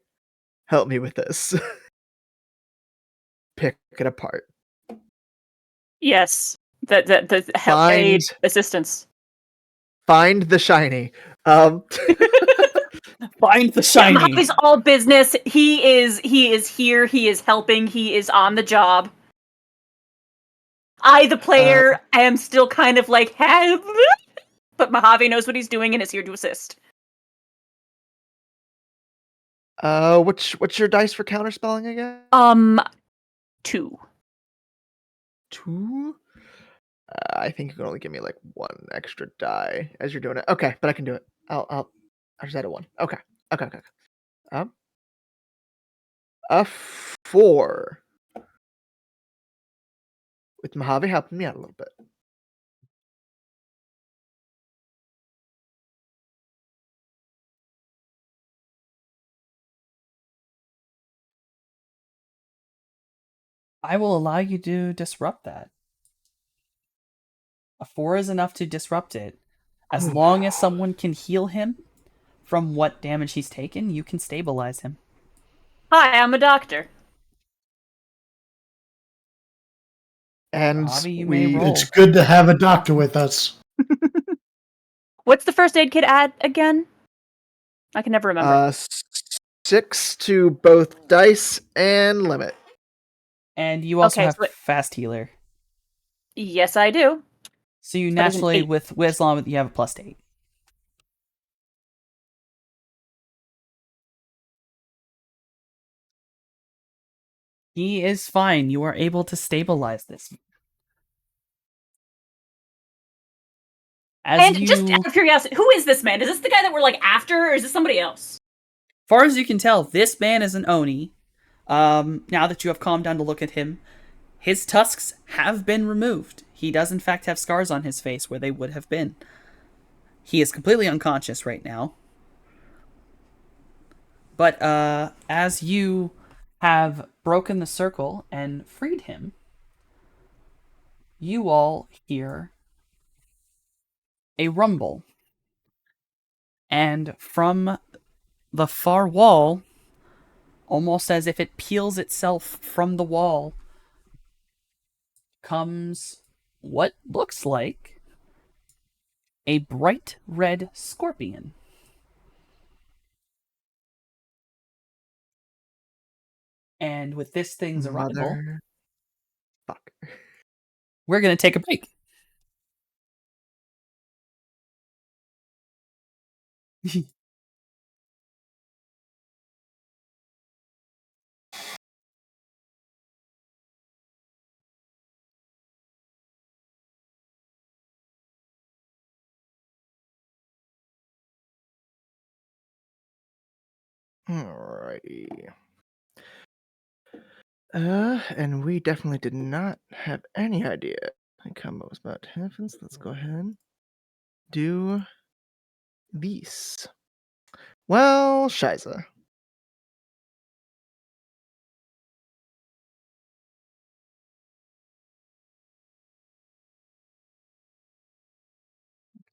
Speaker 5: help me with this. Pick it apart.
Speaker 2: Yes. The help aid assistance.
Speaker 5: Find the shiny.
Speaker 1: Find the shiny.
Speaker 2: Mojave's all business. He is here. He is helping. He is on the job. I, the player, am still kind of like, but Mojave knows what he's doing and is here to assist.
Speaker 5: What's your dice for counterspelling again?
Speaker 2: 2.
Speaker 5: 2. I think you can only give me like 1 extra die as you're doing it. Okay, but I can do it. I'll just add a 1. Okay. Okay. A 4. With Mojave helping me out a little bit.
Speaker 1: I will allow you to disrupt that. A 4 is enough to disrupt it. As long as someone can heal him from what damage he's taken, you can stabilize him.
Speaker 2: Hi, I'm a doctor.
Speaker 5: And
Speaker 1: Mojave, you may roll.
Speaker 3: It's good to have a doctor with us.
Speaker 2: What's the first aid kit add again? I can never remember.
Speaker 5: 6 to both dice and limit.
Speaker 1: And you also
Speaker 2: Okay,
Speaker 1: have
Speaker 2: so
Speaker 1: fast healer.
Speaker 2: Yes, I do.
Speaker 1: So you
Speaker 2: That is an
Speaker 1: naturally,
Speaker 2: 8.
Speaker 1: with Wisdom, you have a +8. He is fine. You are able to stabilize this.
Speaker 2: And just out of curiosity, who is this man? Is this the guy that we're like after, or is this somebody else?
Speaker 1: Far as you can tell, this man is an Oni. Now that you have calmed down to look at him, his tusks have been removed. He does in fact have scars on his face where they would have been. He is completely unconscious right now. But as you have broken the circle and freed him, you all hear a rumble. And from the far wall, almost as if it peels itself from the wall, comes what looks like a bright red scorpion. And with this thing's arrival,
Speaker 5: Fuck.
Speaker 1: we're going to take a break.
Speaker 5: Alrighty. And we definitely did not have any idea the combo was about to happen, so let's go ahead and do these. Well, Shiza.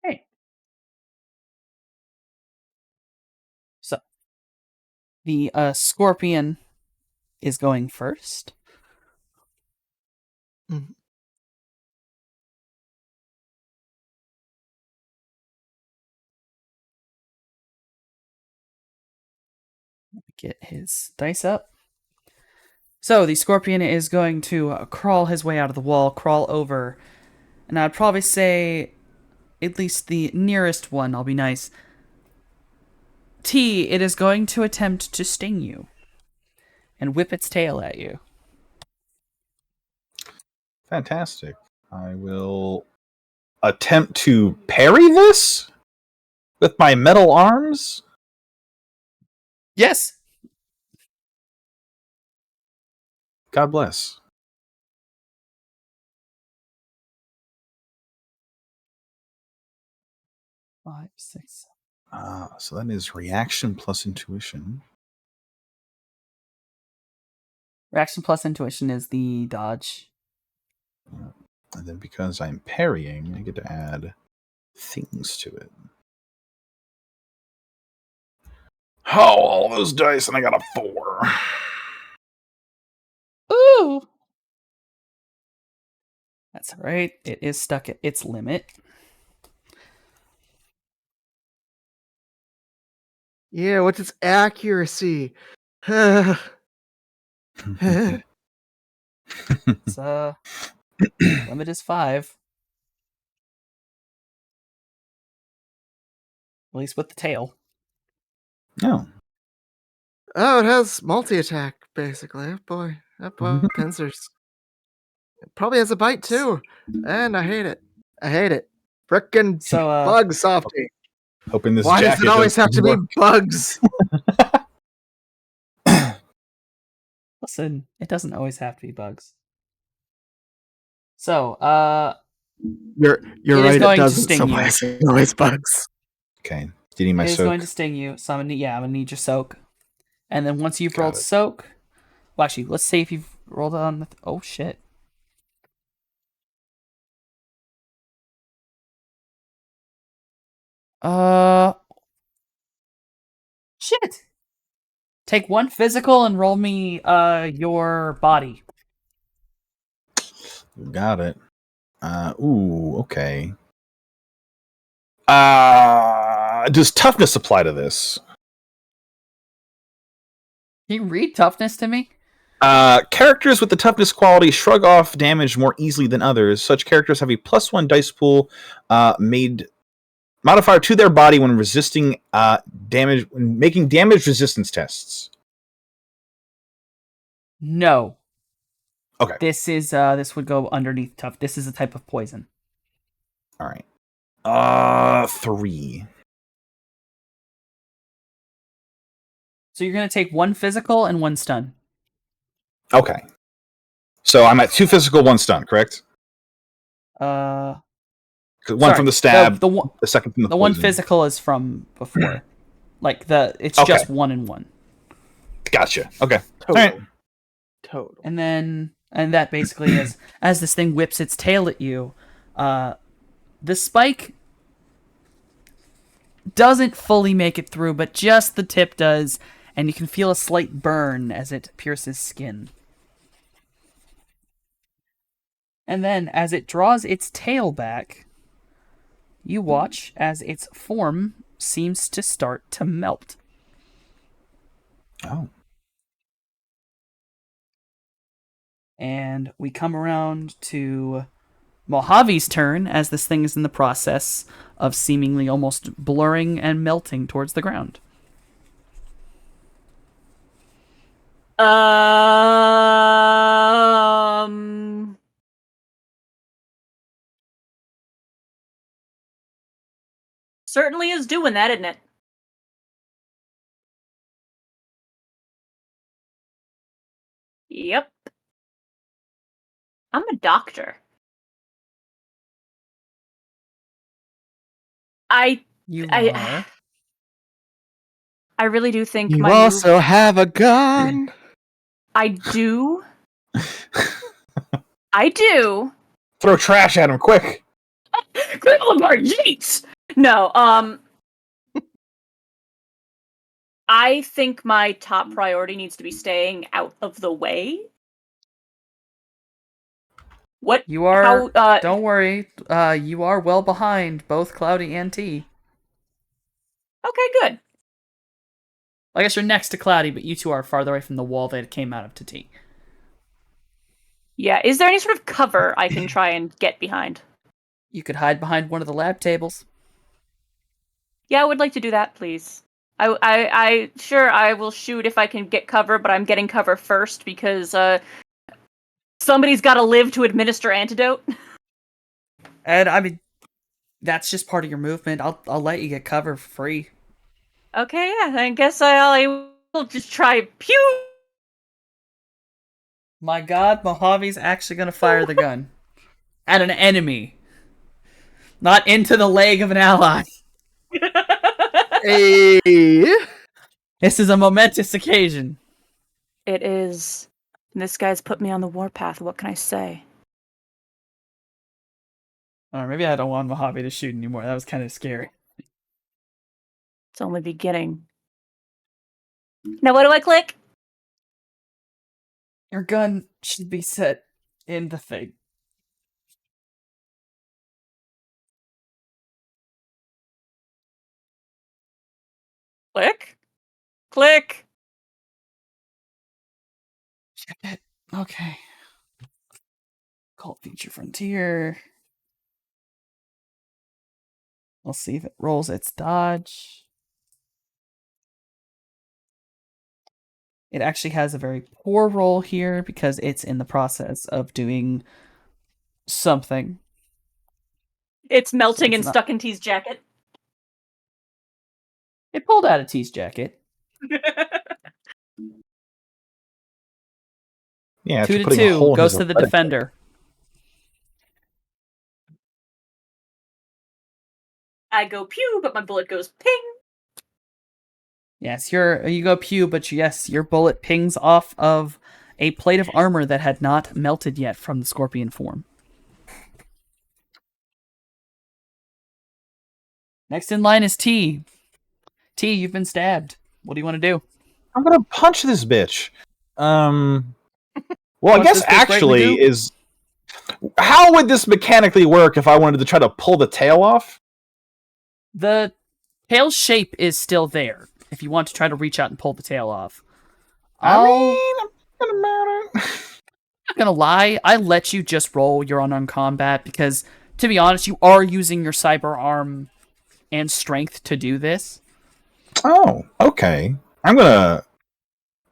Speaker 1: Okay. So, the scorpion is going first.
Speaker 5: Mhm.
Speaker 1: Get his dice up. So, the scorpion is going to crawl his way out of the wall, crawl over, and I'd probably say at least the nearest one, I'll be nice. T, it is going to attempt to sting you and whip its tail at you.
Speaker 4: Fantastic. I will attempt to parry this with my metal arms.
Speaker 1: Yes.
Speaker 4: God bless.
Speaker 1: Five, six.
Speaker 4: So that is reaction plus intuition.
Speaker 1: Reaction plus intuition is the dodge.
Speaker 4: And then because I'm parrying, I get to add things to it. Oh, all those dice, and I got a 4.
Speaker 1: Ooh. That's all right. It is stuck at its limit.
Speaker 5: Yeah, what's its accuracy? It's
Speaker 1: It's limit is 5. At least with the tail.
Speaker 4: No.
Speaker 5: Oh, it has multi-attack, basically. Oh, boy. Pincers. It probably has a bite too, and I hate it. I hate it. Frickin'
Speaker 1: So,
Speaker 5: bugs, Softy.
Speaker 4: Hoping this
Speaker 5: Why does
Speaker 4: jacket
Speaker 5: it always have
Speaker 4: doesn't
Speaker 5: to be
Speaker 4: work.
Speaker 5: bugs?
Speaker 1: listen, it doesn't always have to be bugs. So,
Speaker 5: You're
Speaker 1: It is
Speaker 5: right. It
Speaker 1: going to
Speaker 5: doesn't.
Speaker 1: sting
Speaker 5: So
Speaker 1: you.
Speaker 5: why is it always bugs?
Speaker 4: Okay. Do you need my
Speaker 1: it is
Speaker 4: soak?
Speaker 1: going to sting you. So I'm gonna need your soak. And then once you've
Speaker 4: Got
Speaker 1: rolled
Speaker 4: it.
Speaker 1: soak, well, actually, let's see if you've rolled on. Oh shit! Uh, shit. Take one physical and roll me your body.
Speaker 4: Got it. Okay. Does toughness apply to this?
Speaker 1: Can you read toughness to me?
Speaker 4: Characters with the toughness quality shrug off damage more easily than others. Such characters have a +1 dice pool made modifier to their body when resisting damage, when making damage resistance tests.
Speaker 1: No.
Speaker 4: Okay.
Speaker 1: This would go underneath tough. This is a type of poison.
Speaker 4: All right. 3.
Speaker 1: So you're gonna take one physical and one stun.
Speaker 4: Okay. So I'm at 2 physical, 1 stun, correct?
Speaker 1: Uh,
Speaker 4: 'Cause one
Speaker 1: sorry,
Speaker 4: from the stab,
Speaker 1: The one,
Speaker 4: the second from the
Speaker 1: the one
Speaker 4: poison.
Speaker 1: physical is from before. It's
Speaker 4: Okay.
Speaker 1: just 1 and 1.
Speaker 4: Gotcha. Okay.
Speaker 5: Total.
Speaker 4: All right.
Speaker 5: Total.
Speaker 1: And that basically is as this thing whips its tail at you, the spike doesn't fully make it through, but just the tip does, and you can feel a slight burn as it pierces skin. And then, as it draws its tail back, you watch as its form seems to start to melt.
Speaker 4: Oh.
Speaker 1: And we come around to Mojave's turn as this thing is in the process of seemingly almost blurring and melting towards the ground.
Speaker 2: Certainly is doing that, isn't it? Yep. I'm a doctor.
Speaker 1: You
Speaker 2: I-
Speaker 1: are.
Speaker 2: I really do think
Speaker 5: You
Speaker 2: my
Speaker 5: also
Speaker 2: move.
Speaker 5: have a gun.
Speaker 2: I do. I do.
Speaker 4: Throw trash at him, quick!
Speaker 2: Critical of our yeets! No, I think my top priority needs to be staying out of the way. What?
Speaker 1: You are.
Speaker 2: How,
Speaker 1: Don't worry. You are well behind both Cloudy and T.
Speaker 2: Okay, good.
Speaker 1: I guess you're next to Cloudy, but you two are farther away from the wall that it came out of to T.
Speaker 2: Yeah, is there any sort of cover I can try and get behind?
Speaker 1: You could hide behind one of the lab tables.
Speaker 2: Yeah, I would like to do that, please. Sure, I will shoot if I can get cover, but I'm getting cover first because, somebody's gotta live to administer antidote.
Speaker 1: And I mean, that's just part of your movement. I'll let you get cover for free.
Speaker 2: Okay, yeah, I guess I will just try pew!
Speaker 1: My God, Mojave's actually gonna fire the gun at an enemy, not into the leg of an ally.
Speaker 5: Hey.
Speaker 1: This is a momentous occasion.
Speaker 2: It is. This guy's put me on the warpath, what can I say?
Speaker 1: Maybe I don't want Mojave to shoot anymore. That was kind of scary.
Speaker 2: It's only beginning. Now what do I click?
Speaker 1: Your gun should be set in the thing.
Speaker 2: Click? Click!
Speaker 1: Check it. Okay. Cult feature frontier. We'll see if it rolls its dodge. It actually has a very poor roll here because it's in the process of doing something.
Speaker 2: It's melting
Speaker 1: it's
Speaker 2: and
Speaker 1: not-
Speaker 2: stuck in T's jacket.
Speaker 1: It pulled out a T's jacket.
Speaker 4: Yeah, after
Speaker 1: 2 to
Speaker 4: putting a
Speaker 1: 2
Speaker 4: hole in
Speaker 1: goes
Speaker 4: his
Speaker 1: to the
Speaker 4: athletic
Speaker 1: defender.
Speaker 2: I go pew, but my bullet goes ping.
Speaker 1: Yes, you go pew, but yes, your bullet pings off of a plate of armor that had not melted yet from the scorpion form. Next in line is T. T, you've been stabbed. What do you want to do?
Speaker 4: I'm gonna punch this bitch. Well, I
Speaker 1: Punch
Speaker 4: guess
Speaker 1: this bitch right in the
Speaker 4: actually
Speaker 1: goop?
Speaker 4: is how would this mechanically work if I wanted to try to pull the tail off?
Speaker 1: The tail shape is still there if you want to try to reach out and pull the tail off.
Speaker 4: I
Speaker 1: I'm
Speaker 4: mean, I'm gonna matter.
Speaker 1: not gonna lie, I let you just roll your unarmed combat because, to be honest, you are using your cyber arm and strength to do this.
Speaker 4: Oh, okay. I'm gonna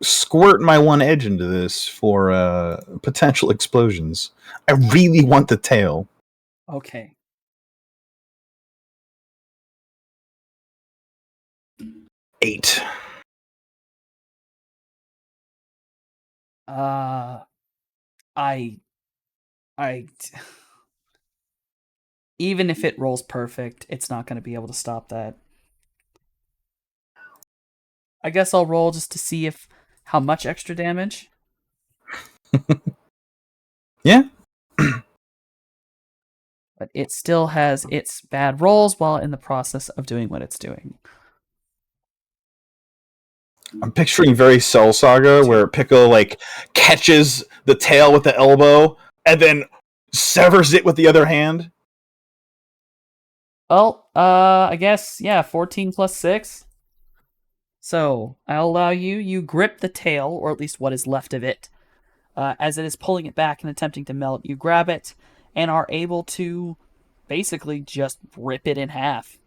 Speaker 4: squirt my one edge into this for potential explosions. I really want the tail.
Speaker 1: Okay.
Speaker 4: Eight.
Speaker 1: Uh, I, I, even if it rolls perfect, it's not going to be able to stop that. I guess I'll roll just to see if how much extra damage.
Speaker 4: Yeah.
Speaker 1: But it still has its bad rolls while in the process of doing what it's doing.
Speaker 4: I'm picturing very Cell Saga where Piccolo like catches the tail with the elbow and then severs it with the other hand.
Speaker 1: Well, I guess, yeah, 14 plus 6. So, I'll allow you. You grip the tail, or at least what is left of it. As it is pulling it back and attempting to melt, you grab it and are able to basically just rip it in half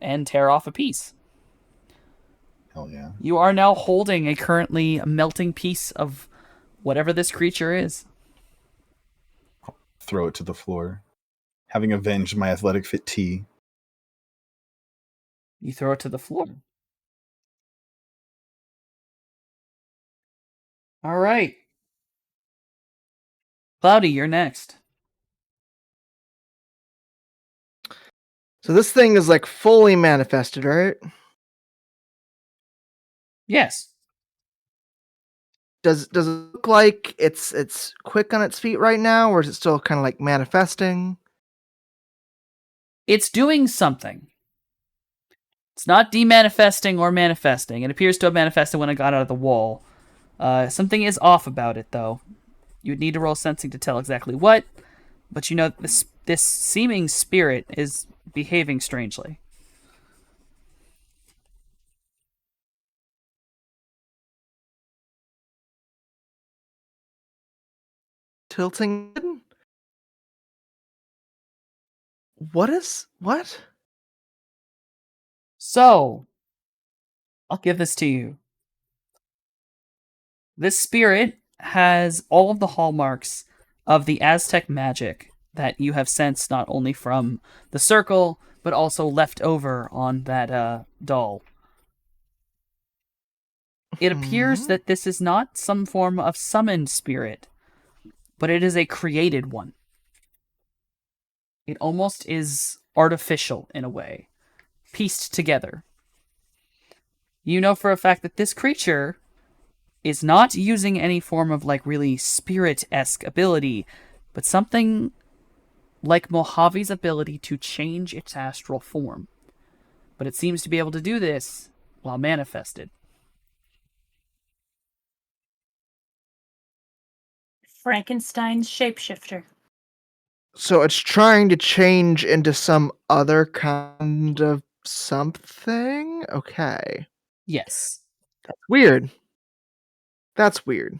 Speaker 1: and tear off a piece.
Speaker 4: Hell yeah.
Speaker 1: You are now holding a currently melting piece of whatever this creature is.
Speaker 4: Throw it to the floor. Having avenged my athletic fit T.
Speaker 1: You throw it to the floor. All right. Cloudy, you're next.
Speaker 5: So this thing is like fully manifested, right?
Speaker 1: Yes.
Speaker 5: Does it look like it's quick on its feet right now, or is it still kind of like manifesting?
Speaker 1: It's doing something. It's not demanifesting or manifesting. It appears to have manifested when it got out of the wall. Something is off about it, though. You'd need to roll sensing to tell exactly what, but you know this seeming spirit is behaving strangely.
Speaker 5: Tilting? What?
Speaker 1: So, I'll give this to you. This spirit has all of the hallmarks of the Aztec magic that you have sensed not only from the circle, but also left over on that doll. It appears that this is not some form of summoned spirit, but it is a created one. It almost is artificial in a way, pieced together. You know for a fact that this creature is not using any form of like really spirit-esque ability, but something like Mojave's ability to change its astral form. But it seems to be able to do this while manifested.
Speaker 2: Frankenstein's shapeshifter.
Speaker 5: So it's trying to change into some other kind of something? Okay.
Speaker 1: Yes.
Speaker 5: Weird. That's weird.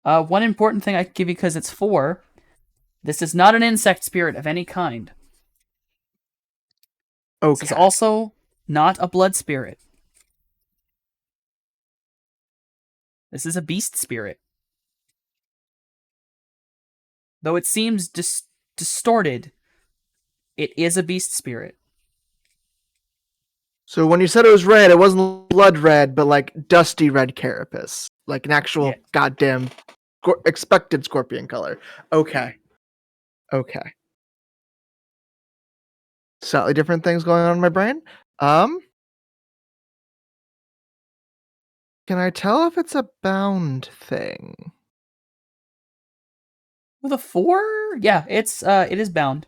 Speaker 1: One important thing I can give you because it's 4. This is not an insect spirit of any kind. This is
Speaker 5: Okay.
Speaker 1: also not a blood spirit. This is a beast spirit. Though it seems distorted, it is a beast spirit.
Speaker 5: So when you said it was red, it wasn't blood red, but like dusty red carapace, like an actual
Speaker 1: Yeah.
Speaker 5: goddamn expected scorpion color. Okay. Okay. Slightly different things going on in my brain. Can I tell if it's a bound thing?
Speaker 1: With a 4? Yeah, it is bound.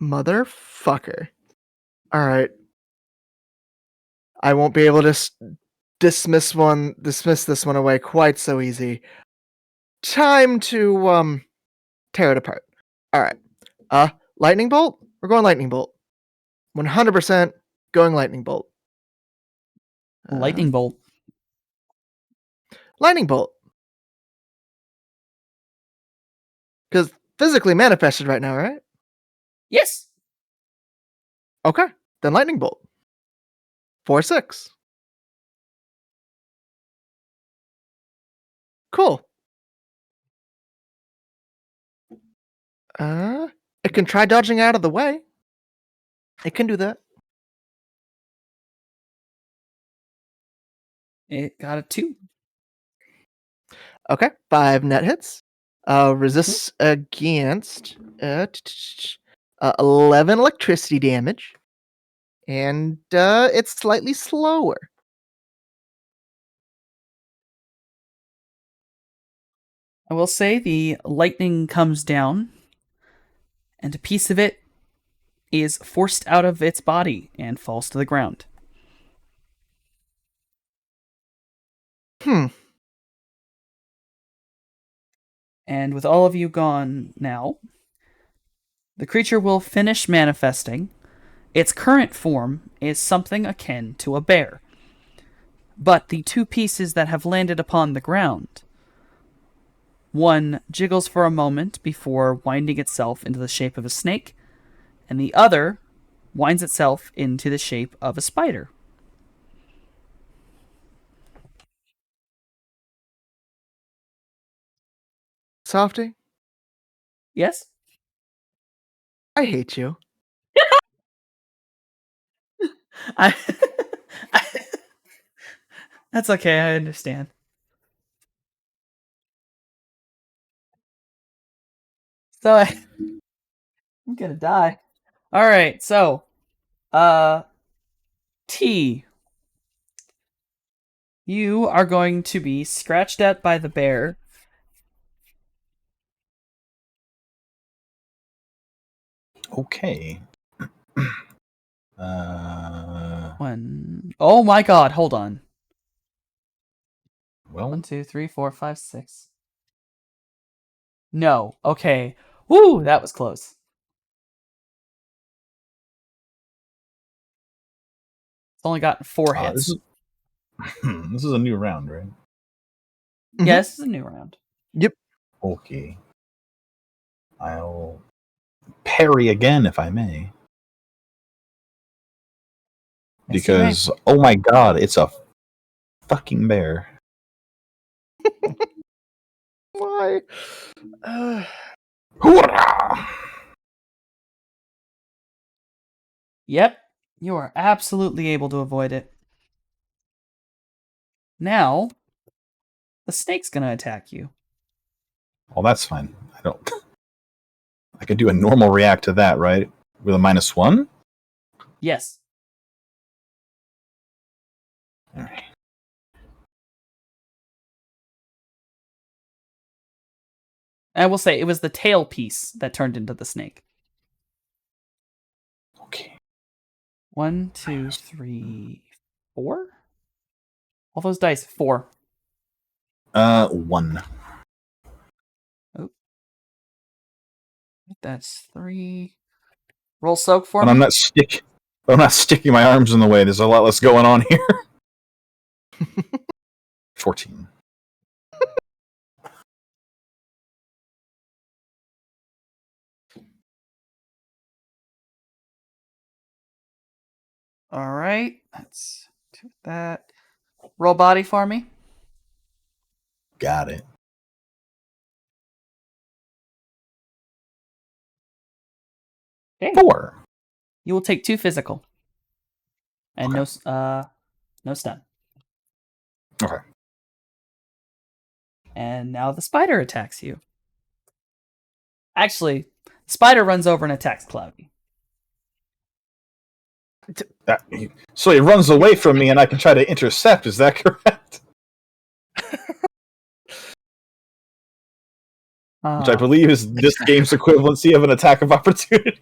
Speaker 5: Motherfucker. All right. I won't be able to dismiss this one away quite so easy. Time to tear it apart. All right. Lightning bolt? We're going lightning bolt. 100% going lightning bolt.
Speaker 1: Lightning bolt.
Speaker 5: Lightning bolt. Because physically manifested right now, right?
Speaker 1: Yes.
Speaker 5: Okay. Then lightning bolt. 4/6. Cool. It can try dodging out of the way. It can do that.
Speaker 1: It got a 2.
Speaker 5: Okay. 5 net hits. Resists against 11 electricity damage. And it's slightly slower.
Speaker 1: I will say the lightning comes down, and a piece of it is forced out of its body and falls to the ground.
Speaker 5: Hmm.
Speaker 1: And with all of you gone now, the creature will finish manifesting. Its current form is something akin to a bear. But the two pieces that have landed upon the ground, one jiggles for a moment before winding itself into the shape of a snake, and the other winds itself into the shape of a spider.
Speaker 5: Softy,
Speaker 1: Yes?
Speaker 5: I hate you.
Speaker 1: I That's okay, I understand. So I'm gonna die. Alright, so T, you are going to be scratched at by the bear.
Speaker 4: Okay.
Speaker 1: Oh my god, hold on.
Speaker 4: Well,
Speaker 1: 1, 2, 3, 4, 5, 6. No. Okay. Woo, that was close. It's only gotten 4
Speaker 4: this
Speaker 1: hits.
Speaker 4: is this is a new round, right?
Speaker 1: Yeah, this is a new round.
Speaker 5: Yep.
Speaker 4: Okay. I'll parry again if I may.
Speaker 1: Yes, you may.
Speaker 4: Because oh my god, it's a fucking bear.
Speaker 5: Why?
Speaker 4: Hoorah!
Speaker 1: Yep, you are absolutely able to avoid it. Now, the snake's gonna attack you.
Speaker 4: Well, that's fine. I don't. I could do a normal react to that, right? With a -1.
Speaker 1: Yes.
Speaker 4: All right.
Speaker 1: I will say it was the tail piece that turned into the snake.
Speaker 4: Okay.
Speaker 1: 1, 2, 3, 4? All those dice, 4.
Speaker 4: 1.
Speaker 1: Oh, that's 3. Roll soak for
Speaker 4: But
Speaker 1: me.
Speaker 4: I'm not sticking my arms in the way. There's a lot less going on here. 14.
Speaker 1: All right, let's do that. Roll body for me.
Speaker 4: Got it.
Speaker 1: Okay.
Speaker 4: 4.
Speaker 1: You will take 2 physical, and no stun.
Speaker 4: Okay.
Speaker 1: And now the spider attacks you. Actually, spider runs over and attacks Cloudy.
Speaker 4: So he runs away from me, and I can try to intercept. Is that correct? Which I believe is this game's equivalency of an attack of opportunity.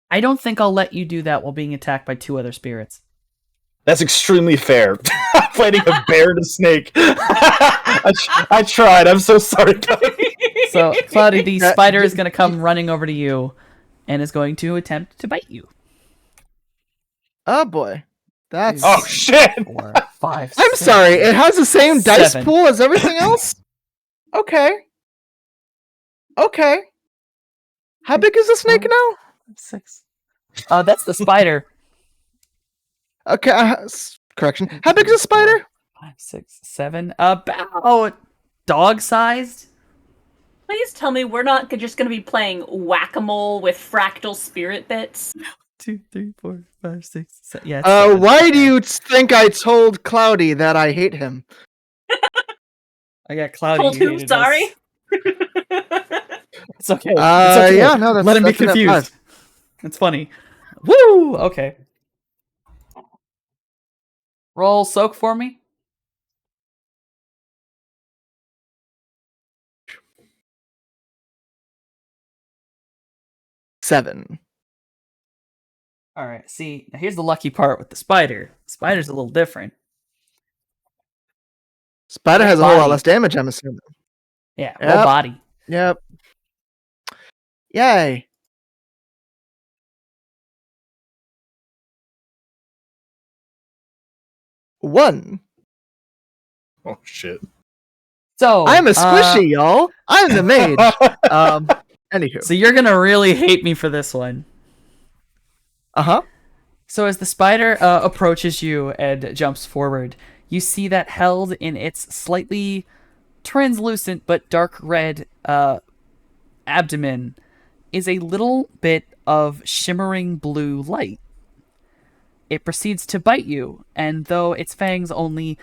Speaker 1: I don't think I'll let you do that while being attacked by 2 other spirits.
Speaker 4: That's extremely fair. I'm fighting a bear and a snake. I tried. I'm so sorry.
Speaker 1: So, Cloudy, the spider is going to come running over to you and is going to attempt to bite you.
Speaker 5: Oh boy, that's.
Speaker 4: Oh shit!
Speaker 1: 4, 5.
Speaker 5: I'm
Speaker 1: 6,
Speaker 5: sorry. It has the same dice
Speaker 1: 7.
Speaker 5: pool as everything else. Okay. Okay. How big is the snake now?
Speaker 1: 6. That's the spider.
Speaker 5: Okay. Correction. How big is the spider?
Speaker 1: 5, 6, 7. About dog-sized.
Speaker 2: Please tell me we're not just going to be playing whack-a-mole with fractal spirit bits.
Speaker 1: 2, 3, 4, 5, 6, 7. Yeah. It's 7.
Speaker 5: Why do you think I told Cloudy that I hate him?
Speaker 1: I got Cloudy.
Speaker 2: Told who? Sorry.
Speaker 1: It's okay. It's okay.
Speaker 5: Yeah, no,
Speaker 1: Let him be
Speaker 5: that's a net
Speaker 1: confused.
Speaker 5: 5.
Speaker 1: It's funny. Woo! Okay. Roll soak for me.
Speaker 5: Seven.
Speaker 1: All right. See, now here's the lucky part with the spider. Spider's a little different.
Speaker 5: Spider has a whole lot
Speaker 1: Body.
Speaker 5: less damage, I'm assuming.
Speaker 1: Yeah.
Speaker 5: Yep.
Speaker 1: Roll body.
Speaker 5: Yep. Yay. One.
Speaker 4: Oh shit!
Speaker 1: So
Speaker 5: I'm a squishy, y'all. I'm the mage. Anywho.
Speaker 1: So you're gonna really hate me for this one.
Speaker 5: Uh-huh.
Speaker 1: So as the spider approaches you and jumps forward, you see that held in its slightly translucent but dark red abdomen is a little bit of shimmering blue light. It proceeds to bite you, and though its fangs only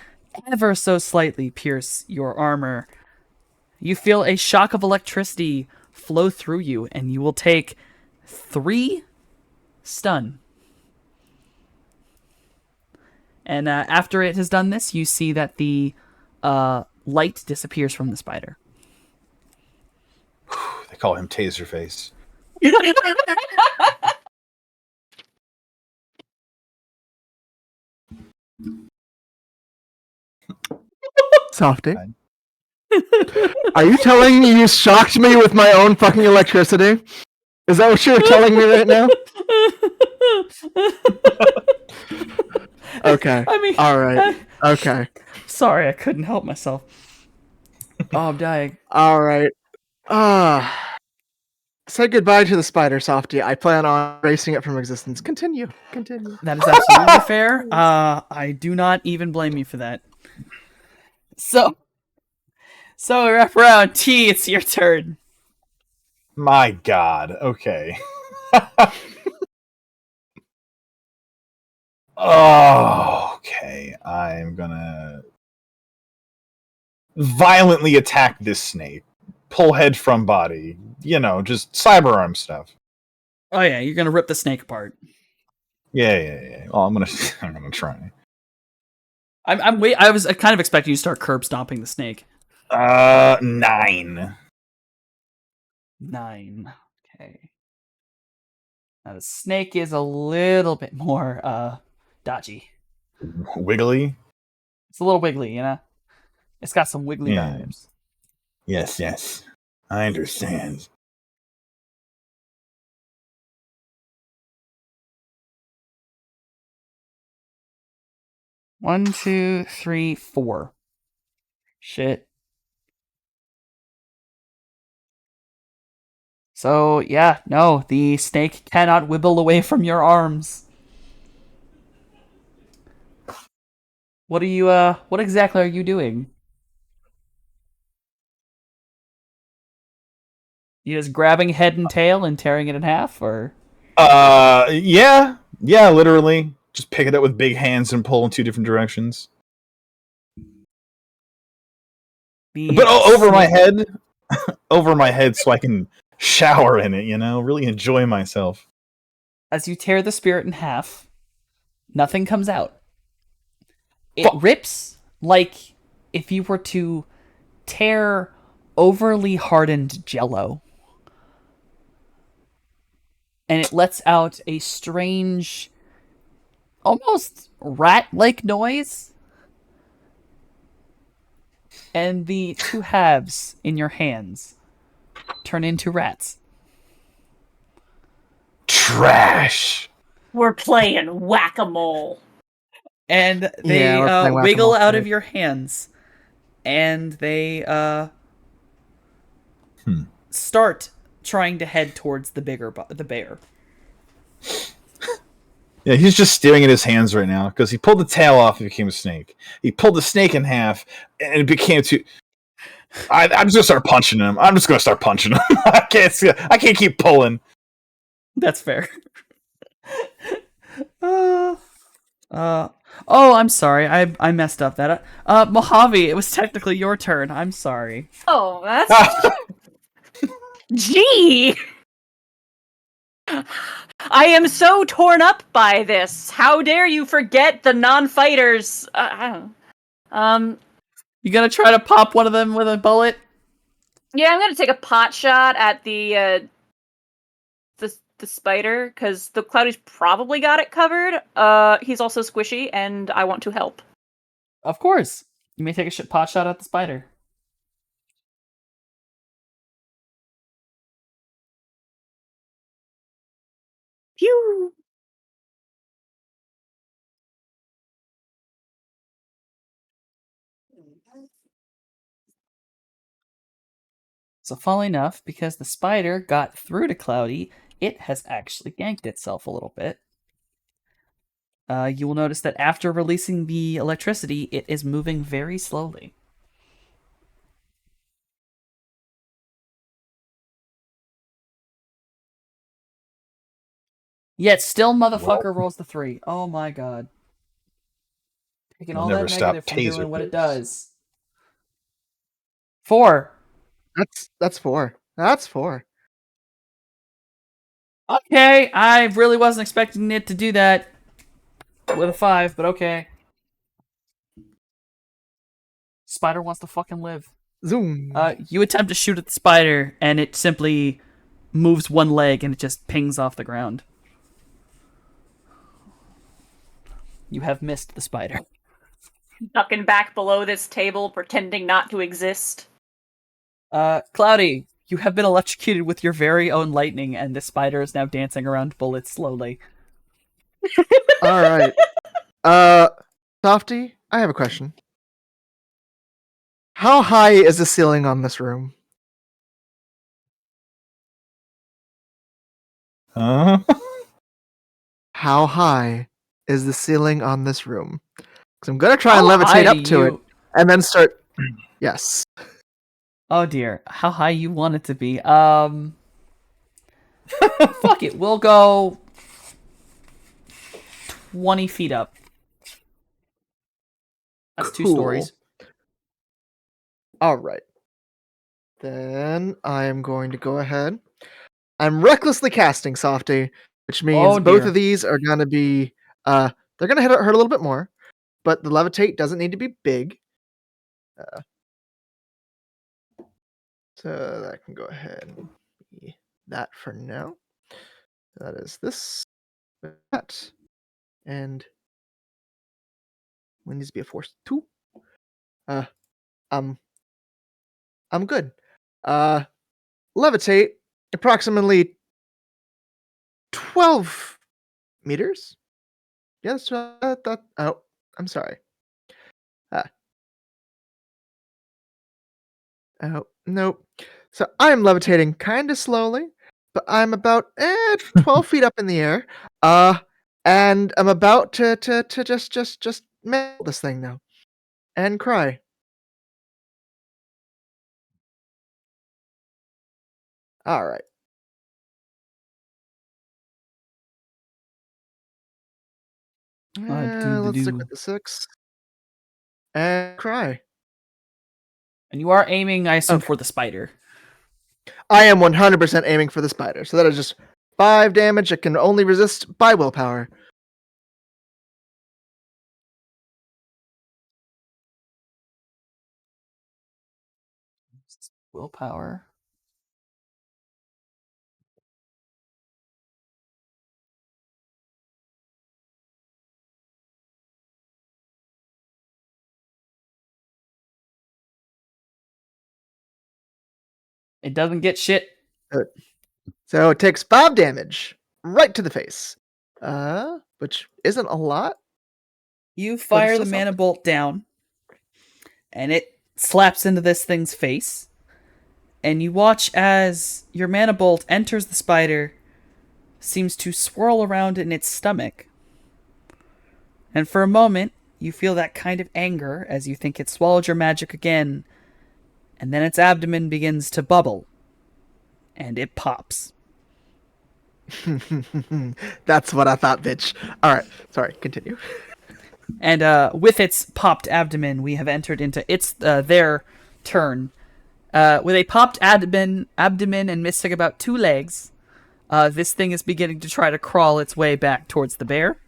Speaker 1: ever so slightly pierce your armor, you feel a shock of electricity flow through you, and you will take 3 stun. And after it has done this, you see that the light disappears from the spider.
Speaker 4: They call him Taserface.
Speaker 5: Softy. Are you telling me you shocked me with my own fucking electricity? Is that what you're telling me right now? Okay.
Speaker 1: I mean,
Speaker 5: all right. Okay.
Speaker 1: Sorry, I couldn't help myself. Oh, I'm dying.
Speaker 5: All right. Say goodbye to the spider, Softy. I plan on erasing it from existence. Continue.
Speaker 1: That is absolutely fair. I do not even blame you for that. So we wrap around. T, it's your turn.
Speaker 4: My God. Okay. Oh, okay. I'm gonna violently attack this snake. Pull head from body. You know, just cyberarm stuff.
Speaker 1: Oh yeah, you're gonna rip the snake apart.
Speaker 4: Yeah. Well, I'm gonna try.
Speaker 1: I was kind of expecting you to start curb stomping the snake.
Speaker 4: 9.
Speaker 1: 9. Okay. Now the snake is a little bit more dodgy.
Speaker 4: Wiggly?
Speaker 1: It's a little wiggly, you know? It's got some wiggly
Speaker 4: Yeah.
Speaker 1: vibes.
Speaker 4: Yes. I understand.
Speaker 1: One, 2, 3, 4. Shit. So, yeah, no, the snake cannot wibble away from your arms. What exactly are you doing? You just grabbing head and tail and tearing it in half, or?
Speaker 4: Yeah, literally. Just pick it up with big hands and pull in two different directions. But
Speaker 1: The
Speaker 4: over my
Speaker 1: snake,
Speaker 4: head, over my head, so I can shower in it. Really enjoy myself.
Speaker 1: as you tear the spirit in half, nothing comes out. It
Speaker 4: Fuck.
Speaker 1: rips like if you were to tear overly hardened jello. And it lets out a strange, almost rat-like noise. And the two halves in your hands turn into rats.
Speaker 4: Trash.
Speaker 2: We're playing whack-a-mole.
Speaker 1: And
Speaker 5: Yeah,
Speaker 1: they
Speaker 5: we're playing
Speaker 1: wiggle
Speaker 5: whack-a-mole
Speaker 1: out of
Speaker 5: tonight.
Speaker 1: your hands. And they start trying to head towards the the bear.
Speaker 4: Yeah, he's just staring at his hands right now because he pulled the tail off and became a snake. He pulled the snake in half and it became two. I'm just gonna start punching him. I'm just gonna start punching him. I can't keep pulling.
Speaker 1: That's fair. uh, uh, oh, I'm sorry. I messed up that. Mojave, it was technically your turn. I'm sorry.
Speaker 2: Oh, that's gee. I am so torn up by this. How dare you forget the non-fighters? I don't know.
Speaker 1: You gonna try to pop one of them with a bullet?
Speaker 2: Yeah, I'm gonna take a pot shot at the spider because the Cloudy's probably got it covered. He's also squishy, and I want to help.
Speaker 1: Of course. You may take a pot shot at the spider.
Speaker 2: Phew.
Speaker 1: So, funnily enough, because the spider got through to Cloudy, it has actually ganked itself a little bit. You will notice that after releasing the electricity, it is moving very slowly. Yet still,
Speaker 4: Well,
Speaker 1: motherfucker rolls the 3. Oh my god. Taking
Speaker 4: I'll
Speaker 1: all
Speaker 4: never
Speaker 1: that
Speaker 4: stop
Speaker 1: negative from
Speaker 4: taser
Speaker 1: doing what it
Speaker 4: pics.
Speaker 1: does. 4.
Speaker 5: That's 4. That's 4.
Speaker 1: Okay, I really wasn't expecting it to do that with a 5, but okay. Spider wants to fucking live.
Speaker 5: Zoom.
Speaker 1: You attempt to shoot at the spider, and it simply moves one leg and it just pings off the ground. You have missed the spider.
Speaker 2: Ducking back below this table, pretending not to exist.
Speaker 1: Cloudy, you have been electrocuted with your very own lightning, and the spider is now dancing around bullets slowly.
Speaker 5: All right. Softy, I have a question. How high is the ceiling on this room?
Speaker 4: Huh?
Speaker 5: How high is the ceiling on this room? Because I'm gonna try and
Speaker 1: How high
Speaker 5: levitate
Speaker 1: do
Speaker 5: up to it
Speaker 1: you?
Speaker 5: and then start. Yes.
Speaker 1: Oh dear, how high you want it to be? Fuck it, we'll go 20 feet up. That's 2
Speaker 5: Cool.
Speaker 1: stories.
Speaker 5: All right. Then I am going to go ahead. I'm recklessly casting Softy, which means
Speaker 1: Oh
Speaker 5: both
Speaker 1: dear.
Speaker 5: of these are gonna be they're gonna hurt a little bit more, but the levitate doesn't need to be big. So that can go ahead and be that for now. That is this, that, and when needs to be a force 2. Uh, um, I'm good. Levitate approximately 12 meters. Yes, oh, I'm sorry. Oh, nope. So I am levitating kind of slowly. but I'm about 12 feet up in the air. And I'm about to just mail this thing now and cry. All right. Let's stick with the 6 and cry.
Speaker 1: And you are aiming, I assume,
Speaker 5: Okay.
Speaker 1: for the spider.
Speaker 5: I am 100% aiming for the spider, so that is just 5 damage. It can only resist by willpower.
Speaker 1: Willpower. It doesn't get shit.
Speaker 5: So it takes 5 damage right to the face. Which isn't a lot.
Speaker 1: You
Speaker 5: But it's
Speaker 1: fire the
Speaker 5: still
Speaker 1: mana
Speaker 5: something.
Speaker 1: bolt down, and it slaps into this thing's face. And you watch as your mana bolt enters the spider, seems to swirl around in its stomach. And for a moment, you feel that kind of anger as you think it swallowed your magic again, and then its abdomen begins to bubble, and it pops.
Speaker 5: That's what I thought, bitch. All right, sorry. Continue.
Speaker 1: And with its popped abdomen, we have entered into their turn. With a popped abdomen and missing about 2 legs, this thing is beginning to try to crawl its way back towards the bear.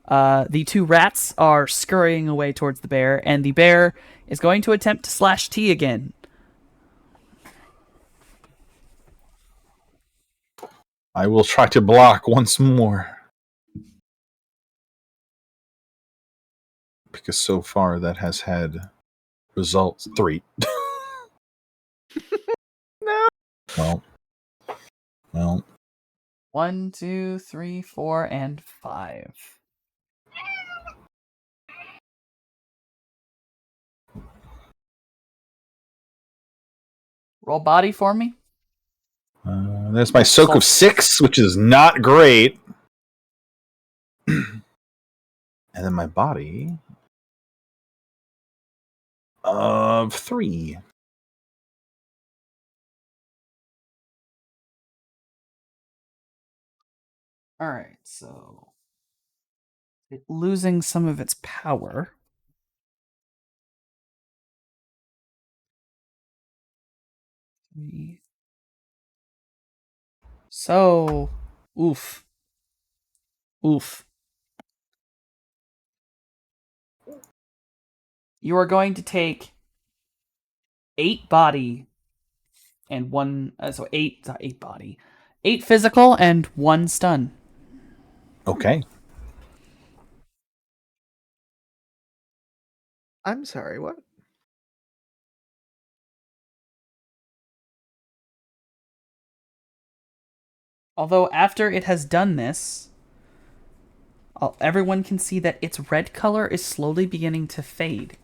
Speaker 1: The 2 rats are scurrying away towards the bear, and the bear is going to attempt to slash T again.
Speaker 4: I will try to block once more. Because so far that has had results 3.
Speaker 5: No.
Speaker 4: Well.
Speaker 1: 1, 2, 3, 4, and 5. Roll body for me.
Speaker 4: There's my soak of 6, which is not great. And then my body of 3.
Speaker 1: All right, so losing some of its power. So, oof. You are going to take 8 body and 1, so 8 body, 8 physical and 1 stun.
Speaker 4: Okay.
Speaker 5: I'm sorry, what?
Speaker 1: Although after it has done this, everyone can see that its red color is slowly beginning to fade.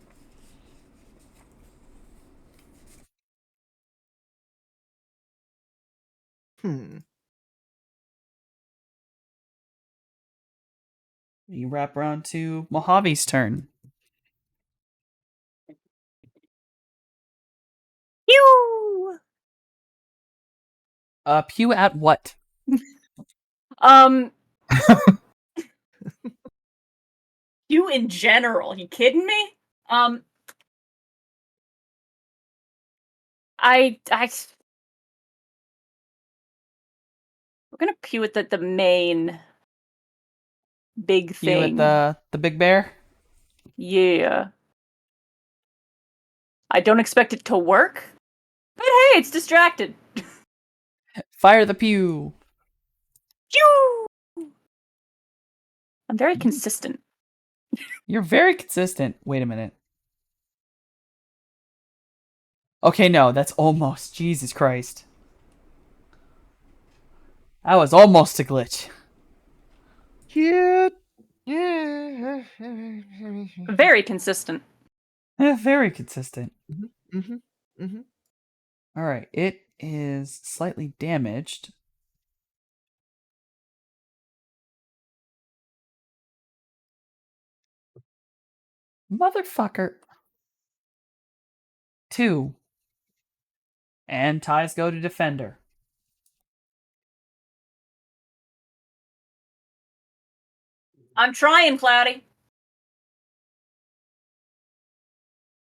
Speaker 1: You wrap around to Mojave's turn.
Speaker 2: Pew!
Speaker 1: Pew at what?
Speaker 2: You in general, you kidding me? We're gonna pew at the main big
Speaker 1: Pew at
Speaker 2: thing.
Speaker 1: the big bear?
Speaker 2: Yeah. I don't expect it to work, but hey, it's distracted.
Speaker 1: Fire the pew.
Speaker 2: Pew! I'm very consistent.
Speaker 1: You're very consistent. Wait a minute. Okay, no, that's almost. Jesus Christ. That was almost a glitch.
Speaker 5: Yeah.
Speaker 2: Very consistent.
Speaker 1: Very consistent.
Speaker 5: Mm-hmm.
Speaker 1: All right, it is slightly damaged. Motherfucker. 2. And ties go to defender.
Speaker 2: I'm trying, Cloudy.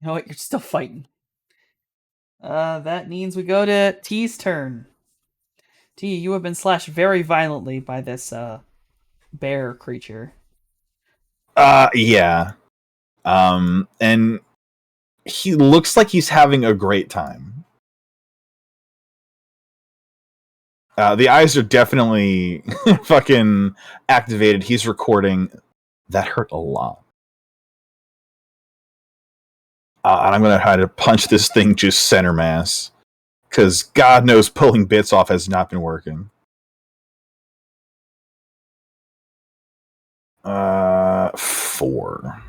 Speaker 1: You know what? You're still fighting. That means we go to T's turn. T, you have been slashed very violently by this bear creature.
Speaker 4: Yeah. And he looks like he's having a great time. The eyes are definitely fucking activated. He's recording. That hurt a lot. And I'm going to try to punch this thing just center mass. Because God knows pulling bits off has not been working. 4.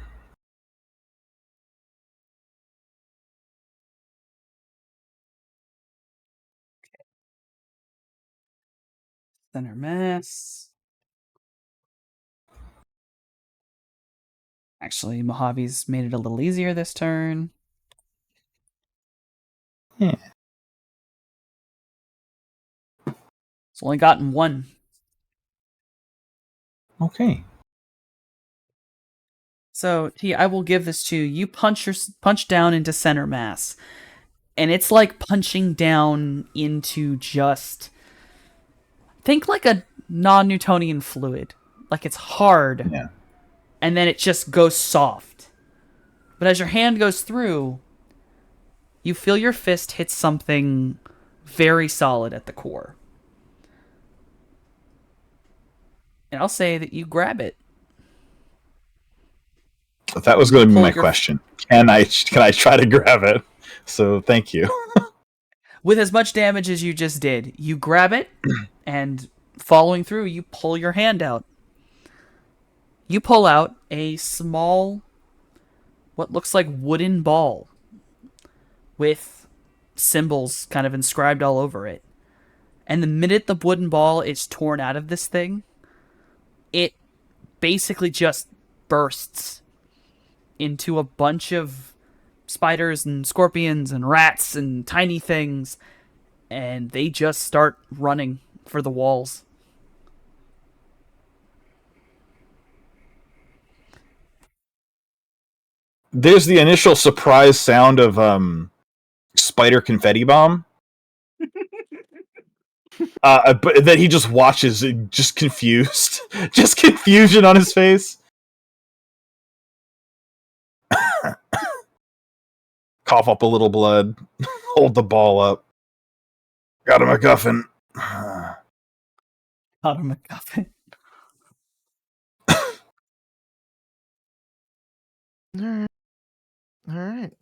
Speaker 1: Center mass. Actually, Mojave's made it a little easier this turn.
Speaker 4: Yeah.
Speaker 1: It's only gotten 1.
Speaker 4: Okay.
Speaker 1: So, T, I will give this to you. You punch down into center mass, and it's like punching down into just think like a non-Newtonian fluid. Like it's hard,
Speaker 4: Yeah.
Speaker 1: and then it just goes soft. But as your hand goes through, you feel your fist hit something very solid at the core. And I'll say that you grab it.
Speaker 4: That was going to be
Speaker 1: Pull
Speaker 4: my
Speaker 1: your-
Speaker 4: question. Can I try to grab it? So thank you.
Speaker 1: With as much damage as you just did, you grab it, and following through, you pull your hand out. You pull out a small, what looks like wooden ball with symbols kind of inscribed all over it. And the minute the wooden ball is torn out of this thing, it basically just bursts into a bunch of spiders and scorpions and rats and tiny things, and they just start running for the walls.
Speaker 4: There's the initial surprise sound of spider confetti bomb. But then he just watches, just confused, just confusion on his face. Cough up a little blood, hold the ball up. Got a MacGuffin.
Speaker 1: Out of MacGuffin.
Speaker 5: Alright. Alright.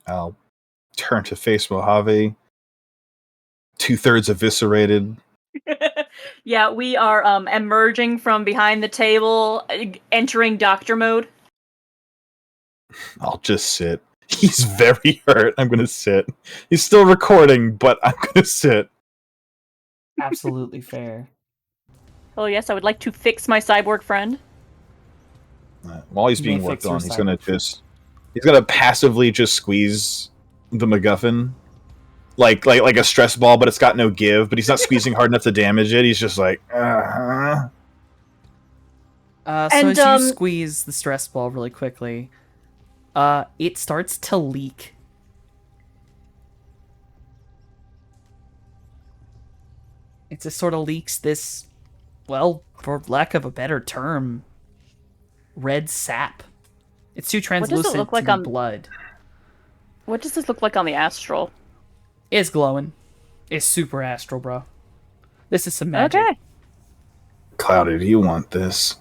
Speaker 4: I'll turn to face Mojave. 2/3 eviscerated.
Speaker 2: Yeah, we are emerging from behind the table, entering doctor mode.
Speaker 4: I'll just sit. He's very hurt. I'm gonna sit. He's still recording, but I'm gonna sit.
Speaker 1: Absolutely fair.
Speaker 2: Oh yes, I would like to fix my cyborg friend.
Speaker 4: While he's
Speaker 1: You
Speaker 4: being
Speaker 1: may
Speaker 4: worked
Speaker 1: fix your
Speaker 4: on, he's gonna
Speaker 1: cyber.
Speaker 4: he's gonna passively just squeeze the MacGuffin. Like a stress ball, but it's got no give, but he's not squeezing hard enough to damage it. He's just like,
Speaker 1: So
Speaker 2: And,
Speaker 1: as you squeeze the stress ball really quickly, it starts to leak. It just sort of leaks this, well, for lack of a better term, red sap. It's too translucent
Speaker 2: look like
Speaker 1: to be
Speaker 2: on-
Speaker 1: blood.
Speaker 2: What does this look like on the astral?
Speaker 1: It's glowing. It's super astral, bro. This is some magic.
Speaker 2: Okay.
Speaker 4: Cloudy, do you want this?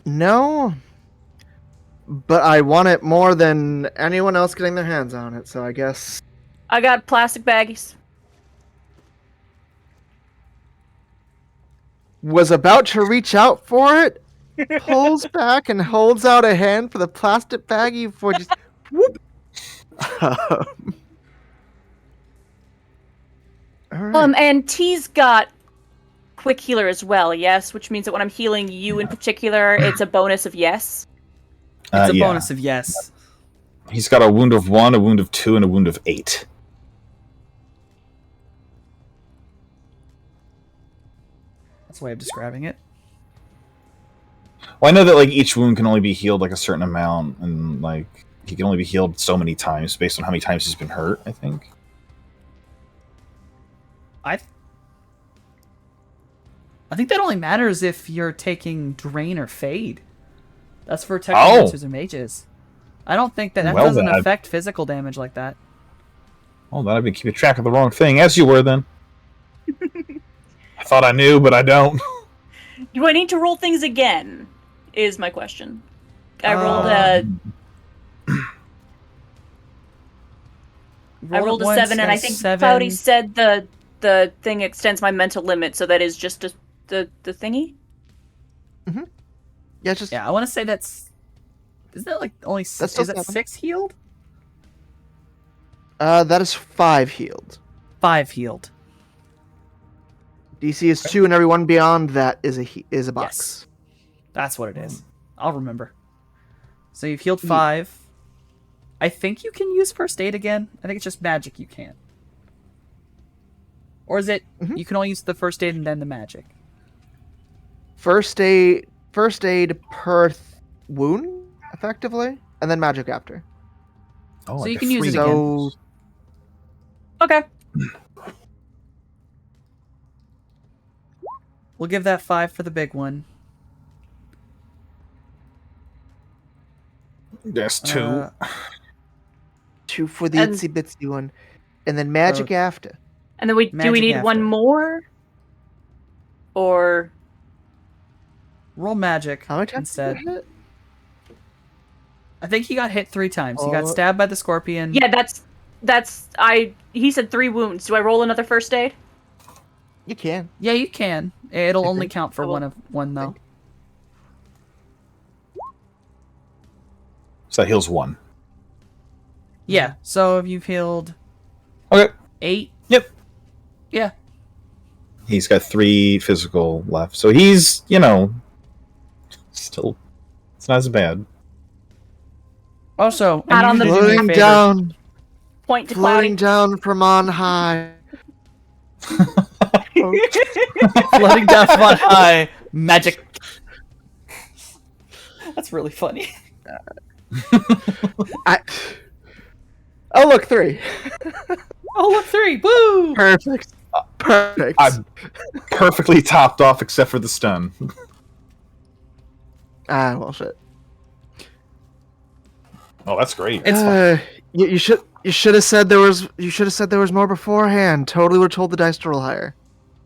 Speaker 5: No, but I want it more than anyone else getting their hands on it, so I guess.
Speaker 2: I got plastic baggies.
Speaker 5: was about to reach out for it, pulls back and holds out a hand for the plastic baggie before just whoop. All right.
Speaker 2: And T's got quick healer as well, yes? Which means that when I'm healing you in particular, it's a bonus of yes.
Speaker 1: It's a
Speaker 4: Yeah.
Speaker 1: bonus of yes.
Speaker 4: He's got a wound of 1, a wound of 2, and a wound of 8.
Speaker 1: That's a way of describing it.
Speaker 4: Well, I know that like each wound can only be healed like a certain amount, and like he can only be healed so many times based on how many times he's been hurt. I think.
Speaker 1: I think that only matters if you're taking drain or fade. That's for technomancers and mages. I don't think that
Speaker 4: Well,
Speaker 1: doesn't
Speaker 4: then
Speaker 1: affect physical damage like that.
Speaker 4: Well, then I've been keeping track of the wrong thing, as you were then. I thought I knew, but I don't.
Speaker 2: Do I need to roll things again? Is my question. I rolled a
Speaker 1: once,
Speaker 2: 7, and I think
Speaker 1: 7.
Speaker 2: Cloudy said the thing extends my mental limit, so that is just the thingy.
Speaker 5: Yeah, just
Speaker 1: Yeah, I want to say that's. Is that like only?
Speaker 5: That's
Speaker 1: Is
Speaker 5: still
Speaker 1: that
Speaker 5: 7.
Speaker 1: 6 healed?
Speaker 5: that is 5 healed.
Speaker 1: 5 healed.
Speaker 5: DC is 2, and everyone beyond that is a box.
Speaker 1: Yes. That's what it is. I'll remember. So you've healed 5. I think you can use first aid again. I think it's just magic you can't. Or is it you can only use the first aid and then the magic?
Speaker 5: First aid per wound, effectively, and then magic after.
Speaker 4: Oh,
Speaker 1: So
Speaker 4: like
Speaker 1: you
Speaker 4: a
Speaker 1: can use it
Speaker 4: 3.
Speaker 1: again.
Speaker 5: So
Speaker 2: Okay.
Speaker 1: We'll give that 5 for the big one.
Speaker 4: That's 2.
Speaker 5: 2 for the
Speaker 2: And-
Speaker 5: itsy bitsy one, and then magic after.
Speaker 2: And then do we
Speaker 1: Magic
Speaker 2: need
Speaker 1: after.
Speaker 2: one more? Or
Speaker 1: Roll magic
Speaker 5: How many times
Speaker 1: instead.
Speaker 5: did you hit?
Speaker 1: I think he got hit 3 times. He
Speaker 5: Oh.
Speaker 1: got stabbed by the scorpion.
Speaker 2: yeah, he said 3 wounds. Do I roll another first aid?
Speaker 5: You can.
Speaker 1: Yeah, you can. It'll only
Speaker 5: Okay.
Speaker 1: count for one though.
Speaker 4: So that heals 1.
Speaker 1: Yeah. So if you've healed
Speaker 4: Okay.
Speaker 1: 8.
Speaker 4: Yep.
Speaker 1: Yeah.
Speaker 4: He's got 3 physical left, so he's still. It's not as bad.
Speaker 1: Also,
Speaker 2: Not on
Speaker 1: and
Speaker 2: the
Speaker 1: you should do me a
Speaker 5: Floating
Speaker 1: favor.
Speaker 5: down,
Speaker 2: Point to
Speaker 5: floating
Speaker 2: Cloudy.
Speaker 5: down from on high.
Speaker 1: Floating down from on high. Magic. That's really funny.
Speaker 5: Oh look, 3.
Speaker 1: Oh, look, 3. Woo!
Speaker 5: Perfect. Perfect.
Speaker 4: I'm perfectly topped off except for the stun.
Speaker 5: Well, shit.
Speaker 4: Oh, that's great.
Speaker 1: It's fine.
Speaker 5: You should have said there was more beforehand. Totally would have told the dice to roll higher.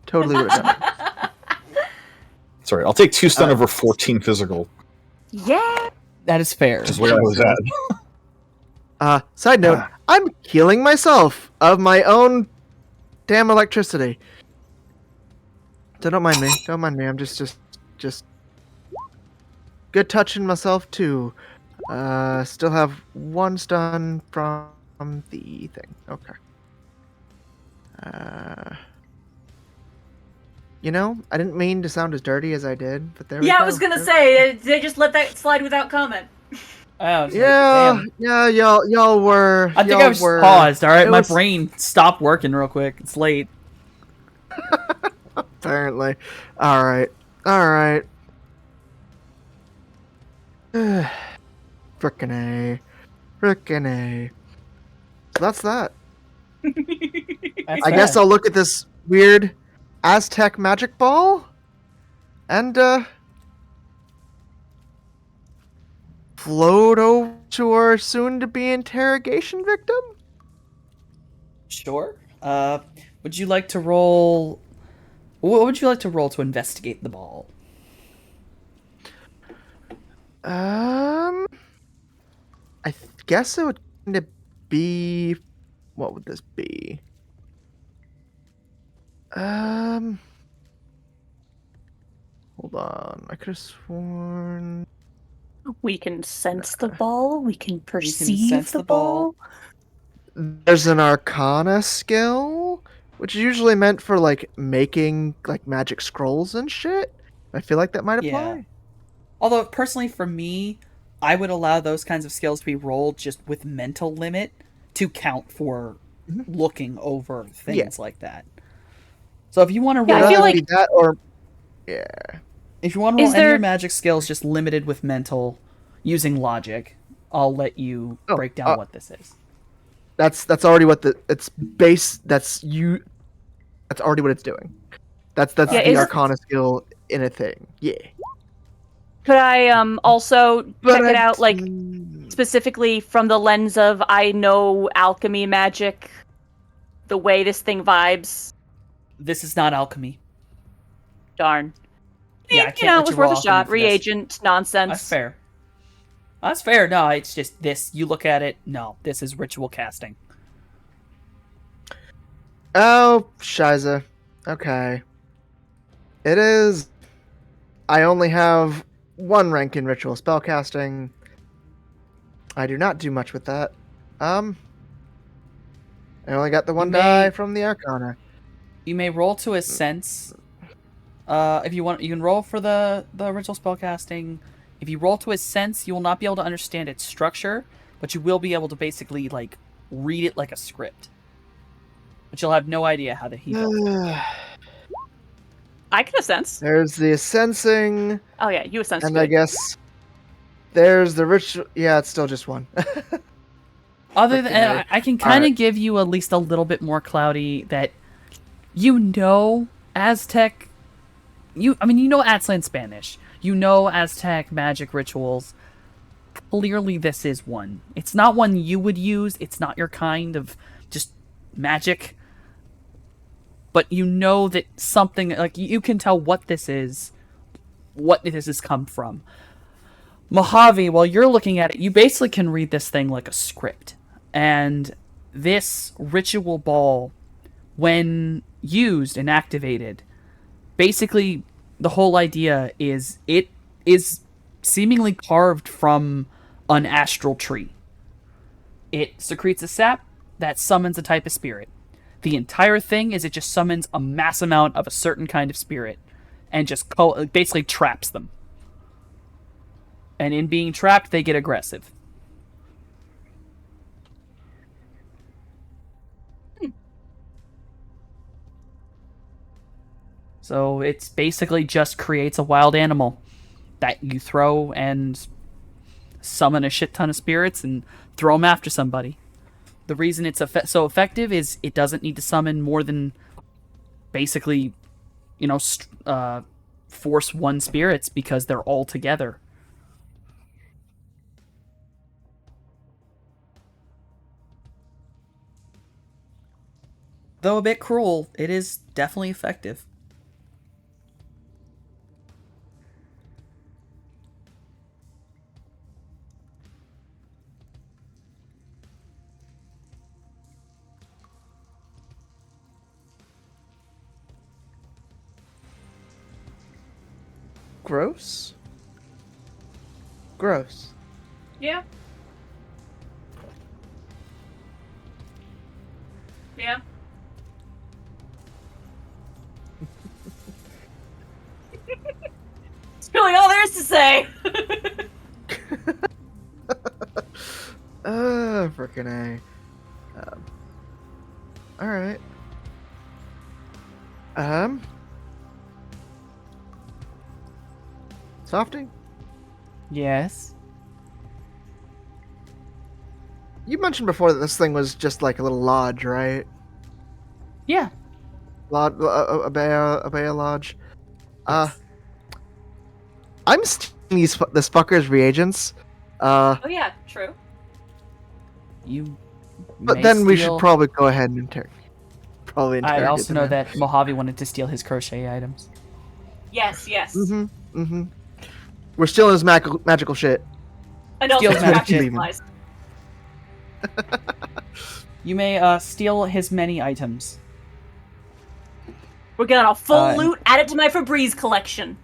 Speaker 5: Totally would have done it.
Speaker 4: Sorry, I'll take 2 stun over 14 physical.
Speaker 2: Yeah.
Speaker 1: That is fair.
Speaker 4: Which is where I was at.
Speaker 5: Side note, I'm healing myself of my own damn electricity. So don't mind me. Don't mind me. I'm just good touching myself too. Still have 1 stun from the thing. Okay. I didn't mean to sound as dirty as I did, but there we go.
Speaker 2: Yeah, I was gonna say they just let that slide without comment.
Speaker 1: I was like,
Speaker 5: Yeah,
Speaker 1: damn.
Speaker 5: yeah, y'all were.
Speaker 1: I think
Speaker 5: y'all
Speaker 1: I was
Speaker 5: were,
Speaker 1: paused. All right,
Speaker 5: it
Speaker 1: my
Speaker 5: was-
Speaker 1: brain stopped working real quick. It's late.
Speaker 5: Apparently. All right. Frickin' A. So that's that. I guess I'll look at this weird Aztec magic ball and float over to our soon-to-be interrogation victim.
Speaker 1: Sure. Would you like to roll? What would you like to roll to investigate the ball?
Speaker 5: Guess it would kind of be. What would this be? Hold on. I could have sworn.
Speaker 2: We can sense the ball. We can perceive
Speaker 1: sense
Speaker 2: the
Speaker 1: the ball.
Speaker 2: ball.
Speaker 5: There's an Arcana skill, which is usually meant for like making like magic scrolls and shit. I feel like that might apply.
Speaker 1: Yeah. Although personally, for me, I would allow those kinds of skills to be rolled just with mental limit to count for
Speaker 5: Mhm.
Speaker 1: looking over
Speaker 5: Yeah.
Speaker 1: things like that. So if you want to
Speaker 2: Yeah, I
Speaker 1: roll,
Speaker 2: feel
Speaker 5: That'd
Speaker 2: like-
Speaker 5: be that or yeah.
Speaker 1: if you want to roll
Speaker 2: Is
Speaker 1: any of
Speaker 2: there-
Speaker 1: your magic skills just limited with mental using logic, I'll let you
Speaker 5: Oh,
Speaker 1: break down what this is.
Speaker 5: That's already what it's base. That's already what it's doing. That's
Speaker 2: Yeah,
Speaker 5: the
Speaker 2: is-
Speaker 5: Arcana skill in a thing. Yeah.
Speaker 2: Could I also check it out, like,
Speaker 5: Mm,
Speaker 2: specifically from the lens of I know alchemy magic, the way this thing vibes?
Speaker 1: This is not alchemy.
Speaker 2: Darn.
Speaker 1: Yeah, I
Speaker 2: You
Speaker 1: can't
Speaker 2: know,
Speaker 1: let
Speaker 2: it was
Speaker 1: you roll
Speaker 2: worth a
Speaker 1: alchemy
Speaker 2: shot.
Speaker 1: for this.
Speaker 2: Reagent nonsense.
Speaker 1: That's fair. That's fair. No, it's just this. You look at it. No, this is ritual casting.
Speaker 5: Oh, Shiza. Okay. It is. I only have one rank in ritual spellcasting. I do not do much with that. I only got the one
Speaker 1: may-
Speaker 5: die from the Arcana.
Speaker 1: You may roll to a sense. If you want, you can roll for the ritual spellcasting. If you roll to a sense, you will not be able to understand its structure, but you will be able to basically like read it like a script. But you'll have no idea how he built it.
Speaker 2: I can sense.
Speaker 5: There's the sensing,
Speaker 2: Oh yeah, you sense
Speaker 5: and
Speaker 2: good.
Speaker 5: I guess there's the ritual. Yeah, it's still just one.
Speaker 1: Other than,
Speaker 5: Frickin' A.
Speaker 1: I can kind of
Speaker 5: Alright.
Speaker 1: give you at least a little bit more cloudy that you know Aztec. You know Aztlan Spanish. You know Aztec magic rituals. Clearly, this is one. It's not one you would use. It's not your kind of just magic. But you know that something, like, you can tell what this is, what this has come from. Mojave, while you're looking at it, you basically can read this thing like a script. And this ritual ball, when used and activated, basically the whole idea is it is seemingly carved from an astral tree. It secretes a sap that summons a type of spirit. The entire thing is it just summons a mass amount of a certain kind of spirit and just basically traps them. And in being trapped, they get aggressive. So it's basically just creates a wild animal that you throw and summon a shit ton of spirits and throw them after somebody. The reason it's so effective is it doesn't need to summon more than basically, force one spirits because they're all together. Though a bit cruel, it is definitely effective.
Speaker 5: Gross. Gross.
Speaker 2: Yeah. Yeah. It's really all there is to say.
Speaker 5: Frickin' A. Alright. Softy?
Speaker 1: Yes.
Speaker 5: You mentioned before that this thing was just like a little lodge, right?
Speaker 1: Yeah.
Speaker 5: Lodge, a Bea lodge. I'm stealing this fucker's reagents.
Speaker 2: Oh yeah, true.
Speaker 1: You.
Speaker 5: But
Speaker 1: may
Speaker 5: then we should
Speaker 1: steal-
Speaker 5: probably go ahead and probably
Speaker 1: I
Speaker 5: interrogate
Speaker 1: also
Speaker 5: the
Speaker 1: know
Speaker 5: man.
Speaker 1: that Mojave wanted to steal his crochet items.
Speaker 2: Yes, yes.
Speaker 5: Mm-hmm. We're stealing his magical shit.
Speaker 2: And also
Speaker 1: Steals
Speaker 2: trap
Speaker 1: magic.
Speaker 2: supplies.
Speaker 1: You may steal his many items.
Speaker 2: We're getting a full
Speaker 1: Uh,
Speaker 2: loot. Add it to my Febreze collection.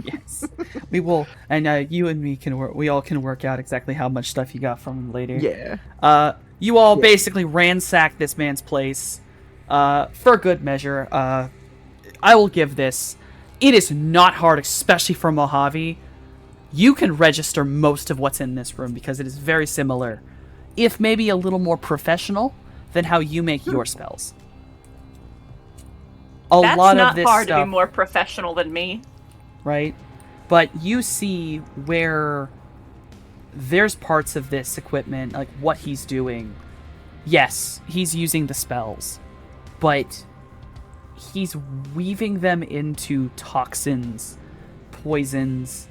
Speaker 1: Yes, we will, and you and me can work. We all can work out exactly how much stuff you got from him later.
Speaker 5: Yeah.
Speaker 1: You all
Speaker 5: Yeah.
Speaker 1: basically ransack this man's place, for good measure. I will give this. It is not hard, especially for Mojave. You can register most of what's in this room because it is very similar, if maybe a little more professional than how you make your spells. A
Speaker 2: That's
Speaker 1: lot of
Speaker 2: not
Speaker 1: this
Speaker 2: hard to be
Speaker 1: stuff,
Speaker 2: more professional than me.
Speaker 1: right? But you see where there's parts of this equipment, like what he's doing. Yes, he's using the spells, but he's weaving them into toxins, poisons,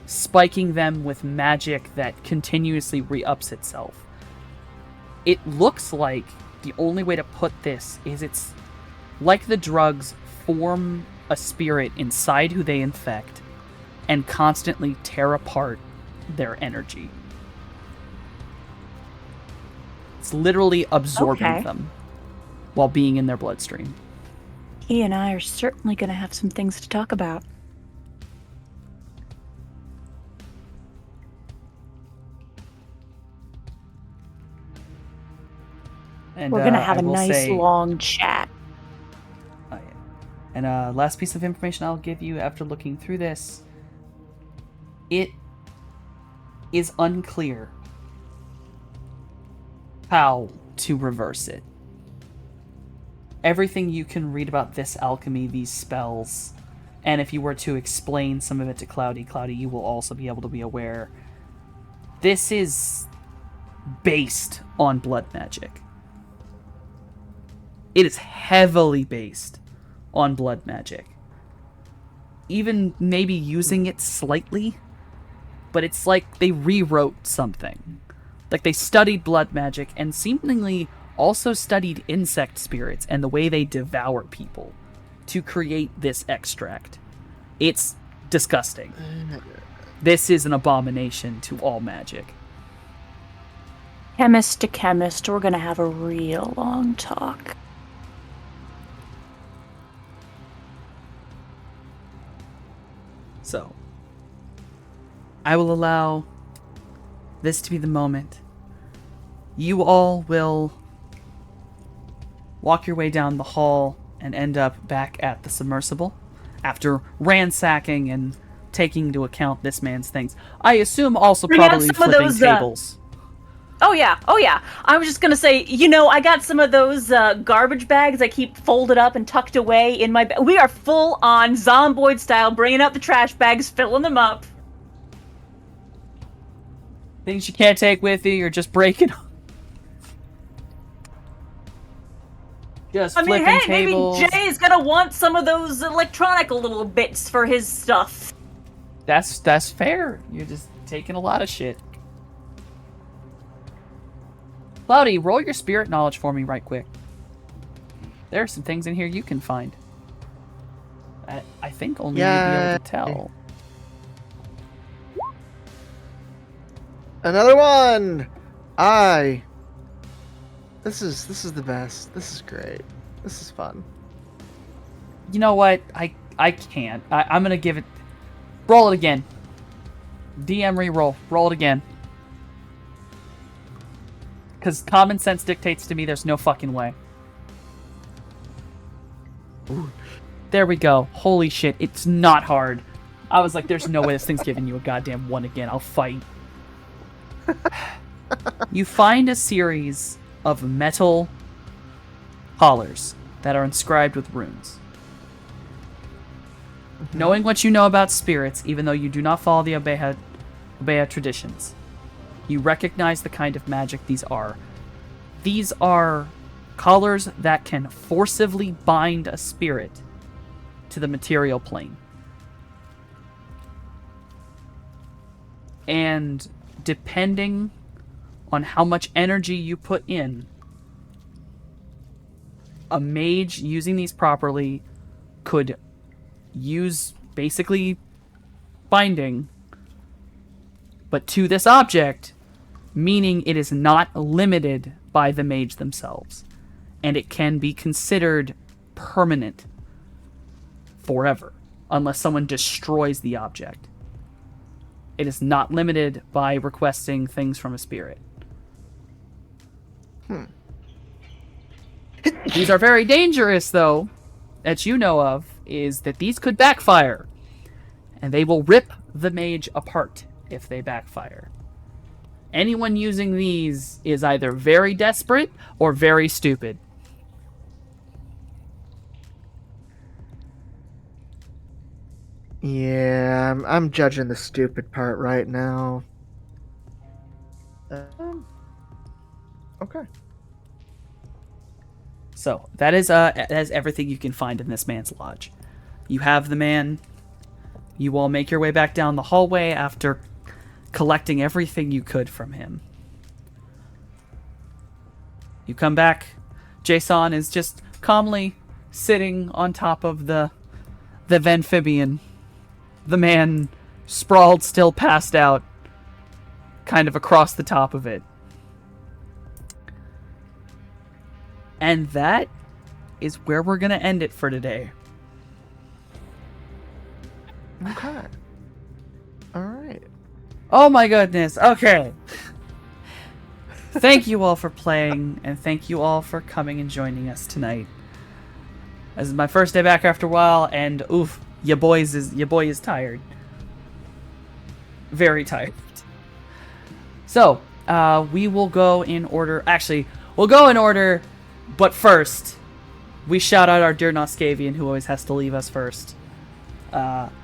Speaker 1: spiking them with magic that continuously re-ups itself. It looks like the only way to put this is it's like the drugs form a spirit inside who they infect and constantly tear apart their energy. It's literally absorbing
Speaker 2: Okay.
Speaker 1: them while being in their bloodstream.
Speaker 2: He and I are certainly going to have some things to talk about.
Speaker 1: And
Speaker 2: We're going to have
Speaker 1: I
Speaker 2: a
Speaker 1: will
Speaker 2: nice
Speaker 1: say,
Speaker 2: long chat.
Speaker 1: oh, yeah. And last piece of information I'll give you after looking through this. It is unclear how to reverse it. Everything you can read about this alchemy, these spells, and if you were to explain some of it to Cloudy, you will also be able to be aware. This is based on blood magic. It is heavily based on blood magic. Even maybe using it slightly, but it's like they rewrote something. Like they studied blood magic and seemingly also studied insect spirits and the way they devour people to create this extract. It's disgusting. This is an abomination to all magic.
Speaker 2: Chemist to chemist, we're going to have a real long talk.
Speaker 1: So, I will allow this to be the moment. You all will walk your way down the hall and end up back at the submersible after ransacking and taking into account this man's things. I assume also
Speaker 2: Bring out
Speaker 1: probably
Speaker 2: some of
Speaker 1: flipping
Speaker 2: those,
Speaker 1: tables.
Speaker 2: Oh yeah. I was just gonna say, I got some of those garbage bags I keep folded up and tucked away in my bag. We are full on Zomboid style, bringing out the trash bags, filling them up.
Speaker 1: Things you can't take with you, you're just breaking. Just
Speaker 2: I mean,
Speaker 1: flipping
Speaker 2: hey,
Speaker 1: tables.
Speaker 2: maybe Jay's gonna want some of those electronic little bits for his stuff.
Speaker 1: That's fair. You're just taking a lot of shit. Cloudy, roll your spirit knowledge for me right quick. There are some things in here you can find. I think only you'll be able
Speaker 5: Yay.
Speaker 1: to tell.
Speaker 5: Another one. This is the best. This is great. This is fun.
Speaker 1: You know what? I can't. I'm gonna give it. Roll it again. DM reroll. Roll it again. Because common sense dictates to me there's no fucking way.
Speaker 5: Ooh.
Speaker 1: There we go. Holy shit. It's not hard. I was like, there's no way this thing's giving you a goddamn one again. I'll fight. You find a series of metal collars that are inscribed with runes. Knowing what you know about spirits, even though you do not follow the Obeah traditions, you recognize the kind of magic these are. These are collars that can forcibly bind a spirit to the material plane. And depending on how much energy you put in, a mage using these properly could use basically binding, but to this object, meaning it is not limited by the mage themselves, and it can be considered permanent forever. unless someone destroys the object. It is not limited by requesting things from a spirit. These are very dangerous, though, that you know of, is that these could backfire. And they will rip the mage apart if they backfire. Anyone using these is either very desperate or very stupid.
Speaker 5: Yeah, I'm judging the stupid part right now. Okay.
Speaker 1: So that is everything you can find in this man's lodge. You have the man. You all make your way back down the hallway after collecting everything you could from him. You come back. Jason is just calmly sitting on top of the Vanphibian. The man sprawled, still passed out, kind of across the top of it. And that is where we're going to end it for today.
Speaker 5: Okay. All right.
Speaker 1: Oh my goodness. Okay. Thank you all for playing, and thank you all for coming and joining us tonight. This is my first day back after a while, and oof, your boy is tired. Very tired. So, we will go in order. Actually, we'll go in order, but first, we shout out our dear Noscavian, who always has to leave us first.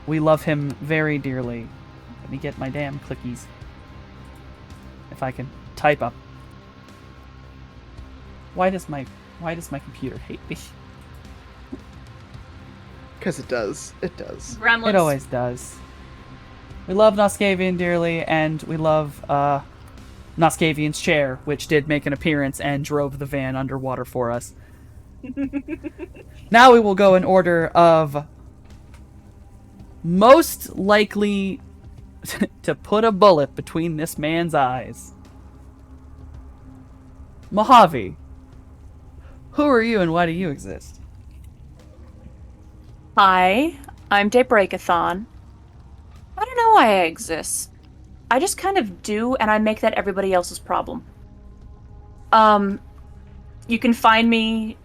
Speaker 1: We love him very dearly. Let me get my damn clickies. If I can type up. Why does my computer hate me?
Speaker 5: Because it does. It does.
Speaker 2: Gremlins.
Speaker 1: It always does. We love Noscavian dearly, and we love Noscavian's chair, which did make an appearance and drove the van underwater for us. Now we will go in order of most likely to put a bullet between this man's eyes. Mojave, who are you and why do you exist?
Speaker 2: Hi, I'm Daybreakathon. I don't know why I exist. I just kind of do, and I make that everybody else's problem. You can find me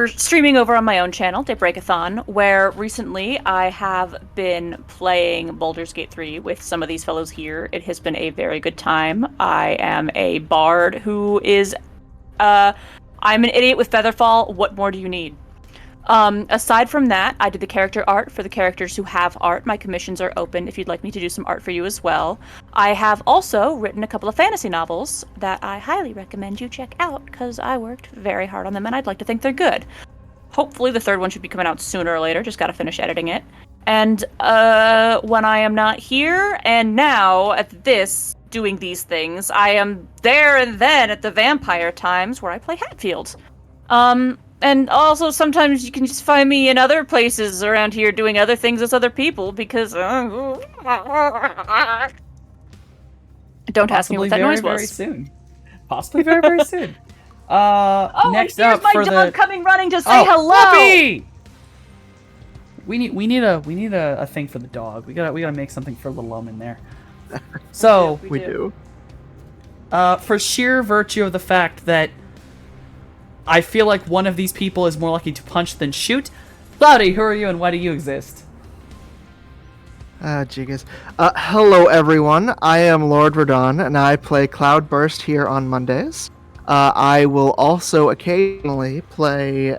Speaker 2: streaming over on my own channel, Daybreakathon, where recently I have been playing Baldur's Gate 3 with some of these fellows here. It has been a very good time. I am a bard who is, I'm an idiot with Featherfall. What more do you need? Aside from that, I did the character art for the characters who have art. My commissions are open if you'd like me to do some art for you as well. I have also written a couple of fantasy novels that I highly recommend you check out because I worked very hard on them and I'd like to think they're good. Hopefully the third one should be coming out sooner or later, just gotta finish editing it. And when I am not here and now at this, doing these things, I am there and then at the Vampire Times where I play Hatfield. And also, sometimes you can just find me in other places around here doing other things as other people, because... Don't ask me what that noise was.
Speaker 1: Very soon. Possibly very, very soon. Next
Speaker 2: and here's
Speaker 1: up
Speaker 2: my
Speaker 1: for
Speaker 2: dog
Speaker 1: the...
Speaker 2: coming running to say hello!
Speaker 1: Puppy! We need a thing for the dog. We gotta make something for little Omen there. So...
Speaker 5: We do.
Speaker 1: For sheer virtue of the fact that I feel like one of these people is more likely to punch than shoot. Cloudy, who are you and why do you exist?
Speaker 5: Jigas. Hello, everyone. I am Lord Radon, and I play Cloudburst here on Mondays. I will also occasionally play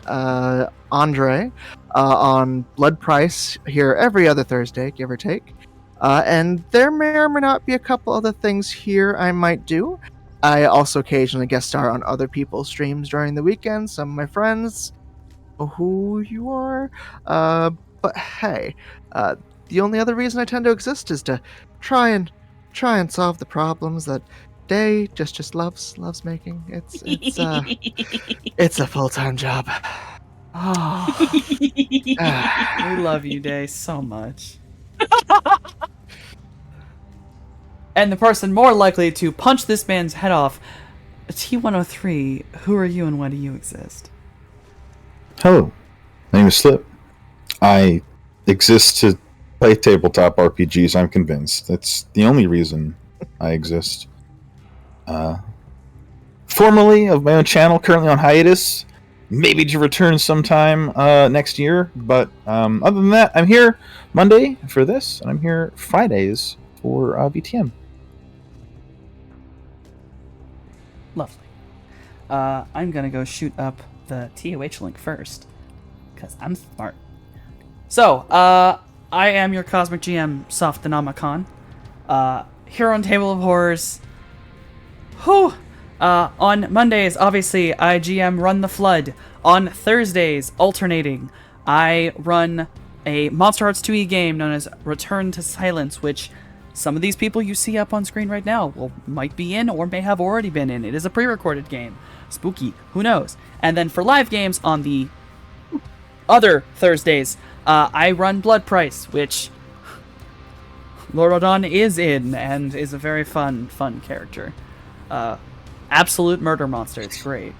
Speaker 5: Andre on Blood Price here every other Thursday, give or take. And there may or may not be a couple other things here I might do. I also occasionally guest star on other people's streams during the weekend. Some of my friends know who you are. But hey, the only other reason I tend to exist is to try and solve the problems that Day just loves making. It's a full-time job.
Speaker 1: Oh, we love you, Day, so much. And the person more likely to punch this man's head off, T103, who are you and why do you exist?
Speaker 4: Hello, my name is Slip. I exist to play tabletop RPGs. I'm convinced that's the only reason I exist. Formerly of my own channel, currently on hiatus. Maybe to return sometime next year. But other than that, I'm here Monday for this, and I'm here Fridays for VTM.
Speaker 1: Lovely. I'm gonna go shoot up the TOH link first, because I'm smart. So, I am your Cosmic GM, Softenomicon. Here on Table of Horrors. Whew! On Mondays, obviously, I GM Run the Flood. On Thursdays, alternating, I run a Monster Hearts 2e game known as Return to Silence, which some of these people you see up on screen right now might be in or may have already been in. It is a pre-recorded game. Spooky. Who knows? And then for live games on the other Thursdays, I run Blood Price, which Lord Odon is in and is a very fun character. Absolute murder monster. It's great.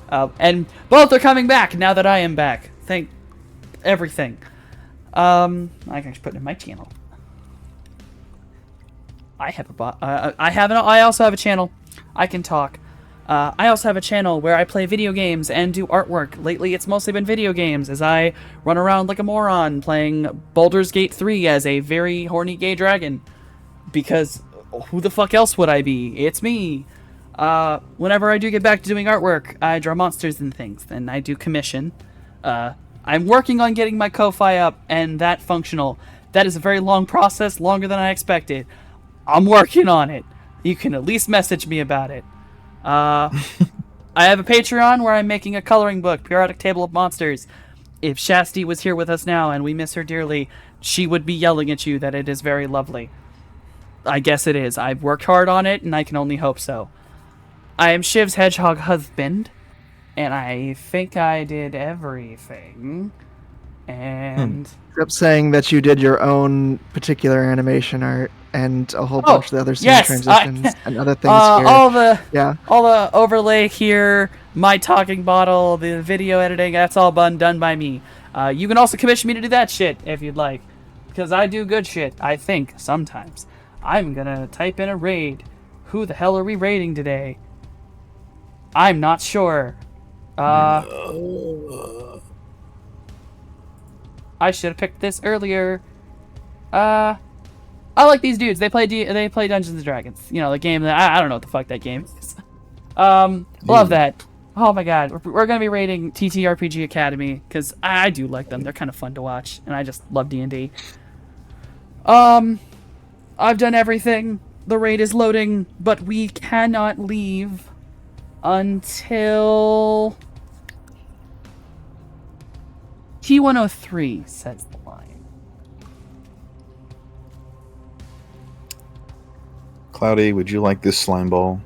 Speaker 1: And both are coming back now that I am back. Thank everything. I can actually put it in my channel. I have a bot. I also have a channel. I can talk. I also have a channel where I play video games and do artwork. Lately, it's mostly been video games as I run around like a moron playing Baldur's Gate 3 as a very horny gay dragon. Because who the fuck else would I be? It's me. Whenever I do get back to doing artwork, I draw monsters and things, and I do commission. I'm working on getting my Ko-Fi up and that functional. That is a very long process, longer than I expected. I'm working on it. You can at least message me about it. I have a Patreon where I'm making a coloring book, Periodic Table of Monsters. If Shasti was here with us now and we miss her dearly, she would be yelling at you that it is very lovely. I guess it is. I've worked hard on it, and I can only hope so. I am Shiv's Hedgehog husband, and I think I did everything. And
Speaker 5: Except saying that you did your own particular animation art and a whole bunch of the other scene transitions and other things here.
Speaker 1: All the overlay here, my talking bottle, the video editing, that's all done by me. You can also commission me to do that shit if you'd like, because I do good shit, I think, sometimes. I'm gonna type in a raid. Who the hell are we raiding today? I'm not sure. I should have picked this earlier. I like these dudes. They play Dungeons and Dragons. You know, the game that I don't know what the fuck that game is. Love that. Oh my god, we're gonna be raiding TTRPG Academy because I do like them. They're kind of fun to watch, and I just love D&D. I've done everything. The raid is loading, but we cannot leave until T103, says the line.
Speaker 4: Cloudy, would you like this slime ball?